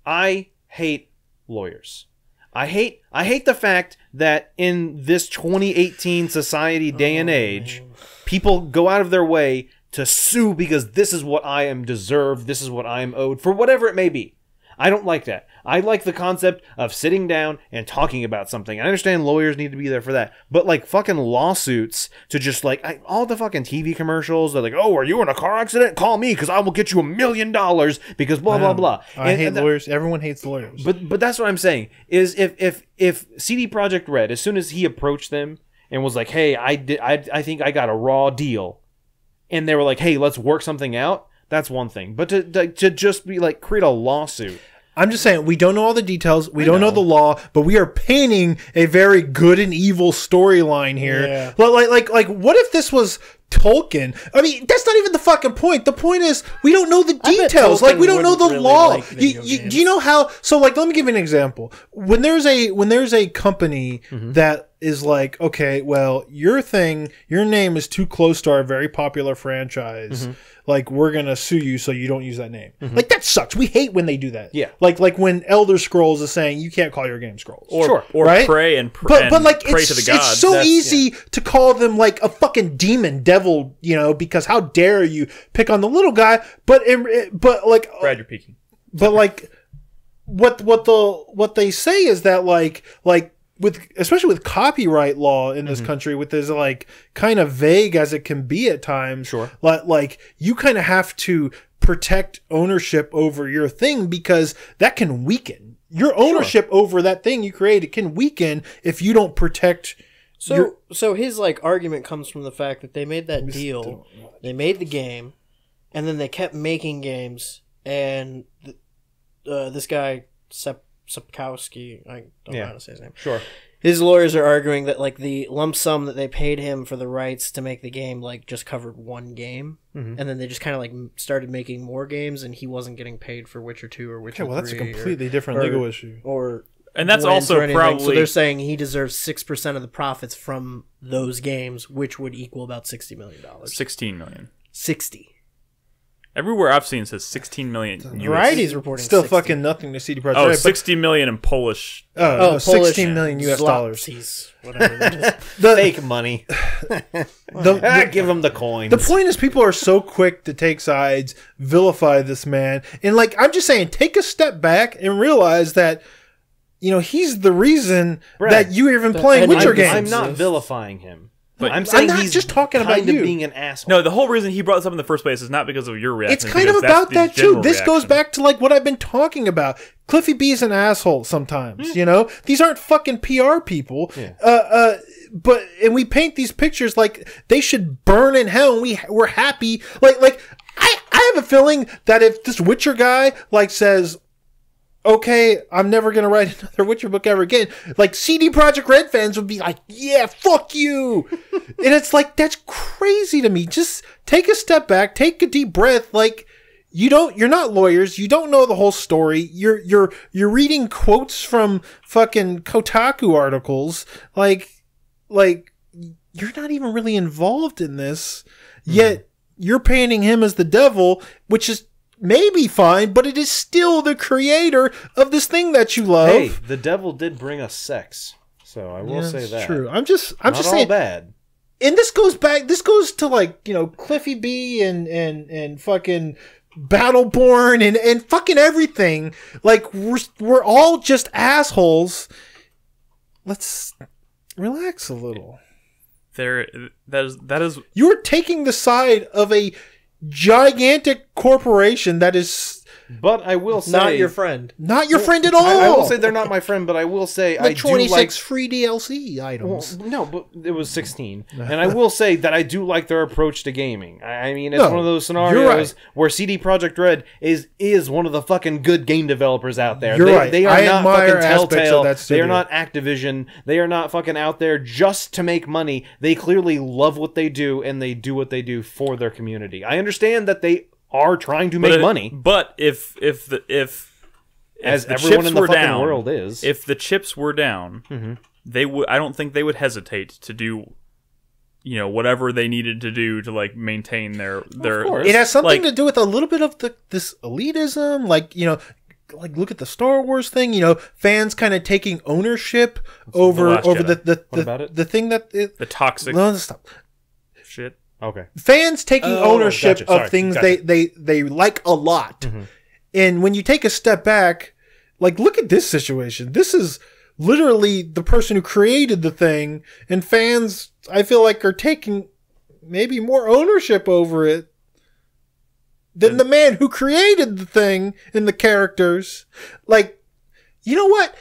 S2: I hate lawyers. I hate the fact that in this 2018 society day and age, people go out of their way to sue because this is what I am deserved, this is what I am owed, for whatever it may be. I don't like that. I like the concept of sitting down and talking about something. I understand lawyers need to be there for that. But like fucking lawsuits to just like all the fucking TV commercials, they're like, oh, are you in a car accident? Call me because I will get you $1 million because blah, blah, blah.
S3: I hate lawyers. Everyone hates lawyers.
S2: But that's what I'm saying is if CD Projekt Red, as soon as he approached them and was like, hey, I think I got a raw deal, and they were like, hey, let's work something out, that's one thing. But to just be like, create a lawsuit.
S3: I'm just saying, we don't know all the details. We don't know the law, but we are painting a very good and evil storyline here.
S4: Yeah.
S3: Like, what if this was Tolkien? I mean, that's not even the fucking point. The point is, we don't know the
S4: I bet
S3: details. Like, we
S4: Tolkien
S3: don't know the
S4: wouldn't really
S3: law.
S4: like video
S3: Do
S4: games.
S3: you know how? So, like, let me give you an example. When there's a company that is like, okay, well, your name is too close to our very popular franchise. Like, we're gonna sue you so you don't use that name. Like, that sucks. We hate when they do that.
S2: Yeah.
S3: Like when Elder Scrolls is saying you can't call your game Scrolls.
S1: Or
S3: right?
S1: pray and
S3: But like
S1: pray
S3: it's,
S1: to the gods.
S3: it's so
S2: That's-
S3: easy to call them like a fucking demon devil, because how dare you pick on the little guy? But like
S1: Brad, you're peeking.
S3: but like what they say is that like especially with copyright law in this country, with as like kind of vague as it can be at times.
S2: Sure.
S3: Like you kind of have to protect ownership over your thing, because that can weaken your ownership over that thing you create. It can weaken if you don't protect.
S4: So his like argument comes from the fact that they made that deal, they made the game, and then they kept making games, and this guy Sapkowski, I don't know how to say his name.
S2: Sure.
S4: His lawyers are arguing that like the lump sum that they paid him for the rights to make the game like just covered one game, and then they just kind of like started making more games, and he wasn't getting paid for Witcher 2 or Witcher 3.
S3: Well, that's a completely different legal issue.
S1: And that's
S4: wins
S1: also
S4: or anything.
S1: probably...
S4: So they're saying he deserves 6% of the profits from those games, which would equal about $60 million.
S1: 16 million.
S4: 60.
S1: Everywhere I've seen says 16 million.
S4: Variety's reporting
S3: Still
S4: 60.
S3: fucking nothing to CD Projekt.
S1: Oh,
S3: Red,
S1: 60 million in Polish.
S3: no,
S4: Polish
S3: 16 million US dollars.
S4: zlotys, whatever that is.
S2: Fake money.
S3: Give
S2: him the coins.
S3: The point is, people are so quick to take sides, vilify this man, and like I'm just saying, take a step back and realize that he's the reason that you're even playing Witcher games.
S2: I'm not vilifying him.
S1: But
S2: I'm saying
S3: not
S2: he's
S3: just talking about
S2: kind of
S3: you.
S2: being an asshole.
S1: No, the whole reason he brought this up in the first place is not because of your reaction.
S3: It's kind of
S1: because
S3: about
S1: that's
S3: that
S1: the
S3: too.
S1: general
S3: This goes
S1: reaction.
S3: back to like what I've been talking about. Cliffy B's an asshole sometimes. These aren't fucking PR people. But we paint these pictures like they should burn in hell, and we're happy. Like I have a feeling that if this Witcher guy like says, okay, I'm never going to write another Witcher book ever again, like CD Projekt Red fans would be like, yeah, fuck you. And it's like, that's crazy to me. Just take a step back, take a deep breath. Like, you're not lawyers. You don't know the whole story. You're reading quotes from fucking Kotaku articles. Like you're not even really involved in this, yet you're painting him as the devil, which is maybe fine, but it is still the creator of this thing that you love.
S2: Hey, the devil did bring us sex, so I will say that.
S3: True. I'm just
S2: Not
S3: saying.
S2: all bad.
S3: And this goes to like Cliffy B and fucking Battleborn and fucking everything. Like we're all just assholes. Let's relax a little.
S1: That is
S3: You're taking the side of a gigantic corporation that is
S2: But I will say,
S4: Not your friend.
S3: not your friend at all.
S2: I will say they're not my friend, but I will say I
S3: like
S2: do
S3: 26
S2: like.
S3: free DLC items.
S2: Well, no, but it was 16, and I will say that I do like their approach to gaming. I mean, it's
S3: No,
S2: one of those
S3: you're
S2: scenarios
S3: right.
S2: where CD Projekt Red is one of the fucking good game developers out there.
S3: You're
S2: they,
S3: right.
S2: They are
S3: I
S2: not
S3: admire
S2: fucking
S3: aspects of
S2: Telltale.
S3: that
S2: They
S3: studio.
S2: are not Activision. They are not fucking out there just to make money. They clearly love what they do, and they do what they do for their community. I understand that they are trying to make money,
S1: But if the
S2: as
S1: the
S2: everyone
S1: chips
S2: in the
S1: were
S2: fucking
S1: down,
S2: world is.
S1: if the chips were down, they would. I don't think they would hesitate to do, whatever they needed to do to like maintain their.
S2: course.
S3: It has something
S1: like,
S3: to do with a little bit of this elitism, like look at the Star Wars thing. Fans kind of taking ownership over
S1: Last Jedi.
S2: What about it?
S3: the thing that
S1: the toxic
S3: no, stop.
S1: shit.
S2: Okay.
S3: Fans taking ownership
S2: gotcha. Sorry,
S3: of things
S2: gotcha.
S3: they like a lot. And when you take a step back, like look at this situation. This is literally the person who created the thing, and fans I feel like are taking maybe more ownership over it than the man who created the thing and the characters. Like, you know what?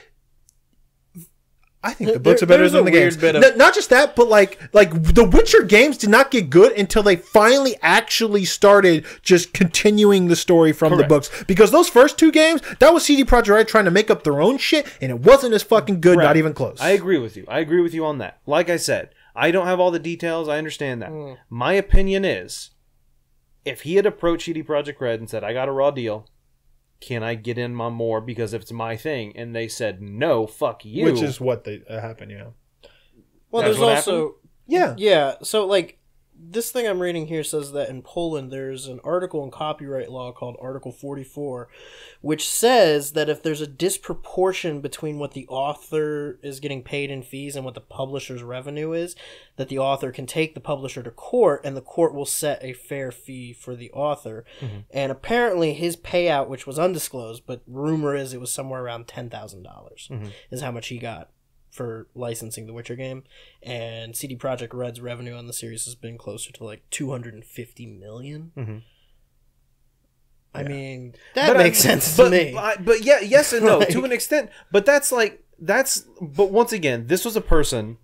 S3: I think the books are better
S4: There's
S3: than
S4: a
S3: the games.
S4: weird bit of-
S3: Not just that, but like the Witcher games did not get good until they finally actually started just continuing the story from the
S2: Correct.
S3: books. Because those first two games, that was CD Projekt Red trying to make up their own shit, and it wasn't as fucking good,
S2: Right.
S3: not even close.
S2: I agree with you. I agree with you on that. Like I said, I don't have all the details. I understand that. My opinion is, if he had approached CD Projekt Red and said, I got a raw deal, can I get in on more because it's my thing? And they said, no, fuck you.
S3: Which is what happened,
S4: Well,
S2: That's
S4: there's
S2: what
S4: also
S3: Yeah.
S4: yeah. So like this thing I'm reading here says that in Poland there's an article in copyright law called Article 44, which says that if there's a disproportion between what the author is getting paid in fees and what the publisher's revenue is, that the author can take the publisher to court and the court will set a fair fee for the author. And apparently his payout, which was undisclosed, but rumor is it was somewhere around $10,000 is how much he got for licensing the Witcher game, and CD Projekt Red's revenue on the series has been closer to like 250 million.
S2: Mm-hmm.
S4: I mean, that makes sense to me.
S2: But yeah, yes and no to an extent. But but once again, this was a person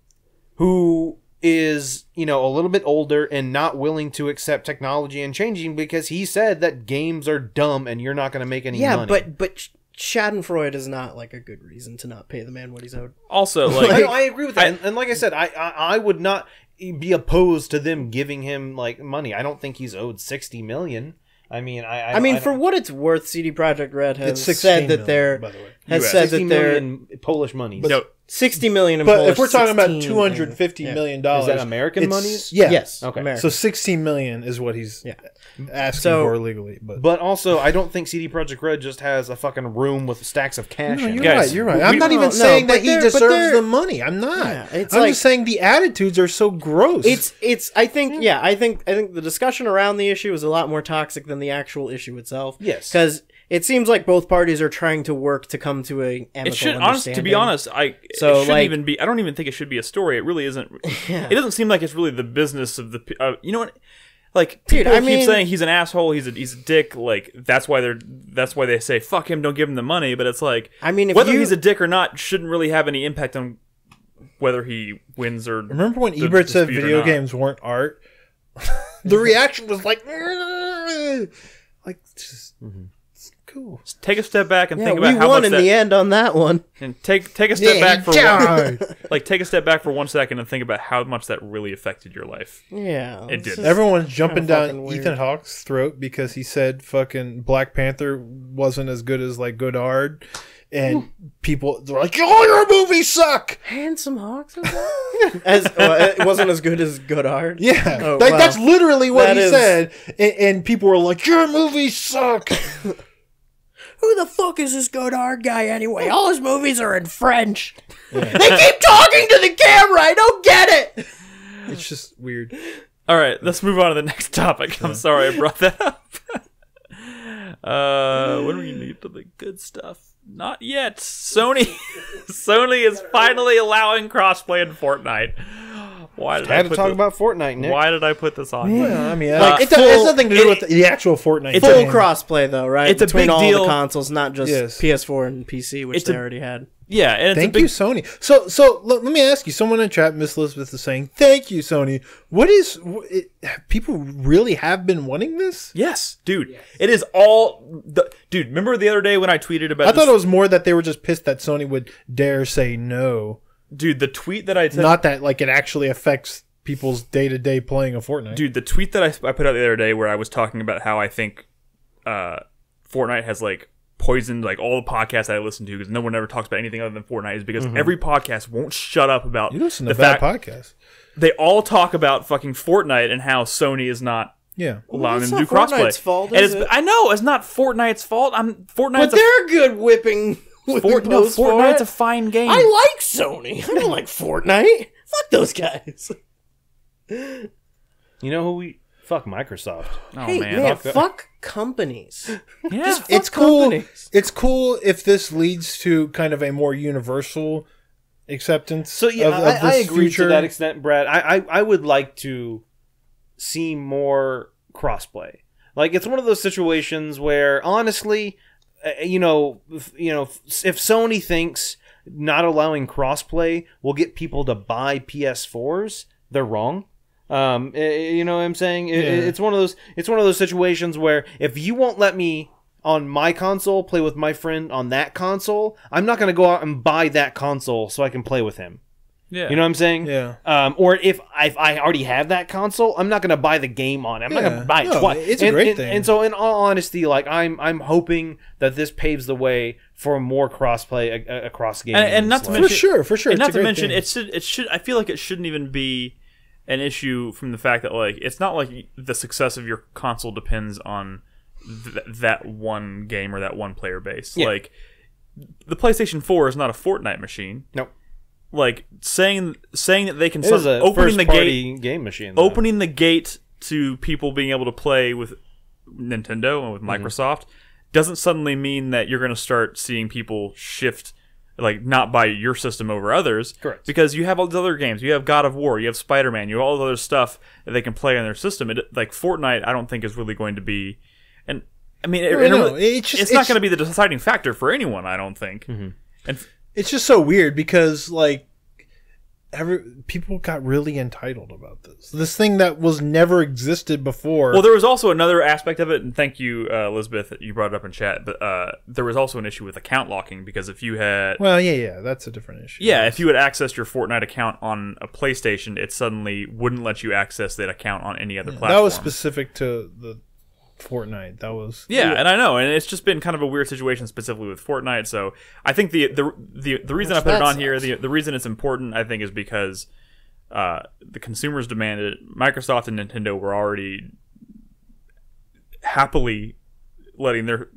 S2: who is, a little bit older and not willing to accept technology and changing because he said that games are dumb and you're not going to make any money.
S4: Yeah, but Schadenfreude is not like a good reason to not pay the man what he's owed.
S1: Also, like
S2: I agree with that. And like I said, I would not be opposed to them giving him like money. I don't think he's owed 60 million. I mean,
S4: for what it's worth, CD Projekt Red has
S3: It's
S4: said
S3: 16
S4: that they're
S3: million, by the way.
S4: has
S1: US.
S4: said
S2: 60
S4: that they're
S2: million Polish money.
S1: no,
S4: 60 million in
S3: But
S4: Polish,
S3: if we're talking about
S4: 16
S3: $250 million
S2: Is that American
S3: it's-
S2: monies?
S3: Yeah.
S4: Yes.
S2: Okay.
S4: American.
S3: So 16 million is what he's asking
S4: So-
S3: for legally.
S2: But also, I don't think CD Projekt Red just has a fucking room with stacks of cash
S3: No,
S2: in
S3: you're
S2: it.
S1: Guys,
S3: right. You're right.
S1: we-
S3: I'm not
S4: no,
S3: even
S4: no,
S3: saying
S4: but
S3: that he
S4: they're- but
S3: deserves
S4: they're-
S3: the money. I'm not.
S4: Yeah, it's
S3: I'm
S4: like-
S3: just saying the attitudes are so gross.
S4: It's I think I think the discussion around the issue is a lot more toxic than the actual issue itself.
S2: Yes.
S4: Because it seems like both parties are trying to work to come to a amicable
S1: it should.
S4: understanding.
S1: To be honest, it shouldn't
S4: like-
S1: even be. I don't even think it should be a story. It really isn't.
S4: Yeah.
S1: It doesn't seem like it's really the business of the. You know what? Like
S4: Dude,
S1: people
S4: I
S1: keep
S4: mean-
S1: saying he's an asshole. He's a dick. Like that's why they say fuck him. Don't give him the money. But it's like
S4: I mean, if
S1: whether
S4: you-
S1: he's a dick or not shouldn't really have any impact on whether he wins or.
S3: Remember when
S1: the
S3: Ebert said
S1: dispute or
S3: video
S1: not.
S3: games weren't art? The reaction was like just it's cool.
S1: Take a step back and
S4: Yeah,
S1: think
S4: we
S1: about how
S4: won
S1: much
S4: in
S1: that.
S4: the end on that one.
S1: And take a step back for
S3: Yeah.
S1: take a step back for 1 second and think about how much that really affected your life.
S4: Yeah,
S1: It
S4: it's
S1: did.
S4: just-
S3: Everyone's jumping
S4: kinda
S3: down
S4: fucking weird.
S3: Ethan Hawke's throat because he said fucking Black Panther wasn't as good as like Godard, and people they're like, "Oh, your movies suck."
S4: Handsome Hawks was that? It wasn't as good as Godard.
S3: Yeah,
S4: Oh,
S3: like
S4: wow.
S3: that's literally what
S4: That
S3: he
S4: is-
S3: said, and people were like, "Your movies suck."
S4: Who the fuck is this Godard guy anyway? All his movies are in French. They keep talking to the camera. I don't get it.
S3: It's just weird.
S1: All right, let's move on to the next topic. I'm sorry I brought that up. When we need to the good stuff? Not yet. Sony is finally allowing crossplay in Fortnite. Why did
S2: I had
S1: I
S2: to
S1: put
S2: talk
S1: this-
S2: about Fortnite, Nick.
S1: Why did I put this on? here?
S3: Well, I mean,
S1: Like,
S3: it has nothing to do with the actual Fortnite.
S1: it's
S4: Full
S1: a-
S3: thing.
S4: crossplay though, right?
S1: It's a
S4: Between
S1: big
S4: all
S1: deal.
S4: the consoles, not just
S3: Yes.
S4: PS4 and PC, which
S1: It's
S4: they
S1: a-
S4: already had.
S1: Yeah, and it's
S3: Thank
S1: a big,
S3: you, Sony. So let me ask you. Someone in chat, Miss Elizabeth, is saying, "Thank you, Sony." People really have been wanting this?
S1: Yes, dude. It is all dude. Remember the other day when I tweeted about?
S3: I thought it was more that they were just pissed that Sony would dare say no,
S1: dude. The tweet that I said,
S3: not that like it actually affects people's day-to-day playing of Fortnite.
S1: dude. The tweet that I put out the other day where I was talking about how I think Fortnite has like poisoned like all the podcasts that I listen to because no one ever talks about anything other than Fortnite is because every podcast won't shut up about
S3: You listen
S1: the
S3: to bad
S1: fact
S3: podcasts.
S1: they all talk about fucking Fortnite and how Sony is not
S3: Yeah.
S1: allowing
S4: that's
S1: them to do
S4: not
S1: crossplay.
S4: Fortnite's fault,
S1: And
S4: is it?
S1: I know it's not Fortnite's fault.
S4: But
S1: Fortnite's
S4: they're good whipping.
S1: Fortnite's a fine game.
S4: I like Sony. I don't like Fortnite. Fuck those guys.
S2: You know who we... Fuck Microsoft.
S1: oh
S4: Hey,
S1: man,
S4: fuck companies.
S1: yeah.
S4: Just fuck
S3: It's cool.
S4: companies.
S3: It's cool if this leads to kind of a more universal acceptance.
S2: So yeah,
S3: of
S2: I
S3: this
S2: agree
S3: future.
S2: to that extent, Brad. I would like to see more crossplay. Like it's one of those situations where honestly, if Sony thinks not allowing crossplay will get people to buy PS4s, they're wrong. You know what I'm saying? It's one of those situations where if you won't let me on my console play with my friend on that console, I'm not going to go out and buy that console so I can play with him.
S1: Yeah.
S2: You know what I'm saying?
S3: Yeah.
S2: Or if I already have that console, I'm not going to buy the game on it. I'm not going to buy it
S3: No,
S2: twice.
S3: it's a great thing.
S2: And so, in all honesty, like I'm hoping that this paves the way for more crossplay across games.
S1: And not to
S3: For
S1: mention,
S3: sure.
S1: and
S3: It's
S1: not
S3: a
S1: to
S3: great
S1: mention,
S3: thing.
S1: it should. I feel like it shouldn't even be an issue from the fact that like it's not like the success of your console depends on that one game or that one player base.
S2: Yeah.
S1: Like the PlayStation 4 is not a Fortnite machine.
S2: Nope.
S1: Like saying that they can
S2: It is
S1: start
S2: a
S1: opening the
S2: first-party
S1: gate,
S2: game machine. Though.
S1: opening the gate to people being able to play with Nintendo and with Microsoft doesn't suddenly mean that you're going to start seeing people shift like not buy your system over others.
S2: Correct.
S1: Because you have all these other games. You have God of War, you have Spider-Man, you have all the other stuff that they can play on their system. Like Fortnite, I don't think is really going to be, and I mean, it's not going to be the deciding factor for anyone. I don't think. And
S3: it's just so weird because like people got really entitled about this thing that was never existed before.
S1: Well, there was also another aspect of it, and thank you, Elizabeth, you brought it up in chat. But there was also an issue with account locking because if you had,
S3: that's a different issue.
S1: Yeah, if you had accessed your Fortnite account on a PlayStation, it suddenly wouldn't let you access that account on any other platform.
S3: That was specific to the Fortnite. That was
S1: and I know, and it's just been kind of a weird situation specifically with Fortnite. So I think the reason I put it on here, the reason it's important, I think, is because the consumers demanded it. Microsoft and Nintendo were already happily letting their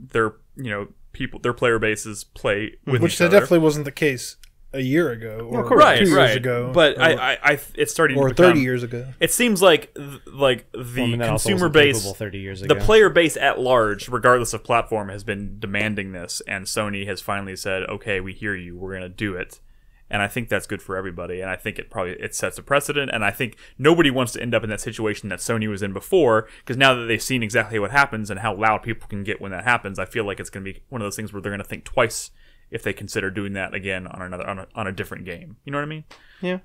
S1: people, their player bases play with
S3: which
S1: each
S3: that
S1: other.
S3: definitely wasn't the case a year ago or 2 years ago,
S1: but it's starting
S3: or
S1: to become,
S3: 30 years ago.
S1: It seems like the consumer base,
S2: 30 years ago.
S1: the player base at large, regardless of platform, has been demanding this, and Sony has finally said, "Okay, we hear you. We're going to do it." And I think that's good for everybody, and I think it sets a precedent, and I think nobody wants to end up in that situation that Sony was in before, because now that they've seen exactly what happens and how loud people can get when that happens, I feel like it's going to be one of those things where they're going to think twice if they consider doing that again on a different game. You know what I mean?
S2: Yeah.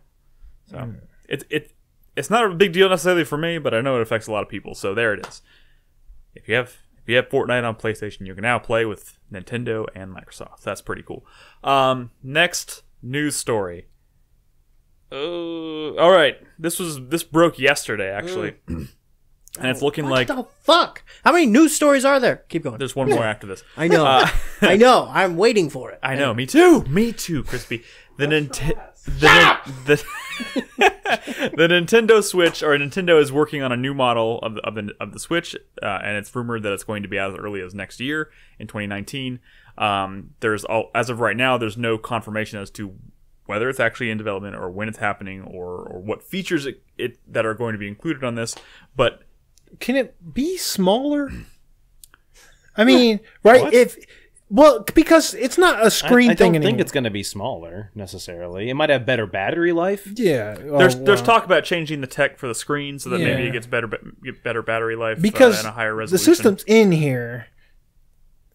S1: So it's not a big deal necessarily for me, but I know it affects a lot of people. So there it is. If you have Fortnite on PlayStation, you can now play with Nintendo and Microsoft. That's pretty cool. Next news story. All right. This broke yesterday actually. And it's looking like...
S4: What the fuck? How many news stories are there? Keep going.
S1: There's one more after this.
S4: I know. I know. I'm waiting for it.
S1: I know. Me too. Me too, Crispy. The Nintendo Switch, or Nintendo is working on a new model of the Switch, and it's rumored that it's going to be out as early as next year in 2019. As of right now, there's no confirmation as to whether it's actually in development or when it's happening or what features that are going to be included on this, but...
S3: Can it be smaller? I mean, right?
S2: What?
S3: Because it's not a screen thing anymore.
S2: I don't think it's going to be smaller necessarily. It might have better battery life.
S3: Yeah.
S1: There's talk about changing the tech for the screen so that maybe it gets better battery life
S3: because
S1: and a higher resolution.
S3: The system's in here.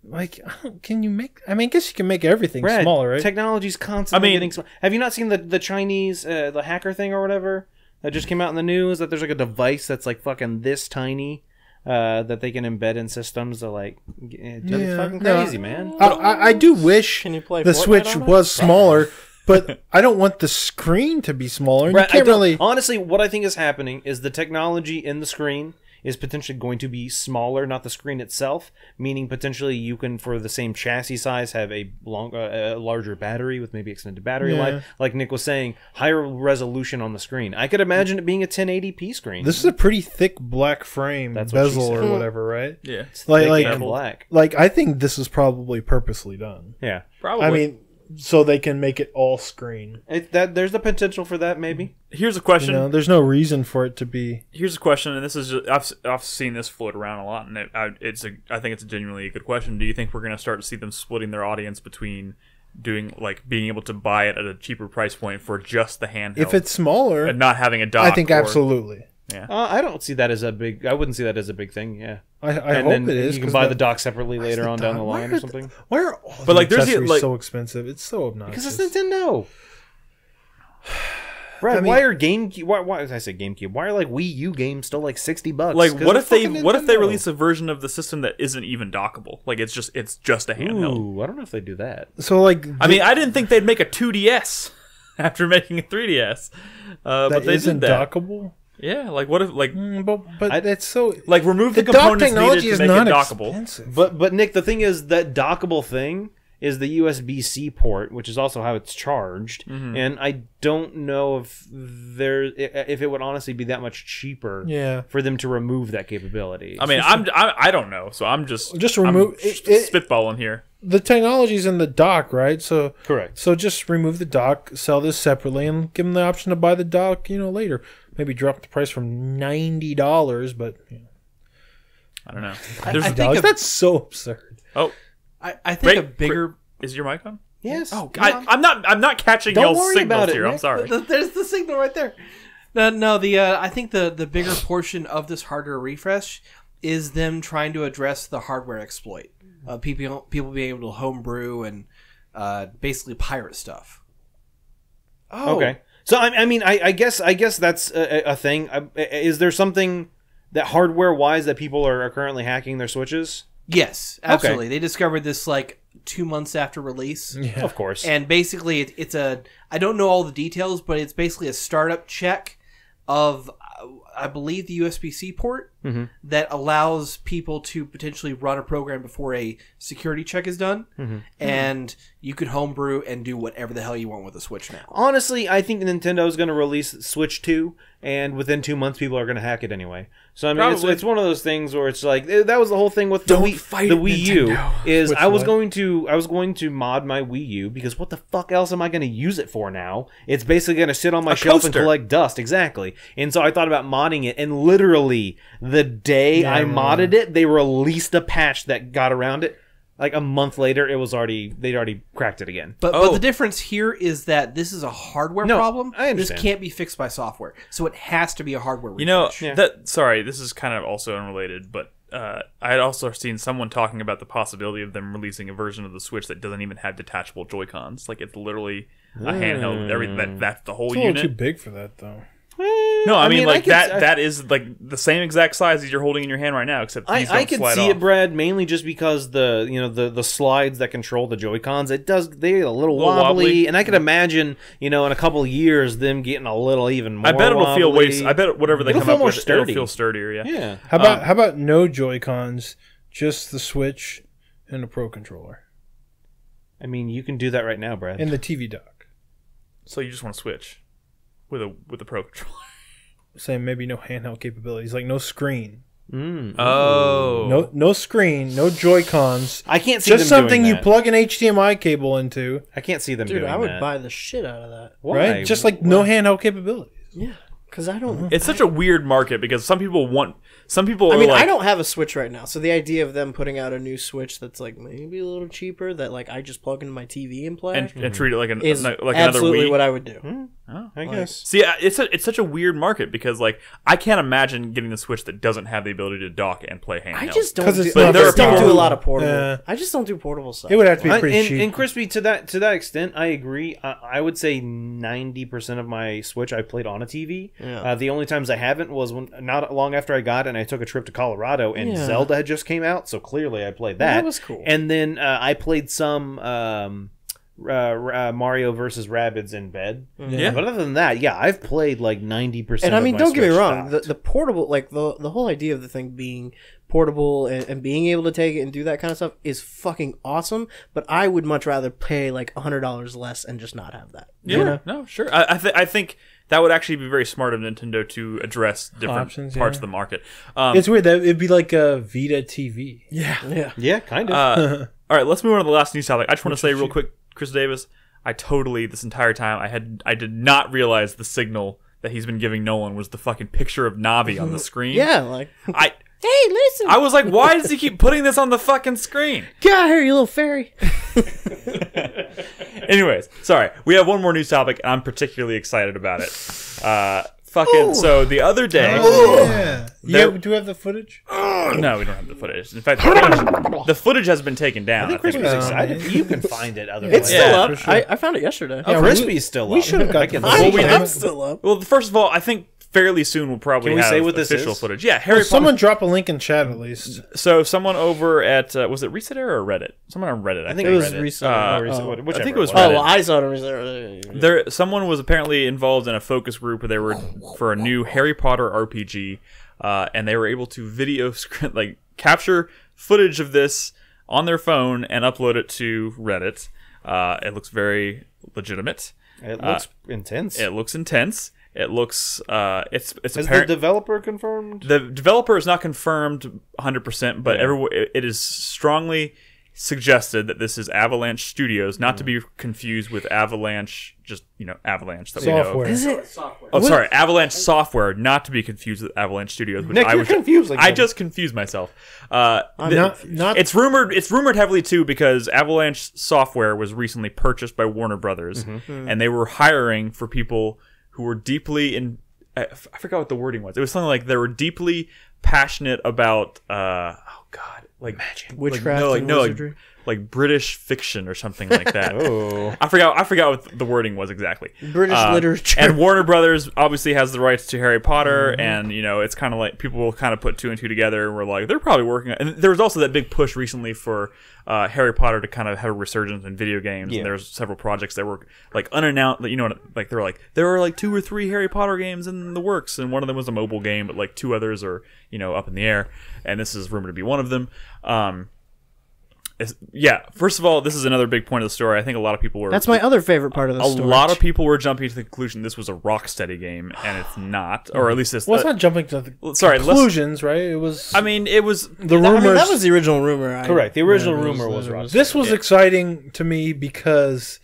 S3: Like, can you make? I mean, I guess you can make everything smaller, right?
S2: Technology's constantly getting smaller. Have you not seen the Chinese the hacker thing or whatever that just came out in the news? That there's like a device that's like fucking this tiny that they can embed in systems. To like, it's fucking crazy, man.
S3: I do wish
S4: Can you play
S3: the
S4: Fortnite
S3: Switch
S4: on it?
S3: was smaller, but I don't want the screen to be smaller. You can't really.
S2: Honestly, what I think is happening is the technology in the screen is potentially going to be smaller, not the screen itself, meaning potentially you can, for the same chassis size, have a larger battery with maybe extended battery life. Like Nick was saying, higher resolution on the screen. I could imagine it being a 1080p screen.
S3: This is a pretty thick black frame, bezel or whatever, right?
S1: Yeah.
S3: Like
S2: black.
S3: Like, I think this is probably purposely done.
S2: Yeah.
S1: Probably.
S3: I mean, so they can make it all screen.
S2: There's the potential for that, maybe.
S1: Here's a question.
S3: There's no reason for it to be.
S1: Here's a question, and this is I've seen this float around a lot, and I think it's genuinely a good question. Do you think we're going to start to see them splitting their audience between being able to buy it at a cheaper price point for just the handheld,
S3: If it's smaller,
S1: and not having a dock?
S3: I think absolutely.
S1: Yeah.
S2: I don't see that as a big. I wouldn't see that as a big thing. Yeah.
S3: I
S2: And
S3: hope
S2: then
S3: it is.
S2: you can buy the dock separately later on down the
S3: Why
S2: line
S3: are
S2: or something.
S3: Why are all
S1: But, like,
S3: the
S1: there's the-
S3: accessories
S1: like-
S3: so expensive? It's so obnoxious.
S2: Because it's Nintendo. Brad,
S3: I mean-
S2: why are GameCube? Why I say GameCube? Why are like Wii U games still like $60?
S1: Like,
S2: 'Cause
S1: what
S2: it's
S1: if they
S2: fucking
S1: what if they
S2: Nintendo.
S1: release a version of the system that isn't even dockable? Like, it's just a handheld.
S2: Ooh, I don't know if they do that.
S3: So like,
S1: I mean, I didn't think they'd make a 2DS after making a 3DS, but
S3: that
S1: they
S3: isn't
S1: did that.
S3: dockable.
S1: Yeah, like what if
S3: But it's so
S1: like remove the
S3: the dock
S1: components
S3: technology
S1: needed
S3: is
S1: to make
S3: not
S1: it dockable.
S3: expensive.
S2: But Nick, the thing is that dockable thing is the USB-C port, which is also how it's charged, and I don't know if it would honestly be that much cheaper for them to remove that capability.
S1: I mean, I don't know, so I'm just
S3: remove
S1: spitballing here.
S3: the technology's in the dock, right? So
S2: Correct.
S3: So just remove the dock, sell this separately, and give them the option to buy the dock, later. Maybe drop the price from $90, but
S1: I don't know.
S5: I
S1: There's
S5: think
S3: that's so absurd.
S1: oh,
S5: I think a bigger.
S1: Is your mic on?
S2: Yes.
S1: Oh,
S2: yeah.
S1: I'm not catching
S2: Don't
S1: y'all's
S2: worry
S1: signals
S2: about it,
S1: here. I'm
S2: Nick.
S1: sorry.
S5: There's the signal right there. No, I think the bigger portion of this hardware refresh is them trying to address the hardware exploit. People being able to homebrew and basically pirate stuff.
S2: Oh. Okay. So I mean, I guess that's a thing. Is there something that hardware wise that people are currently hacking their Switches?
S5: Yes, absolutely. They discovered this like 2 months after release.
S2: Yeah. Of course.
S5: And basically, it's I don't know all the details, but it's basically a startup check of, I believe, the USB-C port that allows people to potentially run a program before a security check is done. And you could homebrew and do whatever the hell you want with the Switch now.
S2: Honestly, I think Nintendo is going to release Switch 2, and within 2 months, people are going to hack it anyway. So I mean, it's one of those things where it's like that was the whole thing with the Wii U. Is I was going to mod my Wii U because what the fuck else am I going to use it for now? It's basically going to sit on my shelf and collect dust, exactly. And so I thought about modding it, and literally the day I modded it, they released a patch that got around it. Like a month later, they'd already cracked it again.
S5: But the difference here is that this is a hardware problem.
S2: I understand.
S5: This can't be fixed by software, so it has to be a hardware refresh.
S1: Sorry, this is kind of also unrelated, but I had also seen someone talking about the possibility of them releasing a version of the Switch that doesn't even have detachable Joy-Cons. Like it's literally a handheld. That's the whole
S3: It's a
S1: unit.
S3: little too big for that, though.
S1: No, I mean like that is like the same exact size as you're holding in your hand right now, except these don't
S2: I could
S1: slide
S2: see
S1: off.
S2: it, Brad, mainly just because the slides that control the Joy-Cons, they're a little wobbly, and I could imagine in a couple of years them getting a little even more.
S1: I bet it'll feel
S2: wobbly.
S1: I bet whatever they
S2: It'll
S1: come
S2: feel
S1: up
S2: more
S1: with,
S2: sturdy.
S1: it'll feel sturdier. Yeah.
S2: Yeah.
S3: How about no Joy-Cons, just the Switch and a Pro controller
S2: I mean, you can do that right now, Brad.
S3: and the TV dock?
S1: So you just want to switch with a Pro controller.
S3: Saying maybe no handheld capabilities, like no screen.
S1: Oh.
S3: No screen, no Joy-Cons.
S2: I can't see
S3: Just
S2: them
S3: something
S2: doing
S3: you
S2: that.
S3: plug an HDMI cable into,
S2: I can't see them
S4: Dude,
S2: doing
S4: I would
S2: that.
S4: buy the shit out of that.
S2: Why?
S3: right? Just like no handheld capabilities.
S4: Yeah, because I don't.
S1: It's such a weird market because some people
S4: I mean,
S1: are like,
S4: I don't have a Switch right now, so the idea of them putting out a new Switch that's like maybe a little cheaper, that like I just plug into my TV and play,
S1: and treat it like
S4: is
S1: another
S4: absolutely
S1: Wii.
S4: what I would do.
S2: I guess.
S1: See, it's such a weird market because like I can't imagine getting the Switch that doesn't have the ability to dock and play handheld.
S4: I just don't.
S3: 'Cause
S4: Do,
S3: it's
S4: I
S3: not
S4: just
S3: very
S4: don't do a
S3: powerful.
S4: lot of portable.
S3: Yeah.
S4: I just don't do portable stuff.
S3: It would have to be pretty
S2: and,
S3: cheap.
S2: and crispy to that extent, I agree. I would say 90% of my Switch I played on a TV.
S4: Yeah.
S2: The only times I haven't was when not long after I got it, and I took a trip to Colorado, and
S4: Yeah.
S2: Zelda had just came out, so clearly I played that.
S4: That was cool.
S2: And then I played some Mario versus Rabbids in bed.
S1: Yeah.
S2: But other than that, yeah, I've played like 90%.
S4: And I mean,
S2: of my
S4: don't get me
S2: Switch
S4: wrong.
S2: stopped.
S4: The portable, like the whole idea of the thing being portable and being able to take it and do that kind of stuff is fucking awesome. But I would much rather pay like $100 less and just not have that.
S1: Yeah,
S4: You know?
S1: no, sure. I think that would actually be very smart of Nintendo to address different
S3: Options,
S1: parts
S3: yeah.
S1: of the market.
S3: It's weird that it'd be like a Vita TV.
S4: Yeah.
S2: Yeah, kind of.
S1: All right, let's move on to the last news topic. I just want to say real quick, Chris Davis, I totally this entire time I did not realize the signal that he's been giving Nolan was the fucking picture of Navi on the screen.
S4: Yeah, like,
S1: Hey,
S4: listen.
S1: I was like, why does he keep putting this on the fucking screen?
S4: get out of here, you little fairy.
S1: Anyways, sorry. We have one more news topic, and I'm particularly excited about it. So the other day...
S3: Yeah.
S1: There-
S3: Do you have the footage?
S1: No, we don't have the footage. In fact, the footage has been taken down. I think
S2: Crispy's
S3: No.
S2: excited. You can find it otherwise.
S4: It's still
S1: Yeah,
S4: up.
S3: for sure.
S4: I found it yesterday.
S2: Crispy's still up.
S3: We should have got the
S4: I'm still up.
S1: Well, first of all, I think fairly soon we'll probably
S2: Can we
S1: have
S2: say what this
S1: official
S2: is?
S1: footage. Yeah, Harry Potter.
S3: Someone drop a link in chat at least.
S1: So someone over at was it Reset Era or Reddit? Someone on Reddit. I think
S2: it
S4: It was
S2: Reddit.
S4: recent.
S2: Whichever
S1: I think it was
S2: it
S4: Oh,
S1: Reddit.
S4: well, I saw it recently.
S1: There, someone was apparently involved in a focus group where they were for a new Harry Potter RPG, and they were able to capture footage of this on their phone and upload it to Reddit. It looks very legitimate.
S2: It looks intense.
S1: It looks intense. It looks it's
S2: Is
S1: apparent.
S2: the developer confirmed?
S1: The developer is not confirmed 100%, but it is strongly suggested that this is Avalanche Studios, not to be confused with Avalanche, just Avalanche that
S3: Software.
S1: we know.
S4: Is it?
S1: Oh, sorry, Avalanche Software, not to be confused with Avalanche Studios. Which
S2: Nick, you're confused
S1: I
S2: again.
S1: just confused myself.
S3: Not
S1: It's rumored heavily too because Avalanche Software was recently purchased by Warner Brothers, and they were hiring for people who were deeply in. I forgot what the wording was. It was something like they were deeply passionate about. Like magic,
S4: Witchcraft and wizardry?
S1: like British fiction or something like that.
S2: Oh.
S1: I forgot what the wording was exactly.
S4: British literature.
S1: And Warner Brothers obviously has the rights to Harry Potter, and it's kind of like people will kind of put two and two together, and we're like, they're probably working on. And there was also that big push recently for Harry Potter to kind of have a resurgence in video games, and there's several projects that were like unannounced. Like they were like there are like 2 or 3 Harry Potter games in the works, and one of them was a mobile game, but like 2 others are up in the air, and this is rumored to be one of them. First of all, this is another big point of the story. I think a lot of people were.
S4: That's my other favorite part of the story.
S1: A lot of people were jumping to the conclusion this was a Rocksteady game, and it's not, or at least it's.
S3: Well, it's not jumping to the conclusions, right? It was.
S1: I mean, it was
S3: the rumors.
S4: that was the original rumor.
S2: Correct. The original rumor was Rocksteady.
S3: This was exciting to me because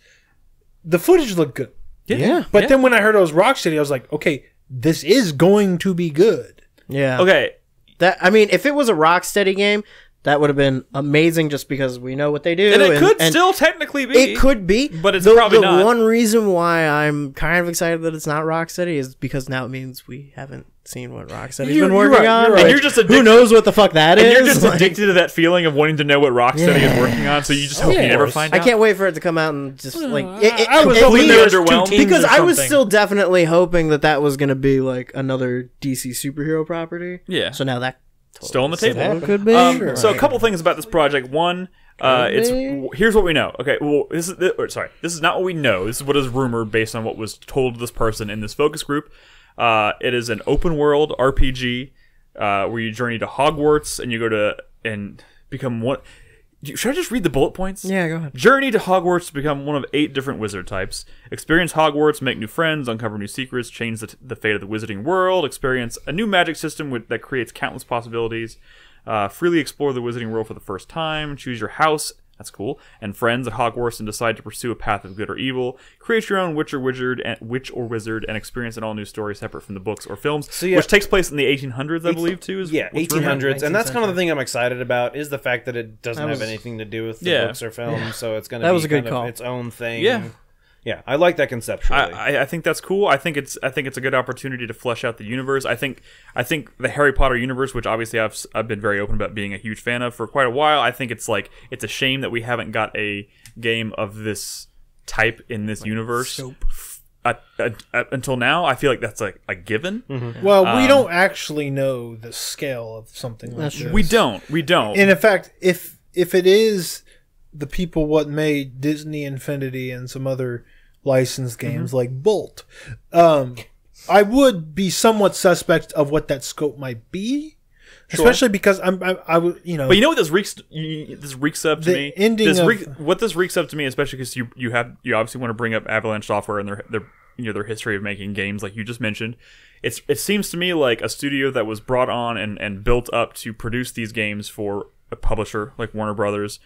S3: the footage looked good.
S4: Yeah.
S3: But then when I heard it was Rocksteady, I was like, okay, this is going to be good.
S4: Yeah.
S1: Okay.
S4: If it was a Rocksteady game, that would have been amazing just because we know what they do.
S1: And it could still technically be.
S4: It could be.
S1: But it's probably not.
S4: The one reason why I'm kind of excited that it's not Rocksteady is because now it means we haven't seen what Rocksteady's been working on.
S1: And you're just addicted.
S4: Who knows what the fuck that is?
S1: And you're just addicted to that feeling of wanting to know what Rocksteady is working on, so you just hope you never find out.
S4: I can't wait for it to come out and just like...
S3: I was
S1: hoping
S3: there was
S1: underwhelmed.
S3: 2 teams
S4: because
S3: or
S4: I was
S3: something.
S4: still definitely hoping that was going to be like another DC superhero property.
S1: Yeah.
S4: So now that...
S1: Still on the table.
S4: It could be.
S1: So a couple things about this project. One, here's what we know. Okay, well, this is not what we know. This is what is rumored based on what was told to this person in this focus group. It is an open world RPG where you journey to Hogwarts and you go to and become one. Should I just read the bullet points?
S4: Yeah, go ahead.
S1: Journey to Hogwarts to become one of 8 different wizard types. Experience Hogwarts, make new friends, uncover new secrets, change the fate of the wizarding world, experience a new magic system that creates countless possibilities, freely explore the wizarding world for the first time, choose your house, that's cool, and friends at Hogwarts and decide to pursue a path of good or evil, create your own witch or wizard, and experience an all-new story separate from the books or films, which takes place in the 1800s, I believe, too.
S2: 1800s, and that's kind of the thing I'm excited about, is the fact that it doesn't have anything to do with the books or films, so it's going to be kind of its own thing. Yeah, I like that conceptually.
S1: I think that's cool. I think it's a good opportunity to flesh out the universe. I think the Harry Potter universe, which obviously I've been very open about being a huge fan of for quite a while. I think it's a shame that we haven't got a game of this type in this universe until now. I feel like that's like a given.
S2: Mm-hmm.
S3: Well, we don't actually know the scale of something like this.
S1: We don't. And
S3: in fact, if it is the people what made Disney Infinity and some other licensed games like Bolt, I would be somewhat suspect of what that scope might be, especially because I would
S1: But you know what this reeks up to me. What this reeks up to me, especially because you obviously want to bring up Avalanche Software and their history of making games like you just mentioned. It seems to me like a studio that was brought on and built up to produce these games for a publisher like Warner Brothers,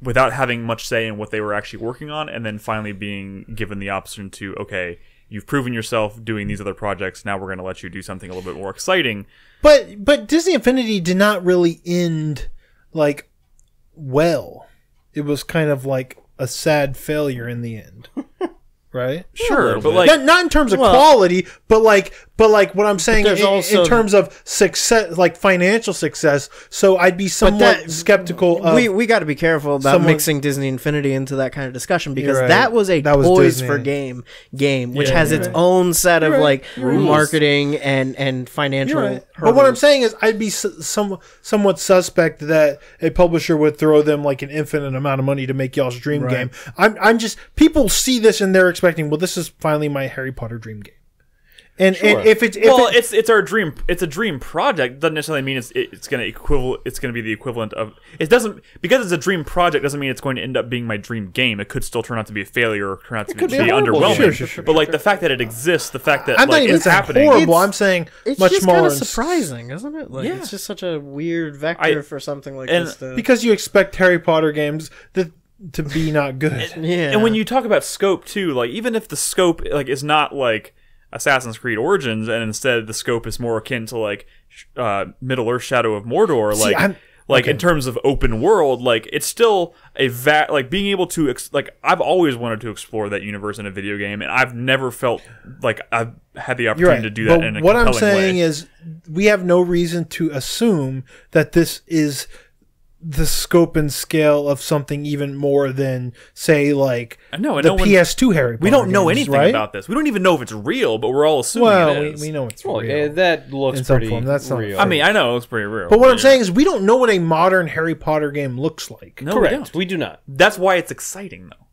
S1: without having much say in what they were actually working on, and then finally being given the option to, okay, you've proven yourself doing these other projects, now we're going to let you do something a little bit more exciting.
S3: But Disney Infinity did not really end well. It was kind of like a sad failure in the end. Right?
S1: Sure, but
S3: not in terms of quality, but what I'm saying in terms of success, like financial success. So I'd be somewhat skeptical.
S4: We got to be careful about mixing Disney Infinity into that kind of discussion, because that was Toys for Game, which has its own set of marketing and financial. Right.
S3: But what I'm saying is, I'd be somewhat suspect that a publisher would throw them like an infinite amount of money to make y'all's dream game. I'm just, people see this and they're expecting, well, this is finally my Harry Potter dream game. And
S2: Sure.
S3: and if it's
S1: it's our dream. It's a dream project. Doesn't necessarily mean it's going to be the equivalent of. It doesn't, because it's a dream project doesn't mean it's going to end up being my dream game. It could still turn out to be a failure or turn out to be
S2: be a horrible
S1: underwhelming.
S2: game.
S1: But like the fact that it exists, the fact that
S3: I'm not
S1: like
S3: even
S1: it's
S3: saying
S1: happening.
S3: horrible. I'm saying
S4: It's
S3: much
S4: just
S3: more
S4: kind of
S3: in-
S4: surprising, isn't it? Like,
S1: Yeah.
S4: it's just such a weird vector for something like
S1: and
S4: this. To...
S3: because you expect Harry Potter games to be not good.
S4: yeah.
S1: And when you talk about scope too, like even if the scope like is not like Assassin's Creed Origins, and instead the scope is more akin to like Middle Earth: Shadow of Mordor, like in terms of open world, like it's still like being able to like I've always wanted to explore that universe in a video game, and I've never felt like I've had the
S3: You're
S1: opportunity
S3: right.
S1: to do that
S3: But
S1: in a
S3: what I'm
S1: compelling
S3: saying
S1: way.
S3: is we have no reason to assume that this is the scope and scale of something even more than, say, like
S1: No,
S3: the PS2 Harry Potter
S1: we don't know
S3: games,
S1: anything
S3: right?
S1: about this. We don't even know if it's real, but we're all assuming
S3: Well,
S1: it is.
S3: we know it's
S2: Well,
S3: real.
S2: that looks
S3: In some
S2: pretty
S3: form, that's not
S2: real.
S1: I mean, I know it looks pretty real.
S3: But what I'm
S1: yeah.
S3: saying is we don't know what a modern Harry Potter game looks like.
S1: No, we
S2: correct.
S1: don't.
S2: We do not.
S1: That's why it's exciting, though.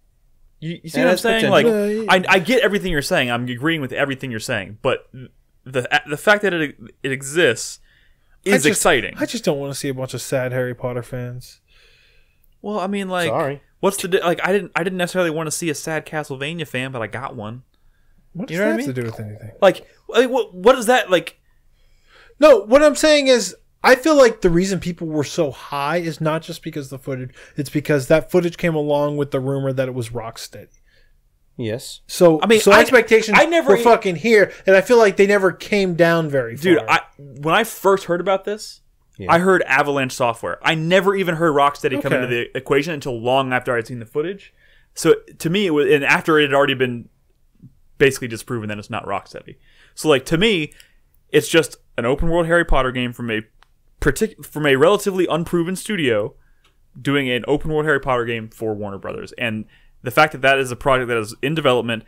S1: You see
S2: And
S1: what I'm
S2: it's
S1: saying?
S2: potential.
S1: Like, I get everything you're saying. I'm agreeing with everything you're saying. But the fact that it exists is exciting.
S3: I just don't want to see a bunch of sad Harry Potter fans.
S1: Well, I mean, like,
S2: Sorry.
S1: what's the like? I didn't necessarily want to see a sad Castlevania fan, but I got one.
S3: What does
S1: You know
S3: that
S1: what I
S3: have
S1: mean?
S3: to do with anything?
S1: Like what is that like?
S3: No, what I'm saying is I feel like the reason people were so high is not just because of the footage. It's because that footage came along with the rumor that it was Rocksteady.
S2: Yes.
S3: So
S1: I mean,
S3: so expectations
S1: I never
S3: were fucking here, and I feel like they never came down very far.
S1: Dude, when I first heard about this, I heard Avalanche Software. I never even heard Rocksteady come
S3: Okay.
S1: into the equation until long after I'd seen the footage. So to me, it was, and after it had already been basically disproven that it's not Rocksteady. So like to me, it's just an open world Harry Potter game from a relatively unproven studio doing an open world Harry Potter game for Warner Brothers. And the fact that that is a project that is in development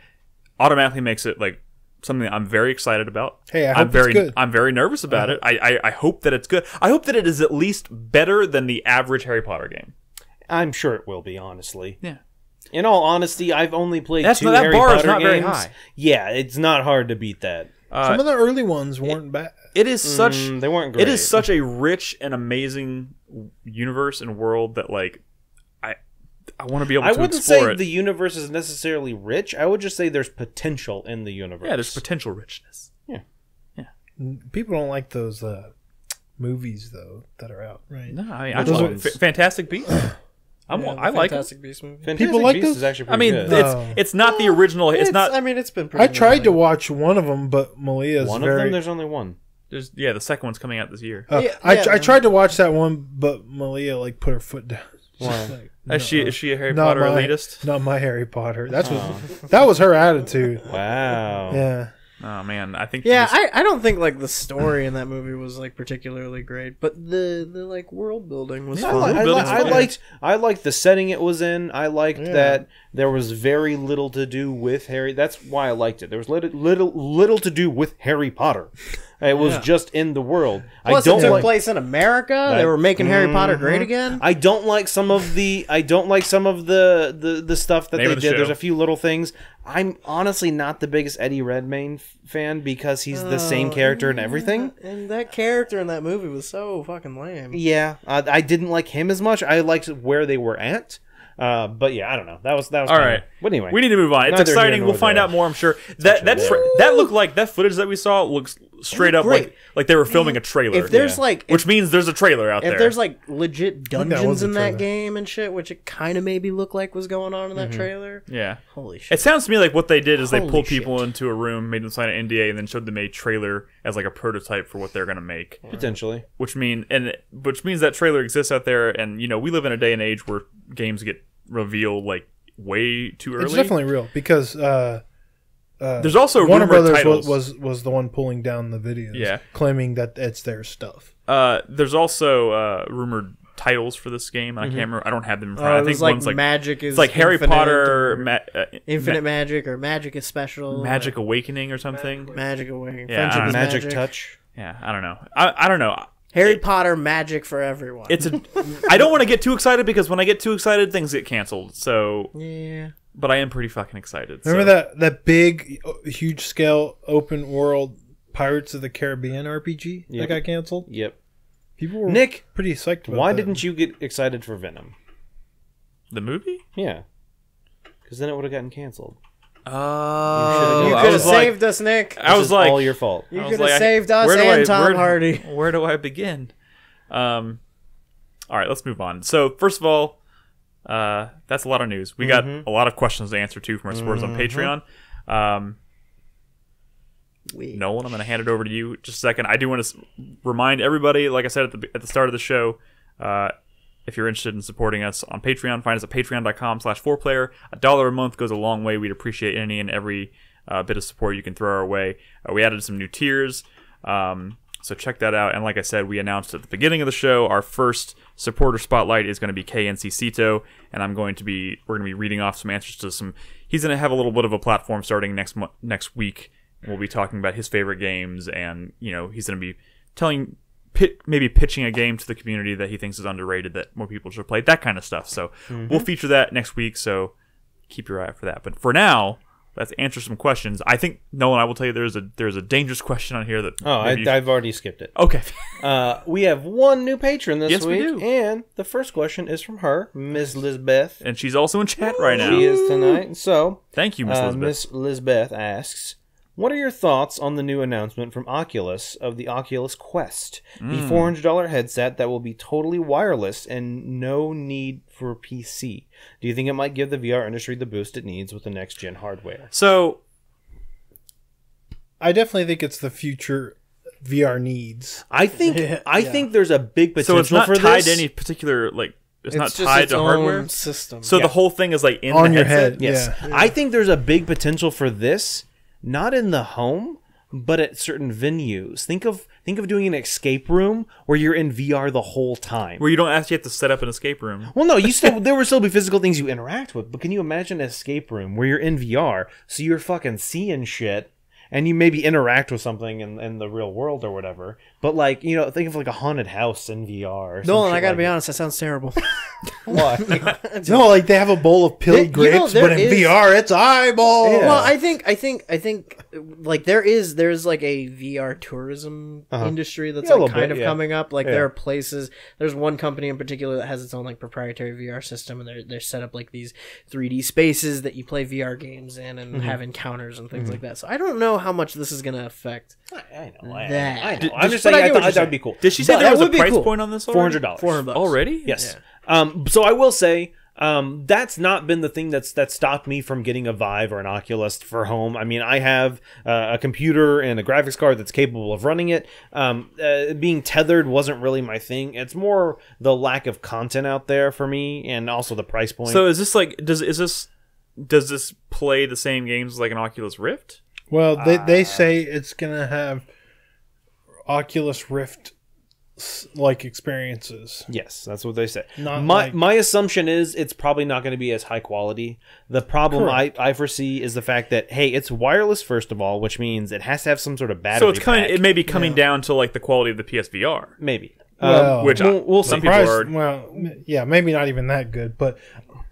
S1: automatically makes it like something that I'm very excited about.
S3: Hey, I hope
S1: I'm very,
S3: it's good.
S1: I'm very nervous about it. I hope that it's good. I hope that it is at least better than the average Harry Potter game.
S2: I'm sure it will be, honestly.
S1: Yeah.
S2: In all honesty, I've only played
S1: That
S2: two Harry
S1: bar is
S2: Potter
S1: not very
S2: games.
S1: high.
S2: Yeah, it's not hard to beat that.
S3: Some of the early ones weren't bad.
S1: It is such.
S2: They weren't great.
S1: It is such a rich and amazing universe and world that like I want to be able
S2: I
S1: to
S2: wouldn't
S1: explore
S2: say
S1: it.
S2: the universe is necessarily rich. I would just say there's potential in the universe.
S1: Yeah, there's potential richness.
S3: People don't like those movies though that are out, right?
S1: No, I
S3: those
S1: love
S3: are-
S1: Fantastic Beasts. I like it.
S4: Fantastic Beasts movie.
S2: Fantastic
S3: People like
S2: Beasts
S3: those-
S2: is actually
S1: I
S2: pretty
S1: mean,
S2: good.
S1: it's not the original. It's not.
S4: I mean, it's been pretty.
S3: I tried to
S4: middling.
S3: watch one of them, but Malia's
S2: one
S3: very.
S2: of them. There's only one.
S1: There's the second one's coming out this year.
S3: I tried to watch that one, but Malia like put her foot down.
S2: Why?
S3: Like,
S1: Is she a Harry
S3: not
S1: Potter
S3: my,
S1: elitist?
S3: Not my Harry Potter. That was her attitude.
S2: Wow.
S3: Yeah.
S1: Oh man, I think.
S4: Yeah,
S1: she just-
S4: I don't think like the story in that movie was like particularly great, but the like world building was fun.
S2: I liked the setting it was in. I liked that there was very little to do with Harry. That's why I liked it. There was little to do with Harry Potter. It was just in the world.
S4: Plus,
S2: I don't
S4: it took
S2: like,
S4: place in America. They were making Harry Potter great again.
S2: I don't like some of the stuff that
S1: Name
S2: they
S1: of the
S2: did.
S1: show.
S2: There's a few little things. I'm honestly not the biggest Eddie Redmayne fan because he's the same character in everything.
S4: And that character in that movie was so fucking lame.
S2: Yeah, I didn't like him as much. I liked where they were at. But yeah, I don't know. That was
S1: all
S2: kinda-
S1: right.
S2: But anyway,
S1: We need to move on. It's
S2: Neither here
S1: exciting.
S2: nor
S1: We'll find
S2: there.
S1: out more. I'm sure. That looked like that footage that we saw looks straight up
S4: great.
S1: like they were filming a trailer.
S4: If there's like
S1: which means there's a trailer out there.
S4: if there's like legit
S3: that
S4: dungeons
S3: was a
S4: in that
S3: trailer.
S4: game and shit, which it kind of maybe looked like was going on in that trailer.
S1: yeah.
S4: Holy shit!
S1: It sounds to me like what they did is they
S4: Holy
S1: pulled people
S4: shit.
S1: into a room, made them sign an NDA, and then showed them a trailer as like a prototype for what they're gonna make.
S2: potentially.
S1: Which means that trailer exists out there, and we live in a day and age where games get revealed like way too early.
S3: It's definitely real because
S1: There's also
S3: Warner
S1: rumored
S3: Brothers
S1: titles.
S3: was the one pulling down the videos,
S1: Yeah.
S3: claiming that it's their stuff.
S1: There's also rumored titles for this game. I can't remember. I don't have them in front. I
S4: it
S1: think
S4: was like
S1: one's like
S4: magic is
S1: it's like Harry
S4: infinite
S1: Potter,
S4: or infinite magic or magic is special.
S1: Magic
S4: or
S1: Awakening or something.
S4: magic awakening.
S1: Yeah,
S4: Friendship
S1: I
S4: is
S1: don't know.
S2: Magic touch.
S1: Yeah, I don't know. I don't know.
S4: Harry Potter magic for everyone.
S1: It's a. I don't want to get too excited because when I get too excited, things get canceled. So
S4: yeah.
S1: but I am pretty fucking excited.
S3: Remember that big, huge scale open world Pirates of the Caribbean RPG that got canceled?
S2: Yep.
S3: People were
S2: Nick,
S3: pretty psyched about
S2: why
S3: that.
S2: didn't you get excited for Venom?
S1: The movie?
S2: Yeah. Because then it would have gotten canceled.
S1: Oh,
S4: You
S1: I
S4: could have
S1: was like-
S4: saved us, Nick.
S1: I was like,
S2: all your fault.
S4: You
S1: I was
S4: could have
S1: like,
S4: saved us
S1: where do
S4: and
S1: I-
S4: Tom
S1: where-
S4: Hardy.
S1: Where do I begin? All right, let's move on. So first of all, that's a lot of news. We got a lot of questions to answer too from our supporters on Patreon. Nolan, I'm going to hand it over to you just a second. I do want to remind everybody, like I said at the start of the show, if you're interested in supporting us on Patreon, find us at patreon.com/4Player. $1 a month goes a long way. We'd appreciate any and every bit of support you can throw our way. We added some new tiers, so check that out. And like I said, we announced at the beginning of the show, our first supporter spotlight is going to be KNC Cito, and we're going to be reading off some answers to some. He's going to have a little bit of a platform starting next week. We'll be talking about his favorite games, and he's going to be maybe pitching a game to the community that he thinks is underrated that more people should play, that kind of stuff. So we'll feature that next week, so keep your eye out for that. But for now, let's answer some questions. I think, Nolan, I will tell you there's a dangerous question on here that...
S2: I've already skipped it.
S1: Okay.
S2: We have one new patron this
S1: Yes, we
S2: week,
S1: do.
S2: and the first question is from her, Ms. Lizbeth.
S1: And she's also in chat right now.
S2: She is tonight. So,
S1: Thank you, Miss Elizabeth.
S2: Miss Lizbeth asks, what are your thoughts on the new announcement from Oculus of the Oculus Quest, the $400 headset that will be totally wireless and no need for PC? Do you think it might give the VR industry the boost it needs with the next-gen hardware?
S1: So,
S3: I definitely think it's the future VR needs.
S2: I think think there's a big potential
S1: so it's not
S2: for
S1: tied
S2: this.
S1: to any particular, it's not
S4: just
S1: tied
S4: its
S1: to
S4: own
S1: hardware.
S4: system.
S1: So the whole thing is like in
S3: On
S1: the
S3: your
S1: headset?
S3: head.
S2: Yes.
S3: Yeah.
S2: I think there's a big potential for this, not in the home, but at certain venues. Think of doing an escape room where you're in VR the whole time.
S1: Where you don't actually have to set up an escape room.
S2: Well, no, there will still be physical things you interact with, but can you imagine an escape room where you're in VR, so you're fucking seeing shit, and you maybe interact with something in the real world or whatever, but think of like a haunted house in VR. Or some
S4: Nolan,
S2: shit
S4: I gotta
S2: like
S4: be honest, that sounds terrible.
S2: Why?
S3: No, like they have a bowl of peeled grapes,
S4: there
S3: but in
S4: is-
S3: VR, it's eyeball.
S2: Yeah.
S4: Well, I think like there's like a VR tourism industry that's
S2: Yeah, a
S4: like
S2: little
S4: kind
S2: bit,
S4: of
S2: yeah.
S4: coming up. Like
S2: Yeah.
S4: there are places. There's one company in particular that has its own like proprietary VR system, and they're set up like these 3D spaces that you play VR games in and have encounters and things like that. So I don't know how much this is gonna affect.
S2: I know.
S4: That.
S2: I know.
S4: Did-
S2: I'm just
S4: but
S2: saying
S4: I
S2: I
S4: get what
S2: thought
S4: you're
S2: that would be cool.
S1: Did she say
S2: But
S1: there
S2: that
S1: was a
S2: would be
S1: price
S2: cool.
S1: point on this already?
S2: $400.
S4: $400
S1: Already?
S2: Yes. So I will say that's not been the thing that stopped me from getting a Vive or an Oculus for home. I mean, I have a computer and a graphics card that's capable of running it. Being tethered wasn't really my thing. It's more the lack of content out there for me, and also the price point.
S1: So is this like does this play the same games like an Oculus Rift?
S3: Well, they say it's gonna have Oculus Rift like experiences.
S2: Yes, that's what they say.
S3: Not
S2: My assumption is it's probably not going to be as high quality. The problem I foresee is the fact that, hey, it's wireless first of all, which means it has to have some sort of battery.
S1: So it's
S2: pack.
S1: it may be coming down to like the quality of the PSVR.
S2: Maybe.
S3: Well,
S1: Which
S2: we'll
S1: some
S2: see.
S1: people
S3: Surprised-
S1: are.
S3: well, yeah, maybe not even that good, but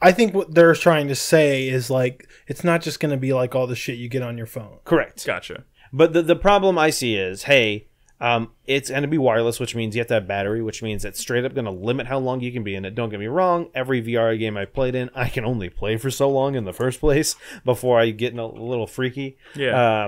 S3: I think what they're trying to say is like it's not just going to be like all the shit you get on your phone.
S2: Correct.
S1: Gotcha.
S2: But the problem I see is, hey, it's going to be wireless, which means you have to have battery, which means it's straight up going to limit how long you can be in it. Don't get me wrong. Every VR game I've played in, I can only play for so long in the first place before I get a little freaky.
S1: Yeah.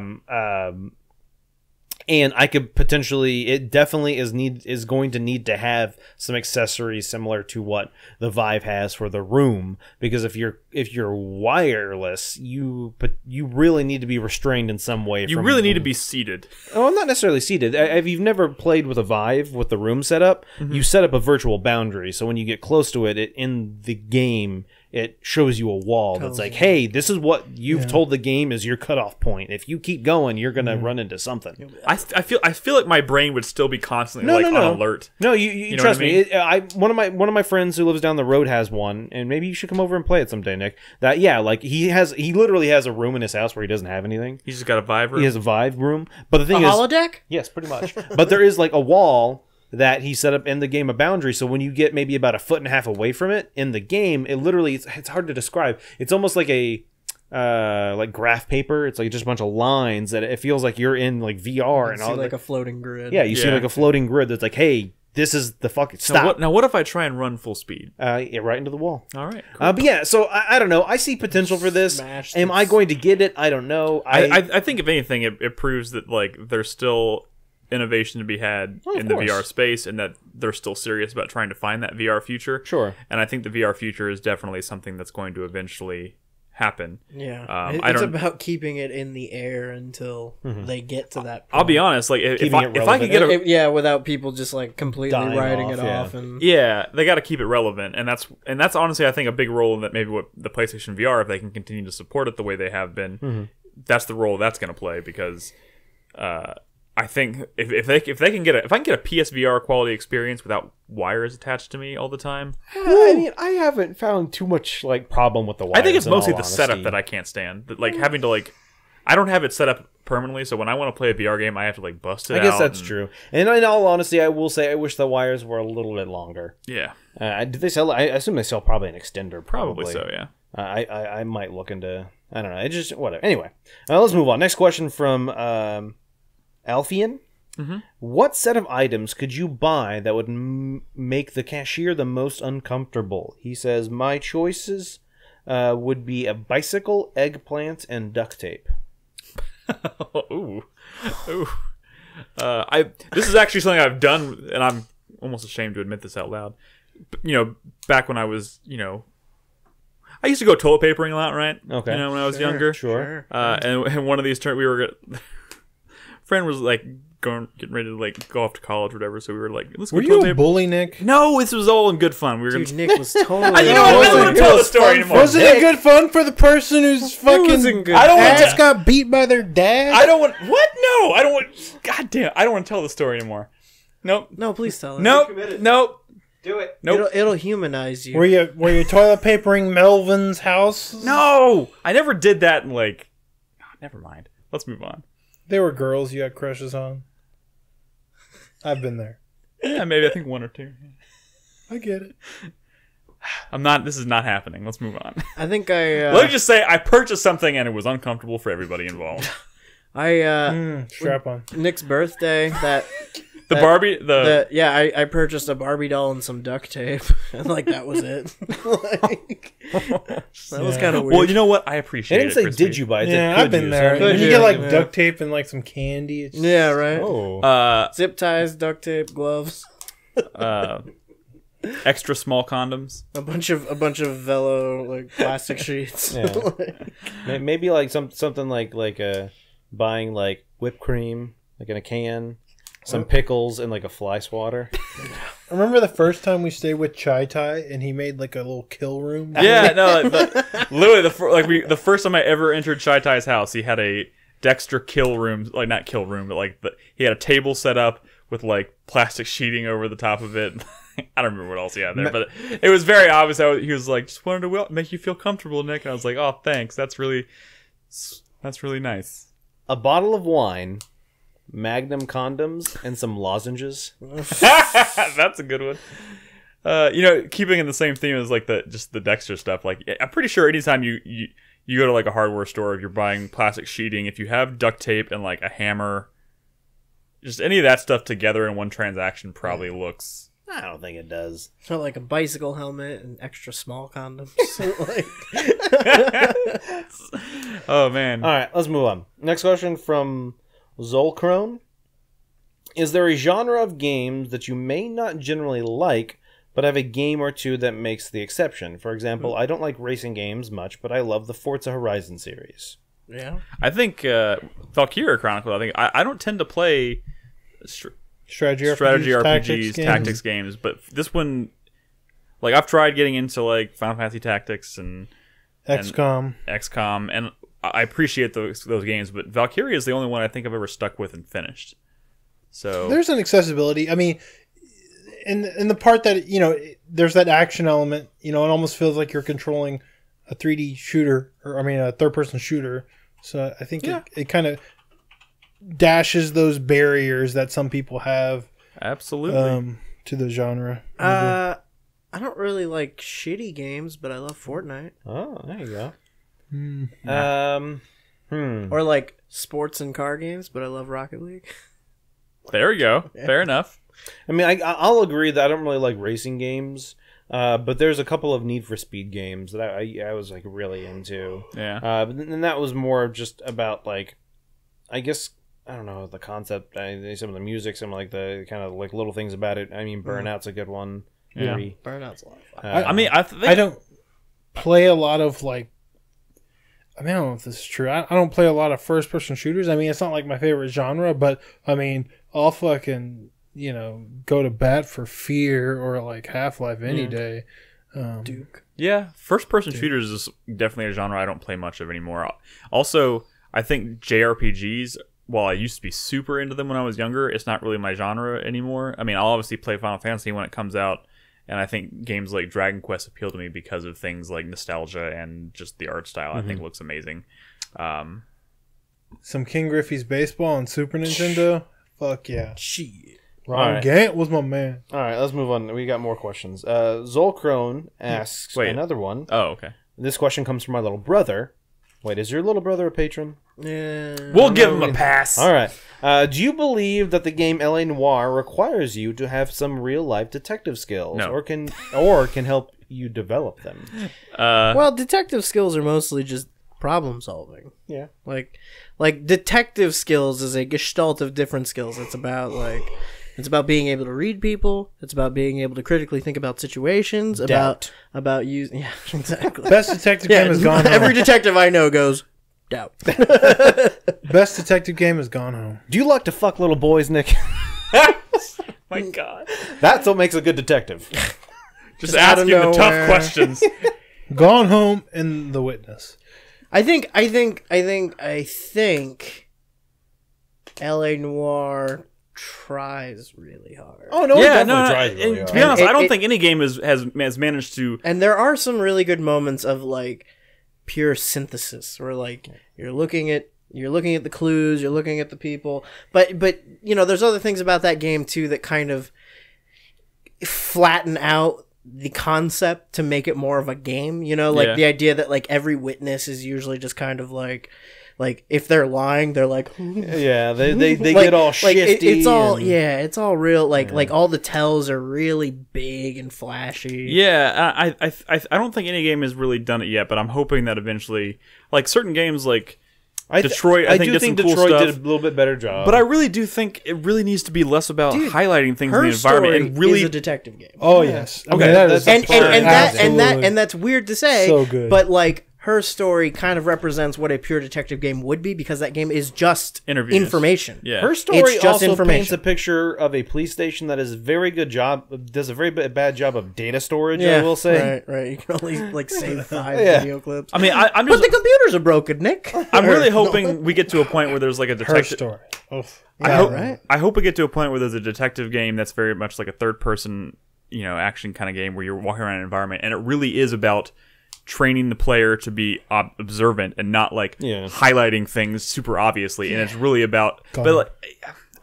S2: And I could potentially, it definitely is going to need to have some accessories similar to what the Vive has for the room, because if you're wireless, you really need to be restrained in some way.
S1: You really need to be seated.
S2: Oh, not necessarily seated. If you've never played with a Vive with the room set up, you set up a virtual boundary. So when you get close to it, in the game, it shows you a wall that's like, hey, this is what you've told the game is your cutoff point. If you keep going, you're going to run into something.
S1: I feel like my brain would still be constantly on alert.
S2: No, you
S1: know
S2: trust
S1: what I
S2: me. One of my friends who lives down the road has one, and maybe you should come over and play it someday, Nick. He literally has a room in his house where he doesn't have anything.
S1: He's just got a Vive room.
S2: He has a Vive room, but the thing
S4: A
S2: is,
S4: holodeck?
S2: yes, pretty much. But there is like a wall that he set up in the game a boundary. So when you get maybe about a foot and a half away from it in the game, it literally, it's hard to describe. It's almost like a like graph paper. It's like just a bunch of lines that it feels like you're in like VR and all
S4: like a floating grid.
S2: Yeah, you see like a floating grid that's like, hey, this is the fucking stop.
S1: Now what if I try and run full speed?
S2: Yeah, right into the wall.
S1: All right. Cool.
S2: But yeah, so I don't know. I see potential for this. Am I going to get it? I don't know.
S1: I think if anything, it proves that like there's still innovation to be had in the VR space, and that they're still serious about trying to find that VR future.
S2: Sure.
S1: And I think the VR future is definitely something that's going to eventually happen.
S4: Yeah. It's about keeping it in the air until they get to that point.
S1: I'll be honest, like if I could get
S4: without people just like completely writing it off and
S1: they got to keep it relevant, and that's honestly I think a big role in that maybe what the PlayStation VR, if they can continue to support it the way they have been, that's the role that's going to play, because I think if I can get a PSVR quality experience without wires attached to me all the time.
S2: I mean, I haven't found too much like problem with the wires.
S1: I think it's mostly the setup that I can't stand. Like having to like, I don't have it set up permanently, so when I want to play a VR game, I have to like bust it out.
S2: I guess that's true. And in all honesty, I will say I wish the wires were a little bit longer.
S1: Yeah.
S2: Did they sell? I assume they sell probably an extender.
S1: Probably so. Yeah.
S2: I might look into. I don't know. It just whatever. Anyway, let's move on. Next question from Alfian. What set of items could you buy that would make the cashier the most uncomfortable? He says, my choices would be a bicycle, eggplant, and duct tape.
S1: Ooh. This is actually something I've done, and I'm almost ashamed to admit this out loud. You know, back when I was, I used to go toilet papering a lot, right?
S2: Okay.
S1: When I was younger.
S2: Sure.
S1: And one of these we were friend was like getting ready to like go off to college or whatever, so we were like, let's go.
S3: Were you a bully, Nick?
S1: No, this was all in good fun. We were
S4: Dude, Nick was totally.
S1: You know what? I don't want to tell the story anymore.
S3: Wasn't it good fun for the person whose fucking ass got beat by their dad?
S1: I don't want. What? No, I don't want. God damn! I don't want to tell the story anymore. Nope.
S4: No, please tell it.
S1: Nope. Nope.
S2: Do it.
S1: Nope.
S4: It'll humanize you.
S3: Were you toilet papering Melvin's house?
S1: No, I never did that. And like, never mind. Let's move on.
S3: There were girls you had crushes on. I've been there.
S1: Yeah, maybe I think one or two.
S3: I get it.
S1: I'm not. This is not happening. Let's move on.
S4: I think I.
S1: Let me just say, I purchased something and it was uncomfortable for everybody involved.
S3: Strap on.
S4: Nick's birthday.
S1: The Barbie.
S4: I purchased a Barbie doll and some duct tape, and like that was it. That was kind of weird.
S1: Well, you know what? I appreciate it.
S2: They didn't say did you buy it.
S3: Yeah, I've been there.
S4: Could
S3: You
S4: you?
S3: get like
S4: Yeah.
S3: duct tape and like some candy. It's
S4: Yeah, right.
S2: Oh.
S4: Zip ties, duct tape, gloves,
S1: Extra small condoms.
S4: a bunch of Velo like plastic sheets.
S2: Yeah. Maybe like something like buying like whipped cream like in a can, some pickles, and like a fly swatter.
S3: Remember the first time we stayed with Chai Tai and he made like a little kill room?
S1: Yeah, no, literally the first time I ever entered Chai Tai's house, he had a Dexter kill room, like not kill room, but like he had a table set up with like plastic sheeting over the top of it. I don't remember what else he had there, but it was very obvious. He was like, just wanted to make you feel comfortable, Nick. And I was like, oh, thanks. That's really nice.
S2: A bottle of wine, Magnum condoms, and some lozenges.
S1: That's a good one. Keeping in the same theme as like the Dexter stuff. Like, I'm pretty sure anytime you go to like a hardware store, if you're buying plastic sheeting, if you have duct tape and like a hammer, just any of that stuff together in one transaction probably looks.
S2: I don't think it does.
S4: So like a bicycle helmet and extra small condoms.
S1: Oh man.
S2: All right, let's move on. Next question from Zolkrone. Is there a genre of games that you may not generally like, but have a game or two that makes the exception? For example, I don't like racing games much, but I love the Forza Horizon series.
S4: Yeah.
S1: I think Valkyria Chronicles. I don't tend to play
S3: Strategy
S1: RPGs, tactics games, but this one, like I've tried getting into like Final Fantasy Tactics and
S3: XCOM,
S1: and I appreciate those games, but Valkyria is the only one I think I've ever stuck with and finished. So
S3: there's an accessibility. I mean, in the part that there's that action element. It almost feels like you're controlling a 3D shooter, a third-person shooter. So I think it kind of dashes those barriers that some people have
S1: Absolutely.
S3: To the genre.
S4: I don't really like shitty games, but I love Fortnite.
S2: Oh, there you go.
S4: Or like sports and car games, but I love Rocket League.
S1: There we go. Fair enough.
S2: I mean, I'll agree that I don't really like racing games, but there's a couple of Need for Speed games that I was like really into.
S1: Yeah.
S2: But then that was more just about like, I guess, I don't know, the concept, some of the music, some of like the kind of like little things about it. I mean, Burnout's a good one.
S1: Yeah.
S4: Burnout's a lot of fun.
S1: I mean,
S3: I don't play a lot of like. I mean, I don't know if this is true. I don't play a lot of first-person shooters. I mean, it's not like my favorite genre, but I mean, I'll fucking go to bat for Fear or like Half-Life any day.
S4: Duke.
S1: Yeah, first-person shooters is definitely a genre I don't play much of anymore. Also, I think JRPGs, while I used to be super into them when I was younger, it's not really my genre anymore. I mean, I'll obviously play Final Fantasy when it comes out, and I think games like Dragon Quest appeal to me because of things like nostalgia and just the art style. I think looks amazing.
S3: Some King Griffey's Baseball on Super Nintendo. Fuck yeah.
S4: Shit.
S3: Ron Gant was my man.
S2: All right, let's move on. We got more questions. Zolkrone asks another one.
S1: Oh, okay.
S2: This question comes from my little brother. Wait, is your little brother a patron?
S4: Yeah.
S1: We'll give him a pass.
S2: All right. Do you believe that the game L.A. Noire requires you to have some real-life detective skills,
S1: No.
S2: or can help you develop them?
S4: Well, detective skills are mostly just problem solving.
S2: Yeah.
S4: Like detective skills is a gestalt of different skills. It's about being able to read people. It's about being able to critically think about situations.
S2: Doubt.
S4: About using. Yeah, exactly.
S3: Best detective game has gone home.
S4: Every detective I know goes doubt.
S3: Best detective game has gone home.
S2: Do you like to fuck little boys, Nick?
S1: My God.
S2: That's what makes a good detective.
S1: Just
S4: out of
S1: asking the tough
S4: nowhere.
S1: questions.
S3: Gone Home and The Witness.
S4: I think L.A. Noire tries really hard.
S2: Oh no,
S1: Yeah,
S2: it definitely tries really
S1: and to
S2: hard.
S1: be honest,
S4: And
S1: I don't
S4: it-
S1: think any game has managed to.
S4: And there are some really good moments of like pure synthesis where like you're looking at the clues, you're looking at the people, but there's other things about that game too that kind of flatten out the concept to make it more of a game,
S1: Yeah.
S4: the idea that like every witness is usually just kind of like if they're lying, they're like
S2: Yeah, they get all shifty.
S4: it's all
S2: and-
S4: it's all real like all the tells are really big and flashy.
S1: Yeah, I don't think any game has really done it yet, but I'm hoping that eventually, like certain games like Detroit, I think
S2: do
S1: did
S2: think
S1: some cool
S2: Detroit
S1: stuff.
S2: did a little bit better job.
S1: But I really do think it really needs to be less about highlighting things in
S4: Her
S1: the environment
S4: story
S1: and really
S4: is a detective game.
S3: Oh, yes. I
S1: Okay,
S3: mean, that is
S2: that's-
S4: and that's weird to say,
S3: So good.
S4: but like her story kind of represents what a pure detective game would be because that game is just
S1: Interviews.
S4: information.
S1: Yeah.
S2: her story
S4: It's just
S2: also paints
S4: information.
S2: a picture of a police station that is does a very bad job of data storage.
S4: Yeah,
S2: I will say.
S4: right. You can only like save 5
S2: Yeah.
S4: video clips.
S1: I mean, I'm
S4: but
S1: just
S4: the computers are broken, Nick.
S1: I'm really hoping we get to a point where there's like a
S3: her
S1: detective.
S3: story. Oof.
S1: I hope we get to a point where there's a detective game that's very much like a third person, action kind of game where you're walking around an environment and it really is about training the player to be observant and not like highlighting things super obviously. And it's really about, but like,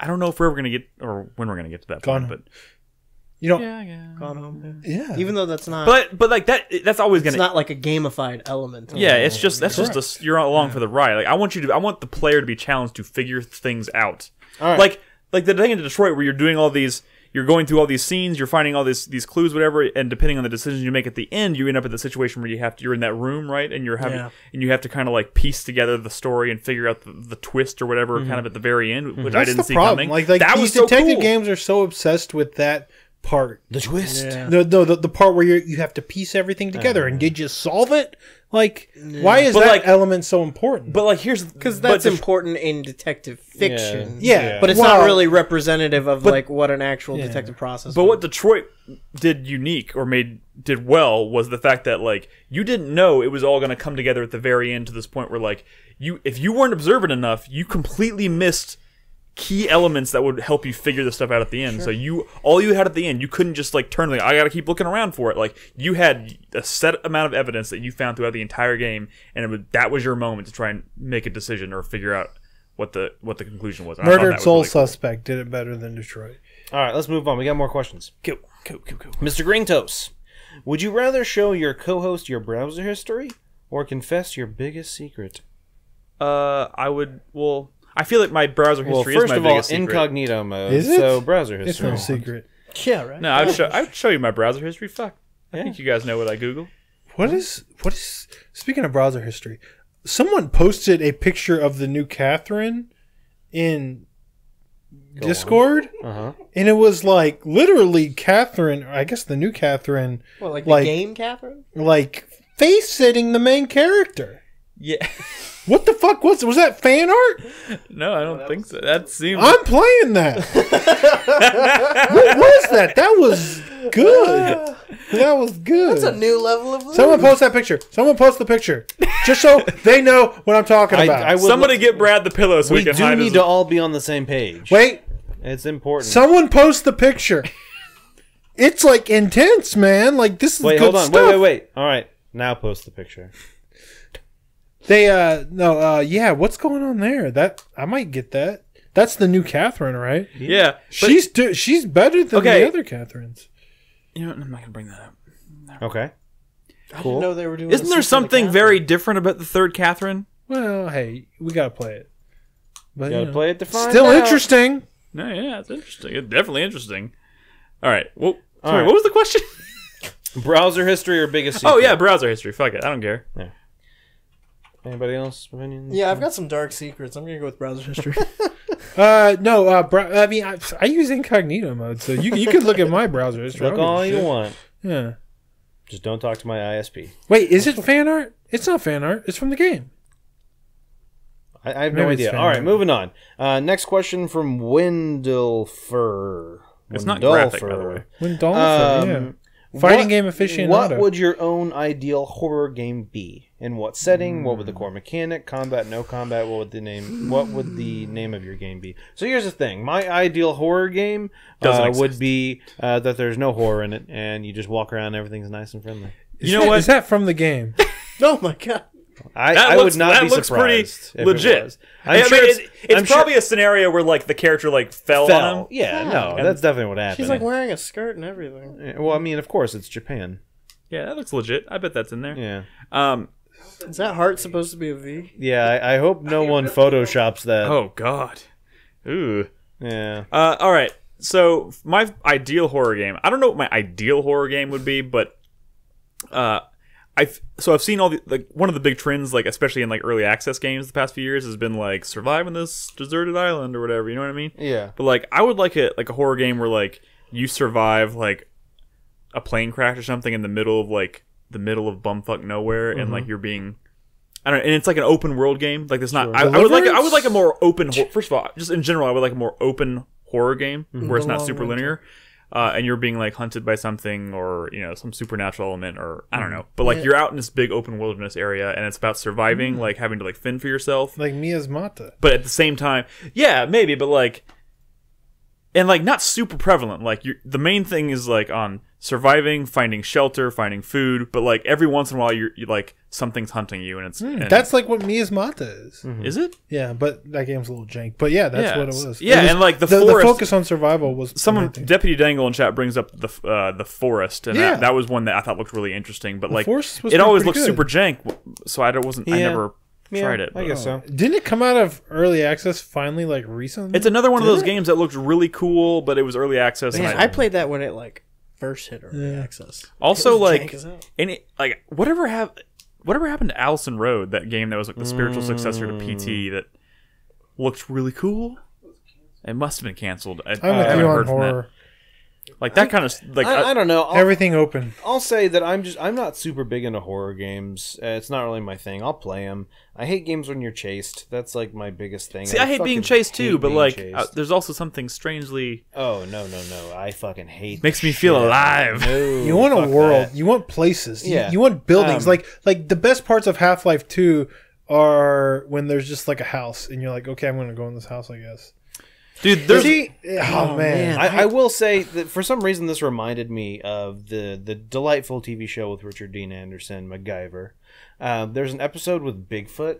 S1: I don't know if we're ever going to get or when we're going to get to that point, but
S3: You know,
S4: Gone Home.
S3: yeah.
S4: Even though that's not,
S1: but like that's always going
S4: it's
S1: to.
S4: not like a gamified element.
S1: Yeah, it's just you're along for the ride. Like I want the player to be challenged to figure things out.
S2: All right.
S1: Like the thing in Detroit where you're doing all these, you're going through all these scenes, you're finding all these clues, whatever, and depending on the decisions you make at the end, you end up in the situation where you're in that room, right, and you have to kind of like piece together the story and figure out the twist or whatever, kind of at the very end, which I
S3: That's
S1: didn't
S3: the
S1: see
S3: problem.
S1: coming.
S3: Like
S1: that
S3: these
S1: was so
S3: detective
S1: cool.
S3: games are so obsessed with that part.
S2: The twist.
S4: Yeah.
S3: The part where you have to piece everything together, and did you solve it? Like, why is
S1: But,
S3: that
S1: like-
S3: element so important?
S1: But like here's
S4: Because that's important in detective fiction.
S3: Yeah.
S4: But it's
S3: Well,
S4: not really representative of like what an actual detective process.
S1: But what Detroit did unique or did well was the fact that like you didn't know it was all going to come together at the very end to this point where like if you weren't observant enough, you completely missed key elements that would help you figure this stuff out at the end. So all you had at the end, you couldn't just like turn like I got to keep looking around for it. Like you had a set amount of evidence that you found throughout the entire game, and that was your moment to try and make a decision or figure out what the conclusion was. And I thought that
S3: Murdered
S1: was
S3: Soul
S1: really cool.
S3: Suspect did it better than Detroit.
S2: All right, let's move on. We got more questions.
S1: Cool.
S2: Mr. Gringtos, would you rather show your co-host your browser history or confess your biggest secret?
S1: I would. Well, I feel like my browser history
S2: Well,
S1: is
S2: first
S1: my
S2: of all,
S1: biggest secret.
S2: incognito mode.
S3: Is it?
S2: So browser
S3: It's
S2: history.
S3: no secret.
S4: Yeah, right.
S1: No, I would show you my browser history. Fuck. I
S2: Yeah.
S1: think you guys know what I Google.
S3: What is speaking of browser history, someone posted a picture of the new Catherine in Discord,
S2: Uh-huh.
S3: and it was like literally Catherine, or I guess the new Catherine,
S4: What, like
S3: Like-
S4: the game, Catherine?
S3: like face sitting the main character.
S1: Yeah.
S3: What the fuck was that fan art?
S1: No, I don't think so. That seems.
S3: I'm playing that. What was that? That was good. That was good.
S4: That's a new level of.
S3: Someone post that picture. Someone post the picture, just so they know what I'm talking about.
S2: I would
S1: Somebody get Brad the pillow so
S2: we
S1: we can
S2: do
S1: hide
S2: need
S1: his.
S2: to all be on the same page.
S3: Wait,
S2: It's important.
S3: someone post the picture. It's like intense, man. Like this is
S2: Wait,
S3: good
S2: hold on.
S3: stuff.
S2: Wait. All right. Now post the picture.
S3: They yeah. What's going on there? That I might get that. That's the new Catherine, right?
S1: Yeah. But,
S3: She's better than
S1: Okay.
S3: the other Catherines.
S1: you know what? I'm not gonna bring that up.
S2: Okay.
S4: I didn't know they were doing.
S1: Isn't
S4: a
S1: there
S4: sequel to
S1: something
S4: Catherine.
S1: very different about the third Catherine?
S3: Well, hey, we gotta play it. But
S2: Gotta
S3: you know,
S2: play it to find
S3: still
S2: out.
S3: interesting.
S1: No, yeah, it's interesting. It's definitely interesting. All right. Well,
S2: All
S1: sorry,
S2: right.
S1: what was the question?
S2: Browser history or biggest secret?
S1: Oh yeah, browser history. Fuck it, I don't care.
S2: Anybody else opinions?
S4: Yeah, I've got some dark secrets. I'm gonna go with browser history.
S3: No. I mean, I use incognito mode, so you can look at my browser history.
S2: Look
S3: I don't
S2: all
S3: give a
S2: you
S3: shit.
S2: want.
S3: Yeah.
S2: Just don't talk to my ISP.
S3: Wait, is it fan art? It's not fan art. It's from the game.
S2: I have no
S3: Maybe it's
S2: idea.
S3: fan
S2: All right,
S3: art.
S2: moving on. Next question from Windlefer.
S1: It's not graphic, by the way.
S3: When Dawn, Fighting game aficionado.
S2: What would your own ideal horror game be? In what setting? What would the core mechanic? Combat? No combat? What would the name of your game be? So here's the thing: my ideal horror game
S1: Doesn't
S2: would
S1: exist.
S2: be that there's no horror in it, and you just walk around, and everything's nice and friendly.
S1: You know what?
S3: Is that from the game?
S4: Oh my god.
S2: I would not be
S1: looks pretty
S2: surprised. If it
S1: legit.
S2: was.
S1: I
S2: sure
S1: mean, it's
S2: I'm sure-
S1: probably a scenario where like the character like fell on him.
S2: Yeah, no,
S1: And-
S2: that's definitely what happened.
S4: She's like wearing a skirt and everything.
S2: Yeah, well, I mean, of course, it's Japan.
S1: Yeah, that looks legit. I bet that's in there.
S2: Yeah,
S4: Is that heart supposed to be a V?
S2: yeah. I hope no one photoshops that.
S1: Oh God. Ooh.
S2: Yeah.
S1: All right. So my ideal horror game. I don't know what my ideal horror game would be, but I've seen all the like one of the big trends, like especially in like early access games the past few years, has been like surviving this deserted island or whatever. You know what I mean?
S2: Yeah.
S1: But like I would like a horror game where like you survive like a plane crash or something in the middle of bumfuck nowhere, and like you're being. I don't know, and it's like an open world game. Like there's not. I would like a more open. First of all, just in general, I would like a more open horror game where it's
S4: The
S1: not
S4: long
S1: super
S4: winter.
S1: linear, and you're being like hunted by something or some supernatural element or I don't know. But like you're out in this big open wilderness area, and it's about surviving, like having to like fend for yourself.
S3: Like Miasmata.
S1: But at the same time, yeah, maybe, but like, and like not super prevalent. Like the main thing is like on surviving, finding shelter, finding food. But like every once in a while, you like something's hunting you, and it's and,
S3: That's like what Miasmata is.
S1: is it?
S3: Yeah, but that game's a little jank. But yeah, that's
S1: Yeah,
S3: what it was.
S1: yeah,
S3: It was-
S1: and, like, the
S3: the
S1: forest-
S3: focus on survival was
S1: Someone,
S3: amazing.
S1: Deputy Dangle in chat brings up the forest, and
S3: Yeah.
S1: that was one that I thought looked really interesting. But like,
S3: forest was
S1: it always
S3: pretty
S1: looked
S3: good.
S1: super jank, so I
S2: Yeah.
S1: never tried it.
S2: I
S1: but-
S2: guess so.
S3: Didn't it come out of early access finally, like recently?
S1: It's another one of those games that looked really cool, but it was early access.
S4: Man,
S1: and
S4: I played that when it like first hit early access.
S1: also
S4: It was
S1: like
S4: jank as hell.
S1: any like whatever happened to Allison Road, that game that was like the spiritual successor to PT that looked really cool. It must have been canceled. I
S3: I'm with
S1: haven't
S3: you on
S1: heard from that.
S3: horror.
S1: Like that kind of like
S2: I don't know.
S3: Everything open.
S2: I'll say that I'm not super big into horror games. It's not really my thing. I'll play them. I hate games when you're chased. That's like my biggest thing.
S1: see, I hate being
S2: fucking
S1: chased too,
S2: hate
S1: but
S2: being
S1: like
S2: chased.
S1: there's also something strangely
S2: Oh no! I fucking hate.
S1: makes
S2: the
S1: me feel
S2: shit.
S1: alive.
S2: No,
S3: You want a
S2: fuck
S3: world.
S2: that.
S3: You want places.
S2: Yeah.
S3: You want buildings.
S2: Um,
S3: like the best parts of Half-Life 2 are when there's just like a house and you're like, okay, I'm going to go in this house, I guess.
S1: Dude, there's
S3: Oh, man.
S2: I will say that for some reason this reminded me of the delightful TV show with Richard Dean Anderson, MacGyver. There's an episode with Bigfoot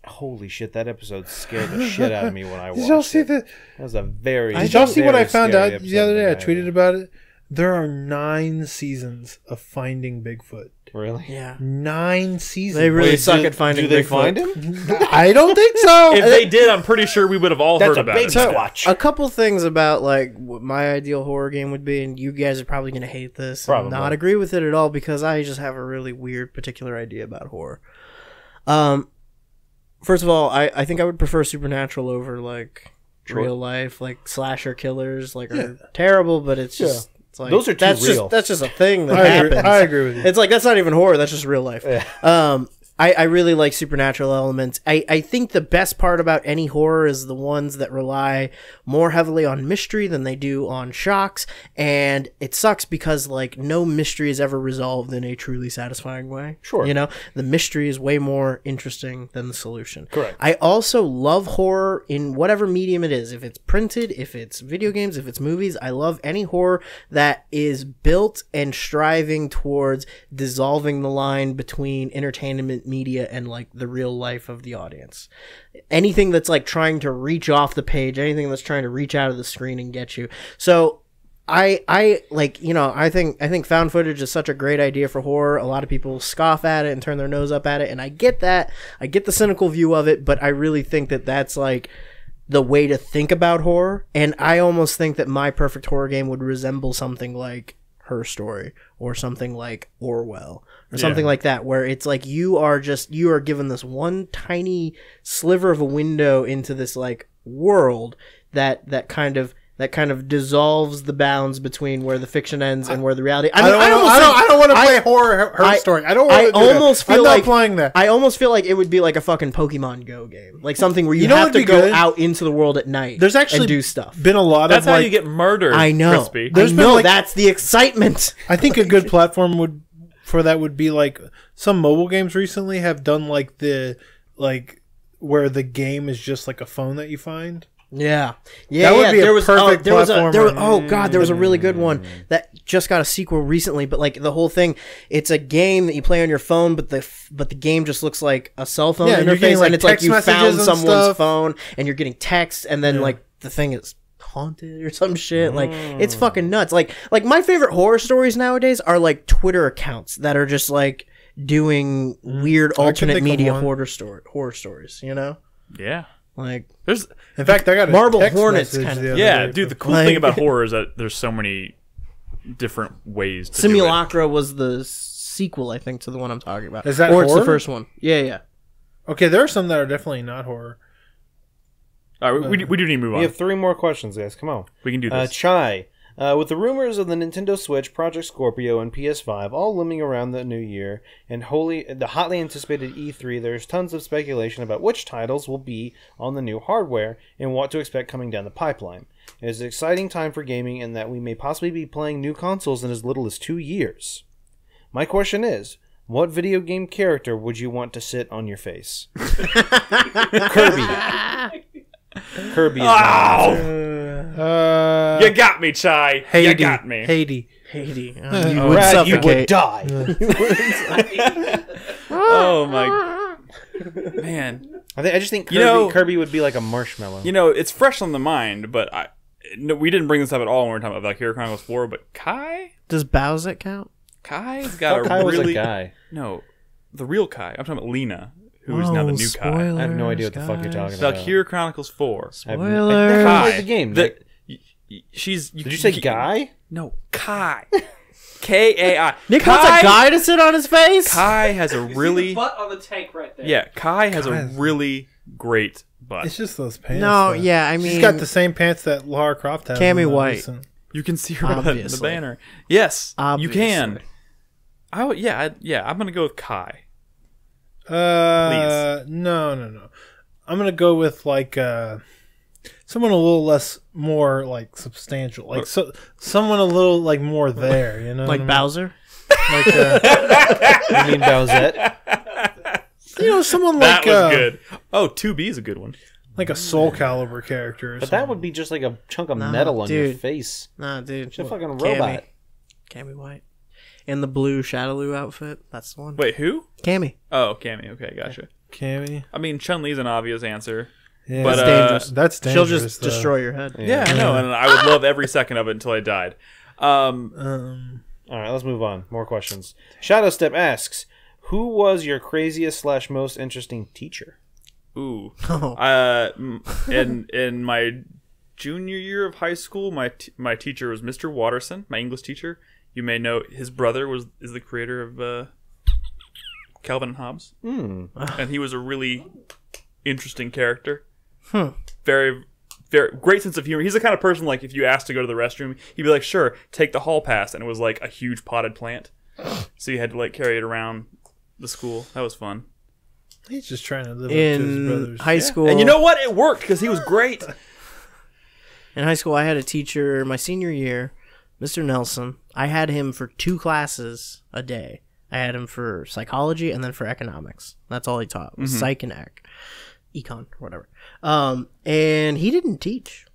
S2: Holy shit, that episode scared the shit out of me when I watched
S3: Did y'all see
S2: it.
S3: that?
S2: That was a very
S3: Did y'all see what I
S2: very
S3: found
S2: scary
S3: out the other day? I
S2: episode.
S3: tweeted about it. There are 9 seasons of Finding Bigfoot.
S2: Really?
S4: Yeah.
S3: 9 seasons.
S4: They really
S2: Wait,
S4: suck at finding
S2: Do they
S4: Bigfoot.
S2: find him?
S3: I don't think so.
S1: If they did, I'm pretty sure we would have all
S2: That's
S1: heard
S2: a
S1: about
S2: big
S1: it.
S2: Squatch.
S4: A couple things about like what my ideal horror game would be, and you guys are probably going to hate this, and
S2: Probably.
S4: not agree with it at all, because I just have a really weird particular idea about horror. First of all, I think I would prefer supernatural over like real life, like slasher killers, like are terrible, but it's just it's like
S2: Those are too real.
S4: That's just a thing that
S3: I agree,
S4: happens.
S3: I agree with you.
S4: It's like that's not even horror, that's just real life. I really like supernatural elements. I think the best part about any horror is the ones that rely more heavily on mystery than they do on shocks, and it sucks because like no mystery is ever resolved in a truly satisfying way.
S2: Sure.
S4: You know, the mystery is way more interesting than the solution.
S2: Correct.
S4: I also love horror in whatever medium it is. If it's printed, if it's video games, if it's movies, I love any horror that is built and striving towards dissolving the line between entertainment media and like the real life of the audience. Anything that's like trying to reach off the page, anything that's trying to reach out of the screen and get you. So I like, you know, I think found footage is such a great idea for horror. A lot of people scoff at it and turn their nose up at it, and I get that. I get the cynical view of it, but I really think that that's like the way to think about horror. And I almost think that my perfect horror game would resemble something like Her Story or something like Orwell or something like that, where it's like you are given this one tiny sliver of a window into this like world that kind of dissolves the bounds between where the fiction ends and where the reality. I
S3: don't want to play Her Story. I don't want to do
S4: almost
S3: that.
S4: feel
S3: I'm
S4: like
S3: not playing that.
S4: I almost feel like it would be like a fucking Pokemon Go game, like something where you
S3: know
S4: have
S3: what'd
S4: to
S3: be
S4: go
S3: good?
S4: out into the world at night.
S3: There's actually
S4: and do stuff.
S3: been a lot
S1: That's
S3: of
S1: how
S3: like,
S1: you get murdered,
S4: I know.
S1: Crispy.
S3: There's
S4: I
S3: been,
S4: know.
S3: like-
S4: That's the excitement.
S3: I think a good platform for that would be like some mobile games recently have done like the where the game is just like a phone that you find.
S4: Yeah,
S3: That would be a perfect
S4: there was
S3: platformer.
S4: there was a really good one that just got a sequel recently. But like the whole thing, it's a game that you play on your phone, but the game just looks like a cell phone
S3: Yeah, you're getting,
S4: interface,
S3: like,
S4: and it's like
S3: text
S4: you
S3: messages
S4: found
S3: and
S4: someone's
S3: stuff.
S4: phone, and you're getting texts, and then like the thing is haunted or some shit. Like it's fucking nuts. Like my favorite horror stories nowadays are like Twitter accounts that are just like doing weird alternate
S3: think of
S4: media
S3: one.
S4: horror stories. You know,
S1: Yeah.
S4: like.
S1: There's
S3: In fact, I got a
S4: Marble
S3: text
S4: Hornets
S3: message
S4: kind of-
S3: the other
S1: yeah,
S3: day.
S1: dude, the cool
S4: Like-
S1: thing about horror is that there's so many different ways to do it.
S4: Simulacra was the sequel, I think, to the one I'm talking about.
S3: Is that
S4: or it's the
S3: horror?
S4: first one? Yeah.
S3: Okay, there are some that are definitely not horror.
S1: All right, we do need to move
S2: We
S1: on.
S2: have 3 more questions, guys. Come on.
S1: We can do this.
S2: Chai. With the rumors of the Nintendo Switch, Project Scorpio, and PS5 all looming around the new year, and the hotly anticipated E3, there's tons of speculation about which titles will be on the new hardware and what to expect coming down the pipeline. It is an exciting time for gaming in that we may possibly be playing new consoles in as little as 2 years. My question is, what video game character would you want to sit on your face? Kirby. Kirby is my answer.
S1: You got me, Chai. You got me.
S3: Haiti.
S4: Haiti.
S2: You would die.
S1: Oh my man.
S2: I just think Kirby,
S1: You know-
S2: Kirby would be like a marshmallow.
S1: You know, it's fresh on the mind, but we didn't bring this up at all when we were talking about Valkyria Chronicles 4, but
S4: Does Bowsette count?
S1: Kai's got
S2: Kai
S1: a
S2: was
S1: really
S2: a guy.
S1: No, the real Kai. I'm talking about Lena, who is now the new Kai.
S2: I have no idea what the fuck you're talking about.
S1: Valkyria Chronicles 4.
S2: I've
S4: Spoiler.
S2: never
S1: Kai.
S2: played the game.
S1: She's.
S2: Did you say guy?
S1: No, Kai. Kai.
S4: Nick wants a guy to sit on his face?
S1: Kai has a really.
S5: butt on the tank right there.
S1: Yeah, Kai has a
S3: Kai's-
S1: really great butt.
S3: It's just those pants.
S4: No,
S3: though.
S4: yeah, I mean...
S3: She's got the same pants that Lara Croft has.
S4: Cammy
S3: in the
S4: White.
S3: recent-
S1: You can see her butt in the
S4: Obviously.
S1: banner. Yes,
S4: Obviously.
S1: you can. I'm gonna go with Kai.
S3: No. I'm gonna go with like someone a little less, more like substantial, like someone a little like more there. You know,
S4: Like
S3: what
S4: Bowser?
S3: I mean? Like,
S2: You mean Bowsette?
S3: someone
S1: That
S3: like
S1: was good. Oh, 2B is a good one.
S3: like a Soul Calibur character. Or
S2: But that would be just like a chunk of metal on your
S4: dude.
S2: face.
S4: Nah, dude.
S2: It's a fucking robot.
S4: Cammy White. In the blue Shadaloo outfit. That's the one.
S1: Wait, who?
S4: Cammy.
S1: Oh, Cammy. Okay, gotcha.
S3: Cammy.
S1: I mean, Chun-Li's an obvious answer.
S3: Yeah,
S1: But,
S4: That's dangerous.
S3: that's
S4: She'll
S3: dangerous.
S4: just
S3: though.
S4: destroy your head.
S1: Yeah, I know, and I would love every second of it until I died.
S2: All right, let's move on. More questions. Shadowstep asks, "Who was your craziest / most interesting teacher?"
S1: Ooh.
S4: Oh.
S1: In my junior year of high school, my teacher was Mr. Watterson, my English teacher. You may know his brother is the creator of Calvin and Hobbes, and he was a really interesting character. Very, very great sense of humor. He's the kind of person, like, if you asked to go to the restroom, he'd be like, "Sure, take the hall pass," and it was like a huge potted plant, so you had to like carry it around the school. That was fun.
S3: He's just trying to live up to his
S4: In
S3: brothers.
S4: high school,
S1: And you know what? It worked because he was great.
S4: in high school, I had a teacher my senior year, Mr. Nelson. I had him for 2 classes a day. I had him for psychology and then for economics. That's all he taught was psych and econ, or whatever. And he didn't teach.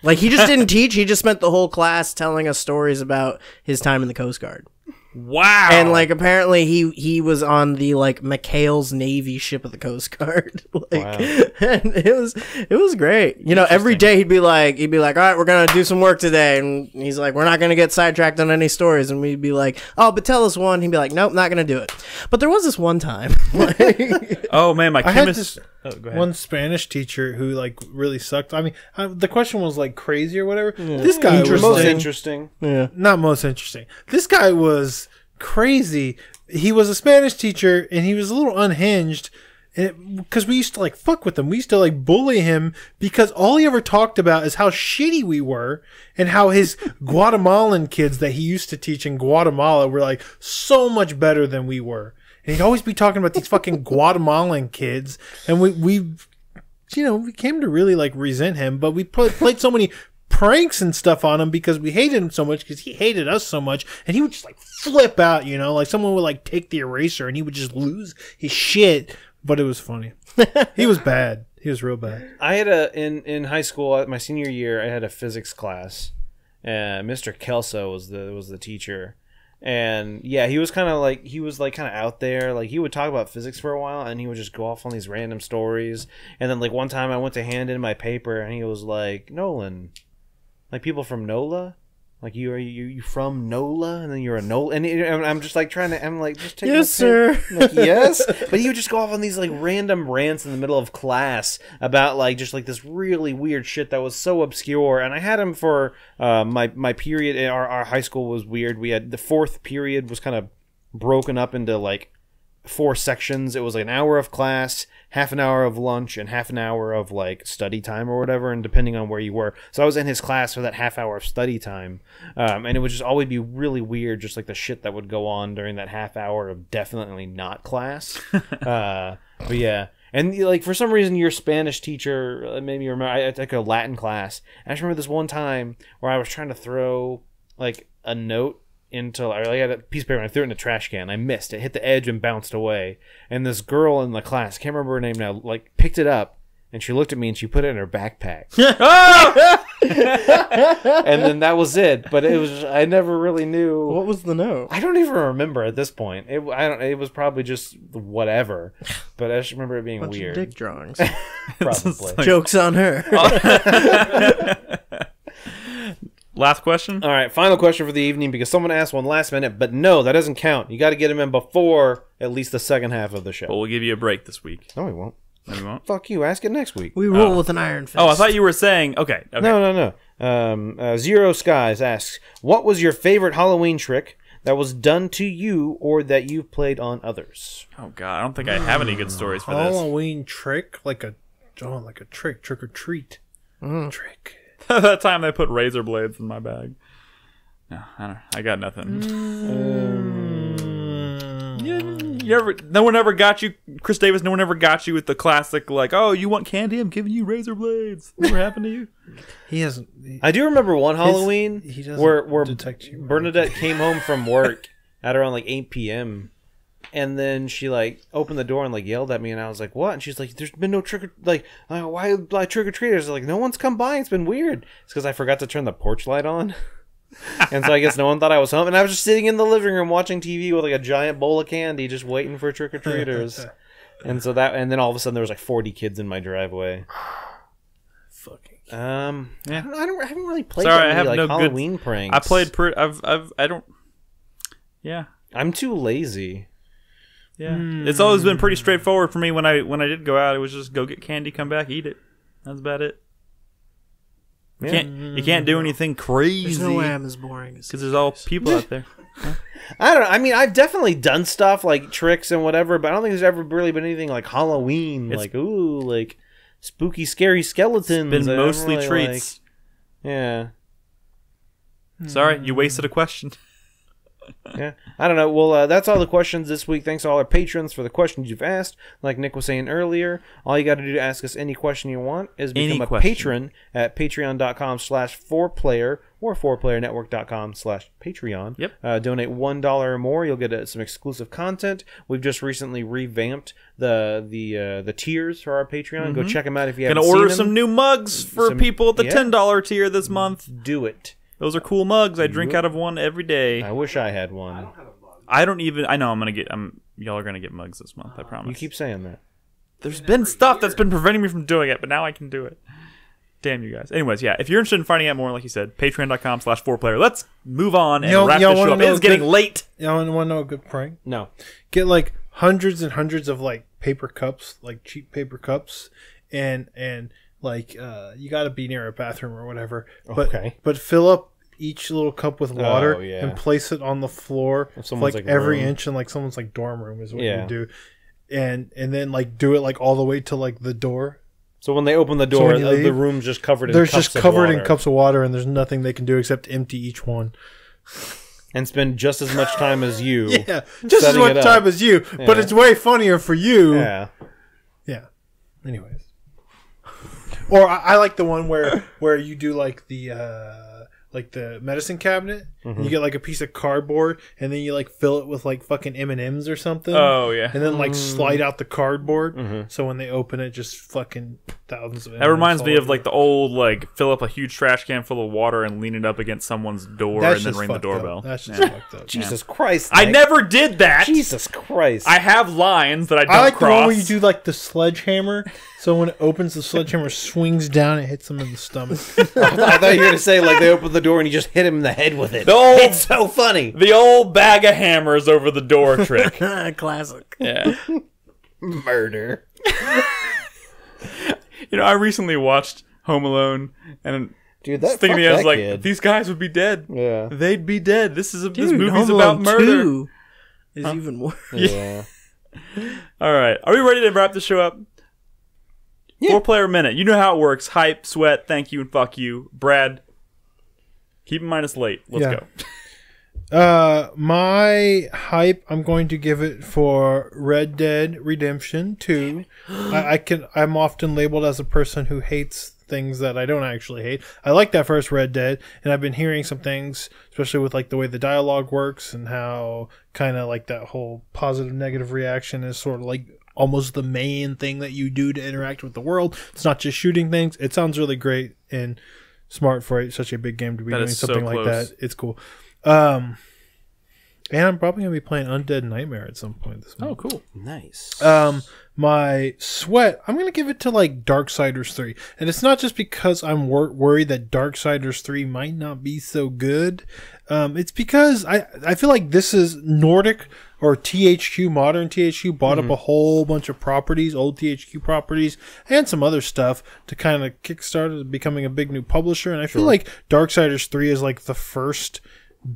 S4: Like, he just didn't teach. He just spent the whole class telling us stories about his time in the Coast Guard.
S1: Wow.
S4: And, like, apparently he was on the, like, McHale's Navy ship of the Coast Guard. Like,
S2: Wow.
S4: and it was great. You know, every day he'd be like, all right, we're going to do some work today. And he's like, we're not going to get sidetracked on any stories. And we'd be like, oh, but tell us one. He'd be like, nope, not going to do it. But there was this one time.
S1: Oh man, my
S3: I had
S1: chemist.
S3: this
S1: Go ahead.
S3: one Spanish teacher who like really sucked. I mean, the question was like crazy or whatever. This guy was
S2: Most
S3: like,
S2: interesting.
S4: Yeah.
S3: not most interesting. This guy was crazy. He was a Spanish teacher and he was a little unhinged. Because we used to like fuck with him. We used to like bully him because all he ever talked about is how shitty we were and how his Guatemalan kids that he used to teach in Guatemala were like so much better than we were. And he'd always be talking about these fucking Guatemalan kids. And we came to really like resent him, but we played so many pranks and stuff on him because we hated him so much because he hated us so much. And he would just like flip out, like someone would like take the eraser and he would just lose his shit. But it was funny. He was bad. He was real bad.
S2: I had in high school, my senior year, I had a physics class. Mr. Kelso was the teacher. And yeah, he was kind of out there. Like, he would talk about physics for a while and he would just go off on these random stories. And then like one time I went to hand in my paper and he was like, "Nolan, like people from NOLA? Like you from NOLA?" And then you're a NOLA. And I'm just like just take
S4: Yes, sir.
S2: Like, yes. But he would just go off on these like random rants in the middle of class about like just like this really weird shit that was so obscure. And I had him for my period. Our high school was weird. We had the 4th period was kind of broken up into like 4 sections. It was like an hour of class, half an hour of lunch, and half an hour of like study time or whatever, and depending on where you were. So I was in his class for that half hour of study time, and it would just always be really weird, just like the shit that would go on during that half hour of definitely not class. But yeah. And like for some reason, your Spanish teacher made me remember. I took a Latin class. And I just remember this one time where I was trying to throw like a note into, I had a piece of paper and I threw it in a trash can. I missed. It hit the edge and bounced away. And this girl in the class, can't remember her name now, like picked it up and she looked at me and she put it in her backpack. And then that was it. But it was, I never really knew.
S4: What was the note?
S2: I don't even remember at this point. It was probably just whatever. But I just remember it being
S4: Bunch
S2: weird.
S4: of dick drawings.
S2: Probably.
S4: Joke's on her.
S1: Last question.
S2: All right, final question for the evening because someone asked one last minute, but no, that doesn't count. You got to get them in before at least the second half of the show.
S1: But we'll give you a break this week.
S2: No, we won't.
S1: No, we won't.
S2: Fuck you. Ask it next week.
S4: We roll with an iron fist.
S1: Oh, I thought you were saying. Okay.
S2: No. Zero Skies asks, what was your favorite Halloween trick that was done to you or that you've played on others?
S1: Oh God, I don't think I have any good stories for this.
S3: Halloween trick, like a trick or treat. Trick.
S1: That time they put razor blades in my bag. No, I don't. I got nothing. No one ever got you, Chris Davis. No one ever got you with the classic like, "Oh, you want candy? I'm giving you razor blades." Never happened to you?
S3: He hasn't.
S2: I do remember one Halloween
S3: he doesn't
S2: where
S3: detect you.
S2: Bernadette came home from work at around like 8 p.m. And then she like opened the door and like yelled at me, and I was like, "What?" And she's like, "There's been no trick or why trick or treaters?" Like, no one's come by. It's been weird. It's because I forgot to turn the porch light on. And so I guess no one thought I was home. And I was just sitting in the living room watching TV with like a giant bowl of candy, just waiting for trick-or-treaters. And so and then all of a sudden there was like 40 kids in my driveway.
S3: Fucking.
S2: Yeah. I haven't really played
S1: Sorry,
S2: that
S1: I have
S2: many, like,
S1: no
S2: Halloween
S1: good
S2: pranks.
S1: I played. I don't. Yeah.
S2: I'm too lazy.
S1: Yeah. It's always been pretty straightforward for me when I did go out. It was just go get candy, come back, eat it. That's about it. You can't do anything crazy.
S4: There's no way I'm as boring as
S1: because there's all people out there.
S2: I don't know. I mean, I've definitely done stuff like tricks and whatever, but I don't think there's ever really been anything like Halloween, like spooky, scary skeletons.
S1: It's been
S2: I
S1: mostly
S2: don't really
S1: treats.
S2: Yeah.
S1: Sorry, you wasted a question.
S2: Yeah, I don't know. Well, that's all the questions this week. Thanks to all our patrons for the questions you've asked. Like Nick was saying earlier, all you got to do to ask us any question you want is become a patron at patreon.com/4player or 4playernetwork.com/Patreon.
S1: Yep.
S2: Donate $1 or more, you'll get some exclusive content. We've just recently revamped the tiers for our Patreon. Go check them out if you haven't seen them.
S1: Gonna order some new mugs for people at the $10 tier this month.
S2: Do it.
S1: Those are cool mugs. I drink out of one every day.
S2: I wish I had one.
S1: I don't even. I know I'm gonna get. Y'all are gonna get mugs this month. I promise.
S2: You keep saying that.
S1: There's been stuff that's been preventing me from doing it, but now I can do it. Damn you guys. Anyways, yeah. If you're interested in finding out more, like you said, patreon.com/4player. Let's move on and wrap this show up. It's getting late.
S3: Y'all want to know a good prank?
S2: No.
S3: Get like hundreds and hundreds of like paper cups, like cheap paper cups, and like you got to be near a bathroom or whatever. But fill up each little cup with water and place it on the floor like every inch in like someone's like dorm room is what you do, and then like do it like all the way to like the door.
S2: So when they open the door, the room's just covered in cups of water. They're just covered in
S3: cups of water, and there's nothing they can do except empty each one.
S2: And spend just as much time as you.
S3: Yeah, just as much time as you. Yeah. But it's way funnier for you.
S2: Yeah.
S3: Yeah. Anyways. Or I like the one where you do like the medicine cabinet. You get like a piece of cardboard, and then you like fill it with like fucking M&Ms or something.
S1: Oh yeah.
S3: And then like slide out the cardboard, so when they open it, just fucking thousands of M&Ms.
S1: That reminds me of like the old like fill up a huge trash can full of water and lean it up against someone's door and then ring the doorbell.
S3: That's just fucked up.
S2: Jesus Christ!
S1: Nick. I never did that.
S2: Jesus Christ!
S1: I have lines that I don't
S3: I like
S1: cross.
S3: The one where you do like the sledgehammer. So when it opens, the sledgehammer swings down and hits them in the stomach.
S2: I thought you were going to say like they open the door and you just hit him in the head with it. It's so funny.
S1: The old bag of hammers over the door trick.
S4: Classic.
S1: Yeah.
S2: Murder.
S1: You know, I recently watched Home Alone, and
S2: dude, that
S1: thinking
S2: I
S1: was like,
S2: kid.
S1: These guys would be dead.
S2: Yeah,
S1: they'd be dead. This movie's
S4: Home
S1: about
S4: Alone
S1: murder.
S4: 2 is even worse.
S2: Yeah.
S1: All right, are we ready to wrap the show up? Yeah. 4-player minute. You know how it works. Hype, sweat, thank you, and fuck you. Brad, keep in mind it's late. Let's
S3: go. My hype, I'm going to give it for Red Dead Redemption 2. I'm often labeled as a person who hates things that I don't actually hate. I like that first Red Dead, and I've been hearing some things, especially with like the way the dialogue works and how kind of like that whole positive negative reaction is sort of like almost the main thing that you do to interact with the world. It's not just shooting things. It sounds really great and smart for such a big game to be doing something like that. It's cool. And I'm probably going to be playing Undead Nightmare at some point this month.
S1: Oh, cool.
S2: Nice.
S3: My sweat, I'm going to give it to like Darksiders 3. And it's not just because I'm worried that Darksiders 3 might not be so good. It's because I feel like this is Nordic or THQ, modern THQ, bought up a whole bunch of properties, old THQ properties, and some other stuff to kind of kickstart it becoming a big new publisher. And I feel like Darksiders 3 is like the first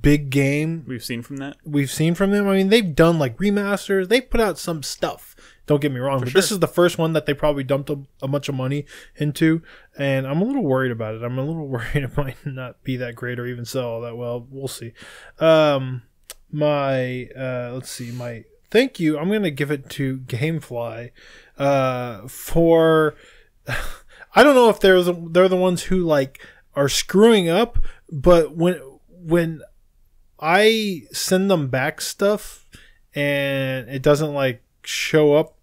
S3: big game
S1: we've seen from them.
S3: I mean, they've done like remasters. They've put out some stuff. Don't get me wrong, but this is the first one that they probably dumped a bunch of money into, and I'm a little worried about it. I'm a little worried it might not be that great or even sell all that well. We'll see. Let's see. My thank you. I'm gonna give it to GameFly for. I don't know if they're the ones who like are screwing up, but when I send them back stuff and it doesn't like show up,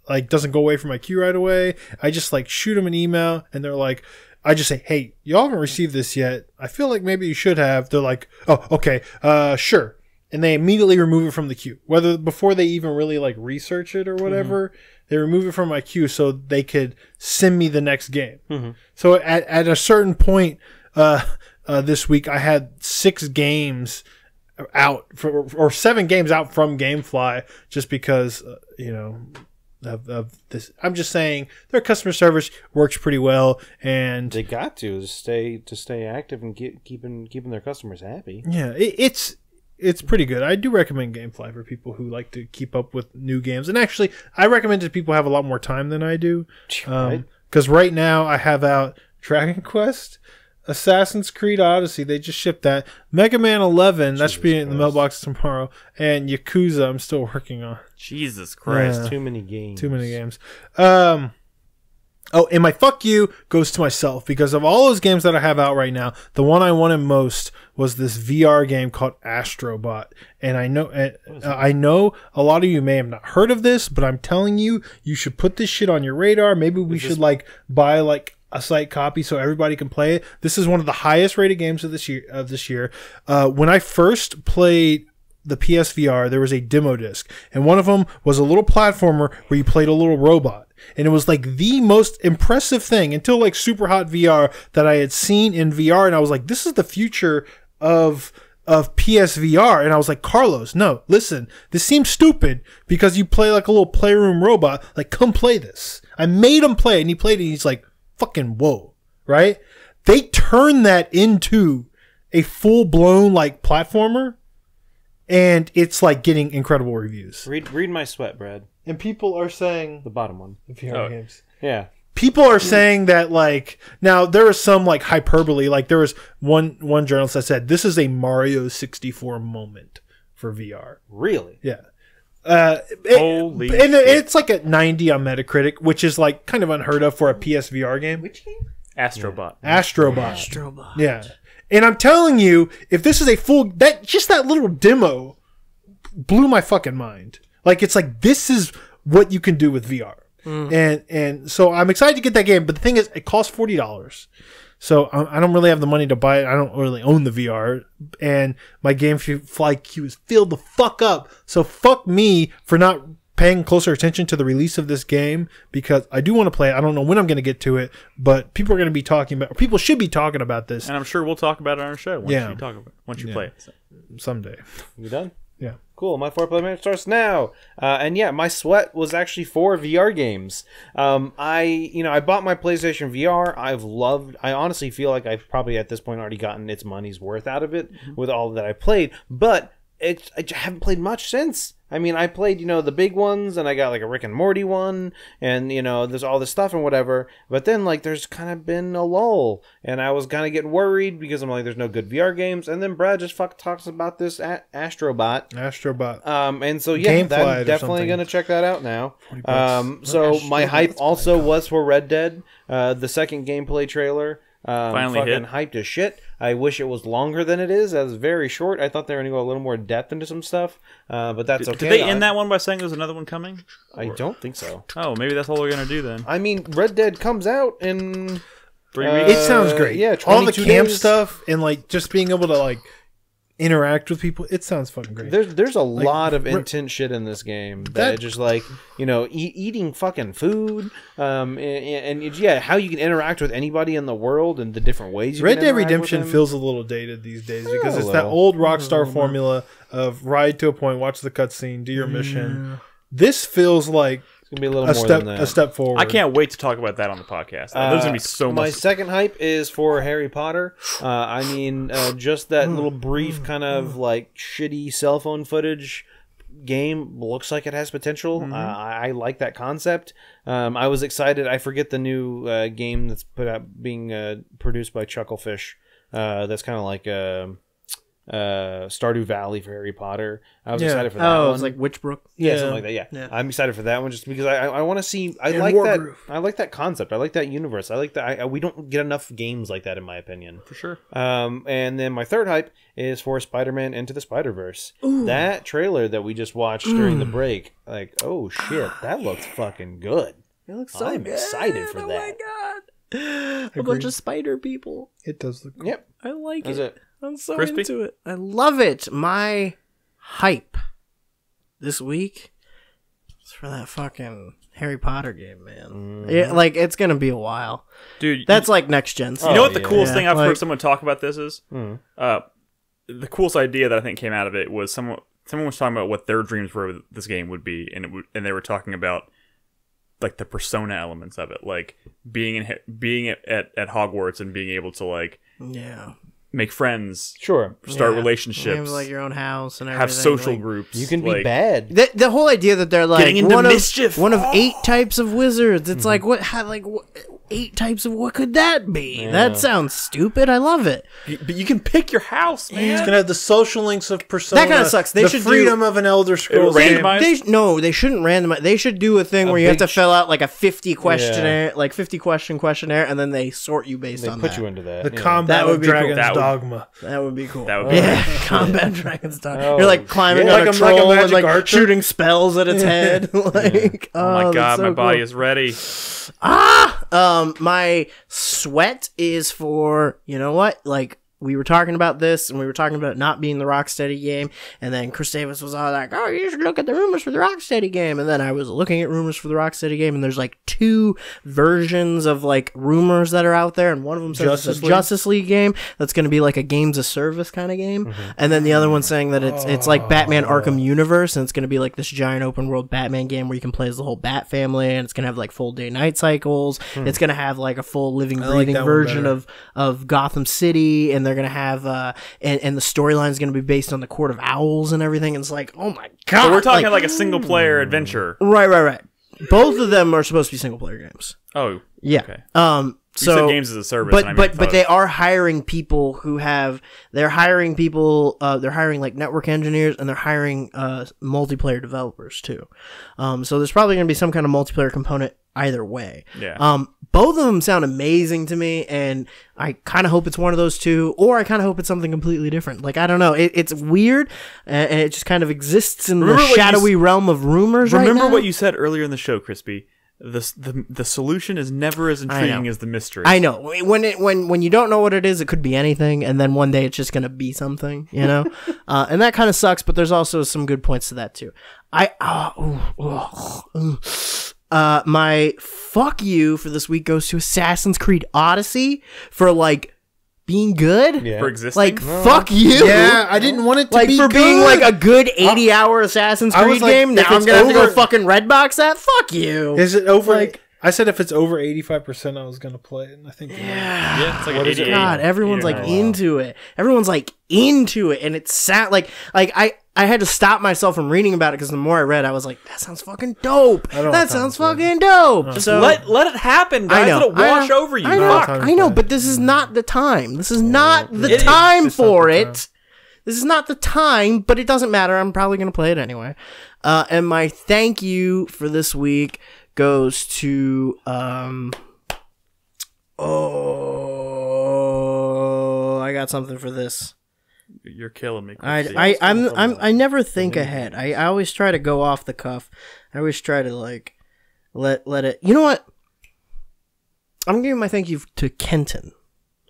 S3: like doesn't go away from my queue right away, I just like shoot them an email and they're like, I just say, hey, y'all haven't received this yet. I feel like maybe you should have. They're like, oh, okay, sure. And they immediately remove it from the queue. Whether before they even really like research it or whatever, they remove it from my queue so they could send me the next game. So at a certain point this week, I had 6 games out or 7 games out from GameFly just because of this. I'm just saying their customer service works pretty well, and
S2: They got to stay active and keeping their customers happy.
S3: yeah, it's pretty good. I do recommend GameFly for people who like to keep up with new games, and actually, I recommend it to people who have a lot more time than I do.
S2: Right.
S3: Because right now I have out Dragon Quest, Assassin's Creed Odyssey. They just shipped that. Mega Man 11. That should be in the mailbox tomorrow. And Yakuza. I'm still working on.
S1: Jesus Christ.
S3: Yeah.
S2: Too many games.
S3: Too many games. Oh, and my fuck you goes to myself because of all those games that I have out right now, the one I wanted most was this VR game called Astrobot. And I know a lot of you may have not heard of this, but I'm telling you, you should put this shit on your radar. Maybe we should like buy like a site copy so everybody can play it. This is one of the highest rated games of this year. When I first played the PSVR, there was a demo disc, and one of them was a little platformer where you played a little robot. And it was like the most impressive thing until like Super Hot VR that I had seen in VR. And I was like, this is the future of PSVR. And I was like, Carlos, no, listen, this seems stupid because you play like a little playroom robot. Like, come play this. I made him play it, and he played it, and he's like, fucking whoa, right? They turned that into a full-blown like platformer, and it's like getting incredible reviews.
S2: Read my sweat, Brad.
S3: And people are saying
S2: The bottom one.
S3: VR games.
S2: Yeah.
S3: People are saying that like now there is some like hyperbole. Like there was one journalist that said this is a Mario 64 moment for VR.
S2: Really?
S3: Yeah.
S1: Holy
S3: and
S1: shit.
S3: it's like a 90 on Metacritic, which is like kind of unheard of for a PSVR game.
S4: Which game?
S1: Astrobot.
S3: Astrobot. Yeah. And I'm telling you, if this is a full that little demo blew my fucking mind. Like it's like this is what you can do with VR. And so I'm excited to get that game, but the thing is it costs $40. So I don't really have the money to buy it. I don't really own the VR, and my GameFly queue is filled the fuck up. So fuck me for not paying closer attention to the release of this game, because I do want to play it. I don't know when I'm going to get to it, but people are going to be talking about, or people should be talking about this
S1: And I'm sure we'll talk about it on our show once you play it. So.
S3: someday.
S2: You done?
S3: Yeah.
S2: Cool. My 4-player match starts now. And yeah, my sweat was actually for VR games. I bought my PlayStation VR. I honestly feel like I've probably at this point already gotten its money's worth out of it with all that I played, but I haven't played much since. I mean, I played, the big ones, and I got like a Rick and Morty one, and there's all this stuff and whatever. But then like there's kind of been a lull, and I was kind of getting worried because I'm like, there's no good VR games. And then Brad just talks about this Astrobot. And so yeah, I'm definitely gonna check that out now. So my hype also was for Red Dead, the second gameplay trailer.
S1: Finally
S2: fucking
S1: hit.
S2: hyped as shit. I wish it was longer than it is. That was very short. I thought they were going to go a little more depth into some stuff, but that's okay.
S1: Did they end that one by saying there's another one coming?
S2: I don't think so.
S1: Oh, maybe that's all they're going to do then.
S2: I mean, Red Dead comes out in
S1: 3 weeks?
S3: It sounds great.
S2: Yeah,
S3: all the
S2: 22
S3: camp
S2: days.
S3: stuff and like just being able to like interact with people. It sounds fucking great.
S2: There's a lot of intense shit in this game that just like eating fucking food, and yeah, how you can interact with anybody in the world and the different ways.
S3: Red Dead Redemption feels a little dated these days because it's that old Rockstar formula of ride to a point, watch the cutscene, do your mission. This feels like
S2: it's gonna be a little more than that.
S3: A step forward.
S1: I can't wait to talk about that on the podcast. There's going to be so much.
S2: My second hype is for Harry Potter. Just that little brief kind of like shitty cell phone footage game looks like it has potential. I like that concept. I was excited. I forget the new game that's being produced by Chucklefish. That's kind of like Stardew Valley for Harry Potter. I was excited for that one.
S4: Oh, it's like Witchbrook.
S2: Yeah, something like that. Yeah. I'm excited for that one just because I want to see. I like that concept. I like that universe. I like that. We don't get enough games like that, in my opinion.
S1: For sure.
S2: And then my third hype is for Spider-Man Into the Spider-Verse. That trailer that we just watched during the break, like, oh shit, that looks fucking good.
S4: It looks so
S2: I'm
S4: good.
S2: excited for
S4: Oh
S2: that.
S4: my god. A bunch of spider people.
S3: It does look cool.
S2: Yep.
S4: I like
S2: That's
S4: it.
S2: it.
S4: I'm so
S1: Crispy?
S4: into it. I love it. My hype this week is for that fucking Harry Potter game, man. Yeah, like, it's gonna be a while.
S1: Dude,
S4: That's like next gen stuff.
S1: you know what the
S2: yeah.
S1: coolest thing I've
S4: like-
S1: heard someone talk about this is? The coolest idea that I think came out of it was someone was talking about what their dreams were this game would be, and and they were talking about like the persona elements of it, like being at Hogwarts and being able to like
S4: Yeah.
S1: make friends,
S2: Sure.
S1: start
S4: Yeah.
S1: relationships,
S4: Have, like, your own house and everything.
S1: have social
S4: like,
S1: groups.
S2: You can be
S1: like,
S2: bad.
S4: The whole idea that they're like
S1: Getting into
S4: one
S1: mischief.
S4: of 8 types of wizards. It's like what? 8 types of what could that be?
S2: Yeah.
S4: That sounds stupid. I love it.
S1: But you can pick your house, man.
S3: It's gonna have the social links of Persona.
S4: That kinda sucks. They
S3: the
S4: should
S3: freedom of an Elder Scrolls
S1: It'll
S3: game.
S1: randomize?
S4: No, they shouldn't randomize. They should do a thing where you have to
S2: big
S4: fill out like a 50 questionnaire, like 50 question questionnaire, and then they sort you based
S2: They
S4: on
S2: put
S4: that.
S2: you into that.
S3: The
S2: yeah.
S3: combat
S4: That would
S3: of
S4: be cool.
S3: Dragon's
S1: That would-
S3: Dogma.
S4: That would be cool.
S1: That would be
S4: yeah, combat dragon's dog.
S2: Oh,
S4: You're like climbing
S2: yeah.
S4: on
S3: Like
S4: a
S3: a- like a
S4: troll and
S3: magic
S4: like
S3: archer?
S4: shooting spells at its head. Like,
S1: Oh my
S4: that's
S1: god,
S4: so
S1: my body
S4: cool.
S1: is ready.
S4: My sweat is for, you know what? Like, we were talking about this, and we were talking about it not being the Rocksteady game, and then Chris Davis was all like, oh, you should look at the rumors for the Rocksteady game, and then I was looking at rumors for the Rocksteady game, and there's like 2 versions of like rumors that are out there, and one of them says it's
S3: Justice
S4: a
S3: League?
S4: Justice League game that's going to be like a games of service kind of game, and then the other one's saying that it's like Batman Arkham Universe, and it's going to be like this giant open world Batman game where you can play as the whole Bat family, and it's going to have like full day night cycles. It's going to have like a full living,
S3: like
S4: breathing
S3: that one
S4: version
S3: better.
S4: of Gotham City, and they're gonna have and the storyline is gonna be based on the Court of Owls and everything. And it's like, oh my god!
S1: So we're talking like a single player adventure.
S4: right. Both of them are supposed to be single player games.
S1: Oh,
S4: Yeah.
S1: okay.
S4: So
S1: You said games as a service. and I
S4: but
S1: thought
S4: they are hiring people who have they're hiring like network engineers, and they're hiring multiplayer developers too. So there's probably gonna be some kind of multiplayer component either way.
S1: Yeah.
S4: Both of them sound amazing to me, and I kind of hope it's one of those two, or I kind of hope it's something completely different. Like, I don't know, it's weird, and it just kind of exists in
S1: Remember
S4: the
S1: what you
S4: shadowy realm of rumors.
S1: Remember
S4: right now.
S1: what you said earlier in the show, Crispy. The solution is never as intriguing as the mystery.
S4: I know when you don't know what it is, it could be anything, and then one day it's just gonna be something, you know, and that kind of sucks. But there's also some good points to that too. My fuck you for this week goes to Assassin's Creed Odyssey for like being good,
S2: Yeah.
S1: For existing.
S4: like fuck you.
S3: Yeah, I didn't want it to
S4: Like
S3: be
S4: for
S3: good.
S4: being like a good 80-hour Assassin's
S3: I was
S4: Creed
S3: like,
S4: game, now
S3: if
S4: I'm
S3: it's
S4: gonna have to go
S3: over-
S4: fucking Redbox that. Fuck you.
S3: Is it over?
S4: Like-
S3: I said if it's over 85%, I was gonna play it, and I think
S1: yeah, it's like
S2: What
S1: an
S2: is it?
S1: 88.
S4: God, everyone's like
S1: 89.
S4: into it. Everyone's like into it, and it's sad. Like I had to stop myself from reading about it because the more I read, I was like, that sounds fucking dope.
S3: don't
S4: That
S3: have time
S4: sounds
S3: for it.
S4: fucking dope. So
S1: Let it happen, guys.
S4: I know.
S1: Let it wash over you.
S4: I know.
S1: Fuck.
S4: I know, but this is not the time. This is not the
S1: It is.
S4: time
S3: It's not
S4: for
S3: the
S4: it.
S3: time.
S4: This is not the time, but it doesn't matter. I'm probably gonna play it anyway. And my thank you for this week goes to I got something for this.
S1: You're killing me. Crispy.
S4: I never think ahead. I always try to go off the cuff. I always try to like let it. You know what? I'm giving my thank you to Kenton.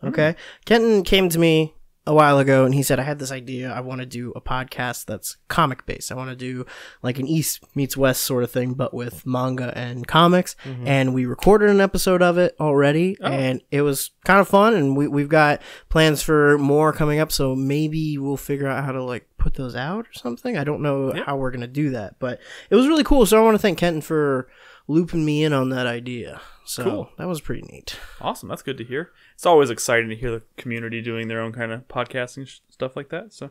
S4: Okay, Kenton came to me a while ago and he said, I had this idea. I want to do a podcast that's comic based. I want to do like an East meets West sort of thing, but with manga and comics. And we recorded an episode of it already, and it was kind of fun. And we've got plans for more coming up. So maybe we'll figure out how to like put those out or something. I don't know how we're going to do that, but it was really cool. So I want to thank Kenton for looping me in on that idea. So
S1: Cool.
S4: that was pretty neat.
S1: Awesome. That's good to hear. It's always exciting to hear the community doing their own kind of podcasting stuff like that. So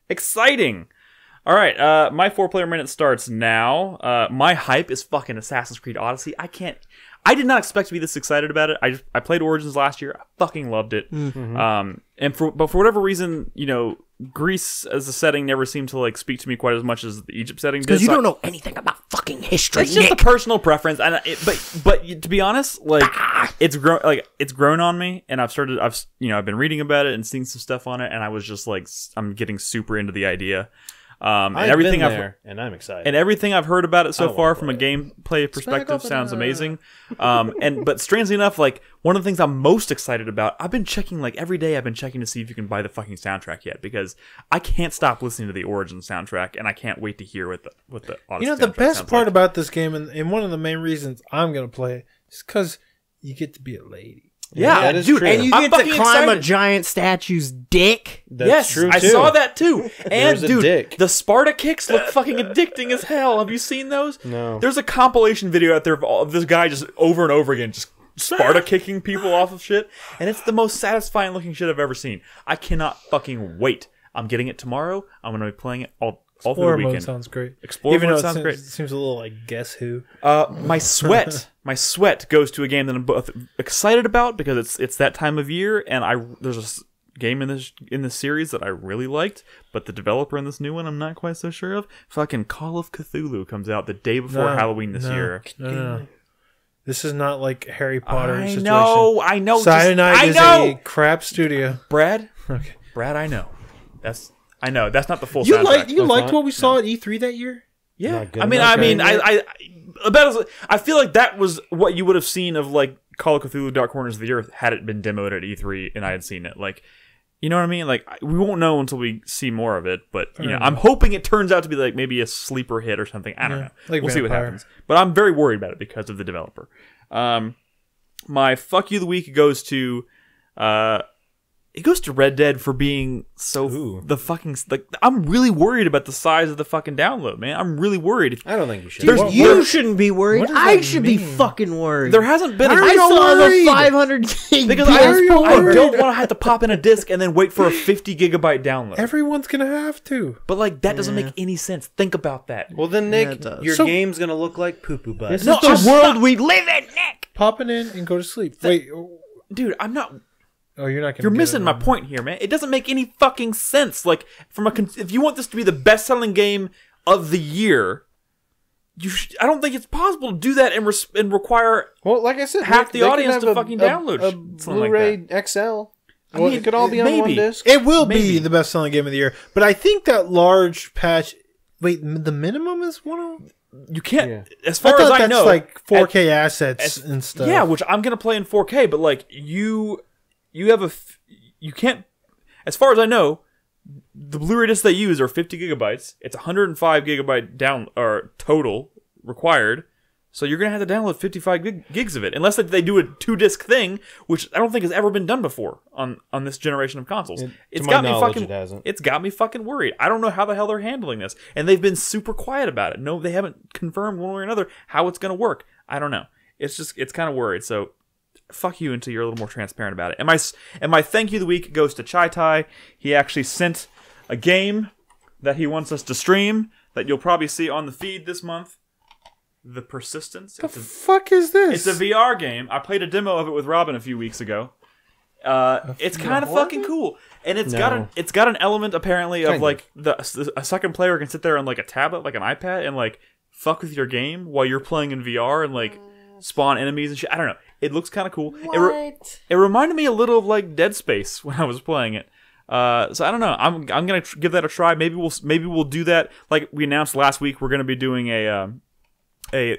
S1: exciting. All right. My 4-player minute starts now. My hype is fucking Assassin's Creed Odyssey. I did not expect to be this excited about it. I played Origins last year. I fucking loved it. But for whatever reason, you know, Greece as a setting never seemed to like speak to me quite as much as the Egypt setting did.
S4: Because you
S1: So
S4: don't know anything about fucking history,
S1: it's just
S4: Nick.
S1: a personal preference, and but to be honest, like it's grown on me, and I've been reading about it and seeing some stuff on it, and I was just like, I'm getting super into the idea. And
S2: I've
S1: everything
S2: been
S1: I've
S2: there, and I'm excited.
S1: and everything I've heard about it so
S2: don't
S1: far
S2: wanna
S1: from a
S2: play
S1: gameplay perspective sounds amazing. But strangely enough, like one of the things I'm most excited about, I've been checking like every day. I've been checking to see if you can buy the fucking soundtrack yet, because I can't stop listening to the Origin soundtrack, and I can't wait to hear what the Odyssey
S3: You know, the
S1: soundtrack
S3: best
S1: sounds
S3: part
S1: like.
S3: about this game, and one of the main reasons I'm going to play it, is because you get to be a lady.
S1: Yeah,
S2: that is
S1: dude,
S2: true.
S4: And you
S1: I'm
S4: get to
S1: fucking
S4: climb a
S1: excited.
S4: giant statue's dick.
S2: That's
S1: yes,
S2: true,
S1: I
S2: too.
S1: saw that too. And
S2: There's a
S1: dude,
S2: dick.
S1: the Sparta kicks look fucking addicting as hell. Have you seen those?
S2: No.
S1: There's a compilation video out there of this guy just over and over again, just Sparta kicking people off of shit, and it's the most satisfying looking shit I've ever seen. I cannot fucking wait. I'm getting it tomorrow. I'm gonna be playing it all through the
S3: Explorer mode
S1: weekend.
S3: sounds great.
S1: Explorer
S3: Even
S1: mode
S3: though
S1: sounds great.
S3: It seems a little like Guess Who.
S1: My sweat goes to a game that I'm both excited about because it's that time of year, and there's a game in this series that I really liked, but the developer in this new one I'm not quite so sure of. Fucking Call of Cthulhu comes out the day before Halloween this year.
S3: No. This is not like Harry Potter
S1: I
S3: situation.
S1: I know.
S3: Cyanide is a crap studio.
S1: Brad,
S3: Okay.
S1: I know. I know. That's not the full
S3: You
S1: soundtrack.
S3: liked what we saw at E3 that year?
S1: Yeah,
S2: Not good
S1: I mean,
S2: enough.
S1: I feel like that was what you would have seen of like Call of Cthulhu: Dark Corners of the Earth had it been demoed at E3 and I had seen it. Like, you know what I mean? Like, we won't know until we see more of it. But you know, I'm hoping it turns out to be like maybe a sleeper hit or something. I don't know.
S3: like
S1: We'll see what
S3: Vampire.
S1: happens. But I'm very worried about it because of the developer. My fuck you of the week goes to it goes to Red Dead for being so the fucking like. I'm really worried about the size of the fucking download, man. I'm really worried.
S2: I don't think you should.
S1: There's-
S4: You shouldn't be worried.
S3: what does
S4: I
S3: that
S4: should be
S3: mean?
S4: fucking worried.
S1: There hasn't been.
S4: I saw the 500 gig
S1: because I don't want to have to pop in a disc and then wait for a 50 gigabyte download.
S3: Everyone's going to have to.
S1: But like that doesn't make any sense. Think about that.
S2: Well, then,
S4: it
S2: Nick,
S4: does.
S2: your
S3: So-
S2: game's gonna look like poo-poo butt.
S4: This
S1: No,
S4: is the
S1: I'm
S4: world
S1: not-
S4: we live in, Nick.
S3: Pop it in and go to sleep. Wait.
S1: Dude, I'm not.
S3: Oh, you're not going to
S1: You're missing my point here, man. It doesn't make any fucking sense. Like, if you want this to be the best-selling game of the year, I don't think it's possible to do that and require.
S2: Well, like I said,
S1: half
S2: Nick,
S1: the
S2: they can
S1: audience
S2: have
S1: to fucking download
S2: a
S1: something like
S2: Blu-ray XL.
S1: I mean,
S2: It could all be on one
S1: maybe.
S2: disc.
S3: It will
S1: Maybe.
S3: be the best-selling game of the year. But I think that large patch... Wait, the minimum is 1
S1: You can't.
S2: Yeah.
S1: As far as
S3: thought
S1: I
S3: that's
S1: know,
S3: like 4K assets
S1: as-
S3: and stuff.
S1: yeah, which I'm gonna play in 4K. But like you have you can't. As far as I know, the Blu-ray discs they use are 50 gigabytes. It's 105 gigabyte down or total required. So you're gonna have to download 55 gigs of it, unless they do a 2-disc thing, which I don't think has ever been done before on this generation of consoles.
S2: To my knowledge, it hasn't.
S1: It's got me fucking worried. I don't know how the hell they're handling this, and they've been super quiet about it. No, they haven't confirmed one way or another how it's gonna work. I don't know. It's kind of worried. So fuck you until you're a little more transparent about it. And my thank you of the week goes to Chai Tai. He actually sent a game that he wants us to stream that you'll probably see on the feed this month. The Persistence.
S3: The fuck is this?
S1: It's a VR game. I played a demo of it with Robin a few weeks ago. It's kind of fucking cool, and it's got an element apparently of like a second player can sit there on like a tablet, like an iPad, and like fuck with your game while you're playing in VR and like spawn enemies and shit. I don't know. It looks kind of cool. It reminded me a little of like Dead Space when I was playing it. So I don't know. I'm gonna give that a try. Maybe we'll do that. Like we announced last week, we're gonna be doing a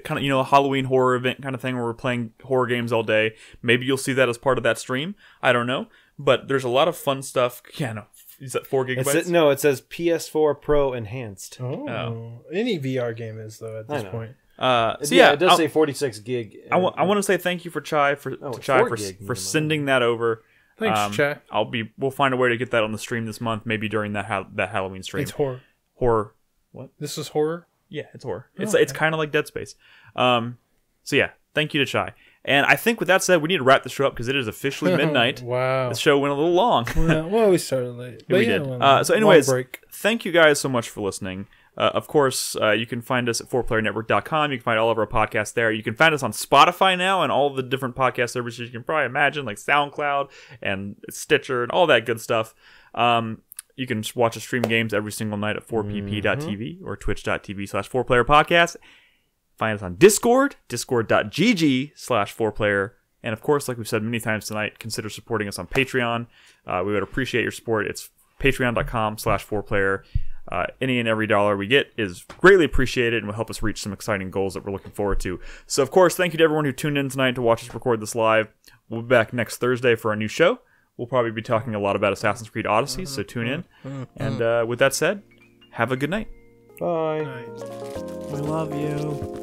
S1: kind of, a Halloween horror event kind of thing where we're playing horror games all day. Maybe you'll see that as part of that stream. I don't know. But there's a lot of fun stuff. Yeah, no. Is that 4 gigabytes?
S2: No, it says PS4 Pro Enhanced.
S3: Oh. Any VR game is, though, at this point.
S1: So yeah,
S2: it does say 46 gig.
S1: I want to say thank you for Chai for sending that over.
S3: Thanks, Chai.
S1: We'll find a way to get that on the stream this month, maybe during that Halloween stream.
S3: It's horror.
S1: Horror. What?
S3: This is horror?
S1: Yeah, it's horror. It's kind of like Dead Space. So yeah, thank you to Chai. And I think with that said, we need to wrap the show up because it is officially midnight.
S3: Wow.
S1: The show went a little long.
S3: Well, we started late. But
S1: we
S3: yeah,
S1: did.
S3: well,
S1: So anyways,
S3: long break.
S1: thank you guys so much for listening. Of course, you can find us at 4playernetwork.com. You can find all of our podcasts there. You can find us on Spotify now and all the different podcast services you can probably imagine, like SoundCloud and Stitcher and all that good stuff. You can watch us stream games every single night at 4pp.tv or twitch.tv/4playerpodcast. Find us on Discord, discord.gg/4player. And of course, like we've said many times tonight, consider supporting us on Patreon. We would appreciate your support. It's patreon.com/4player. Any and every dollar we get is greatly appreciated and will help us reach some exciting goals that we're looking forward to. So, of course, thank you to everyone who tuned in tonight to watch us record this live. We'll be back next Thursday for our new show. We'll probably be talking a lot about Assassin's Creed Odyssey, so tune in. And with that said, have a good night.
S2: Bye.
S3: Nice.
S4: We love you.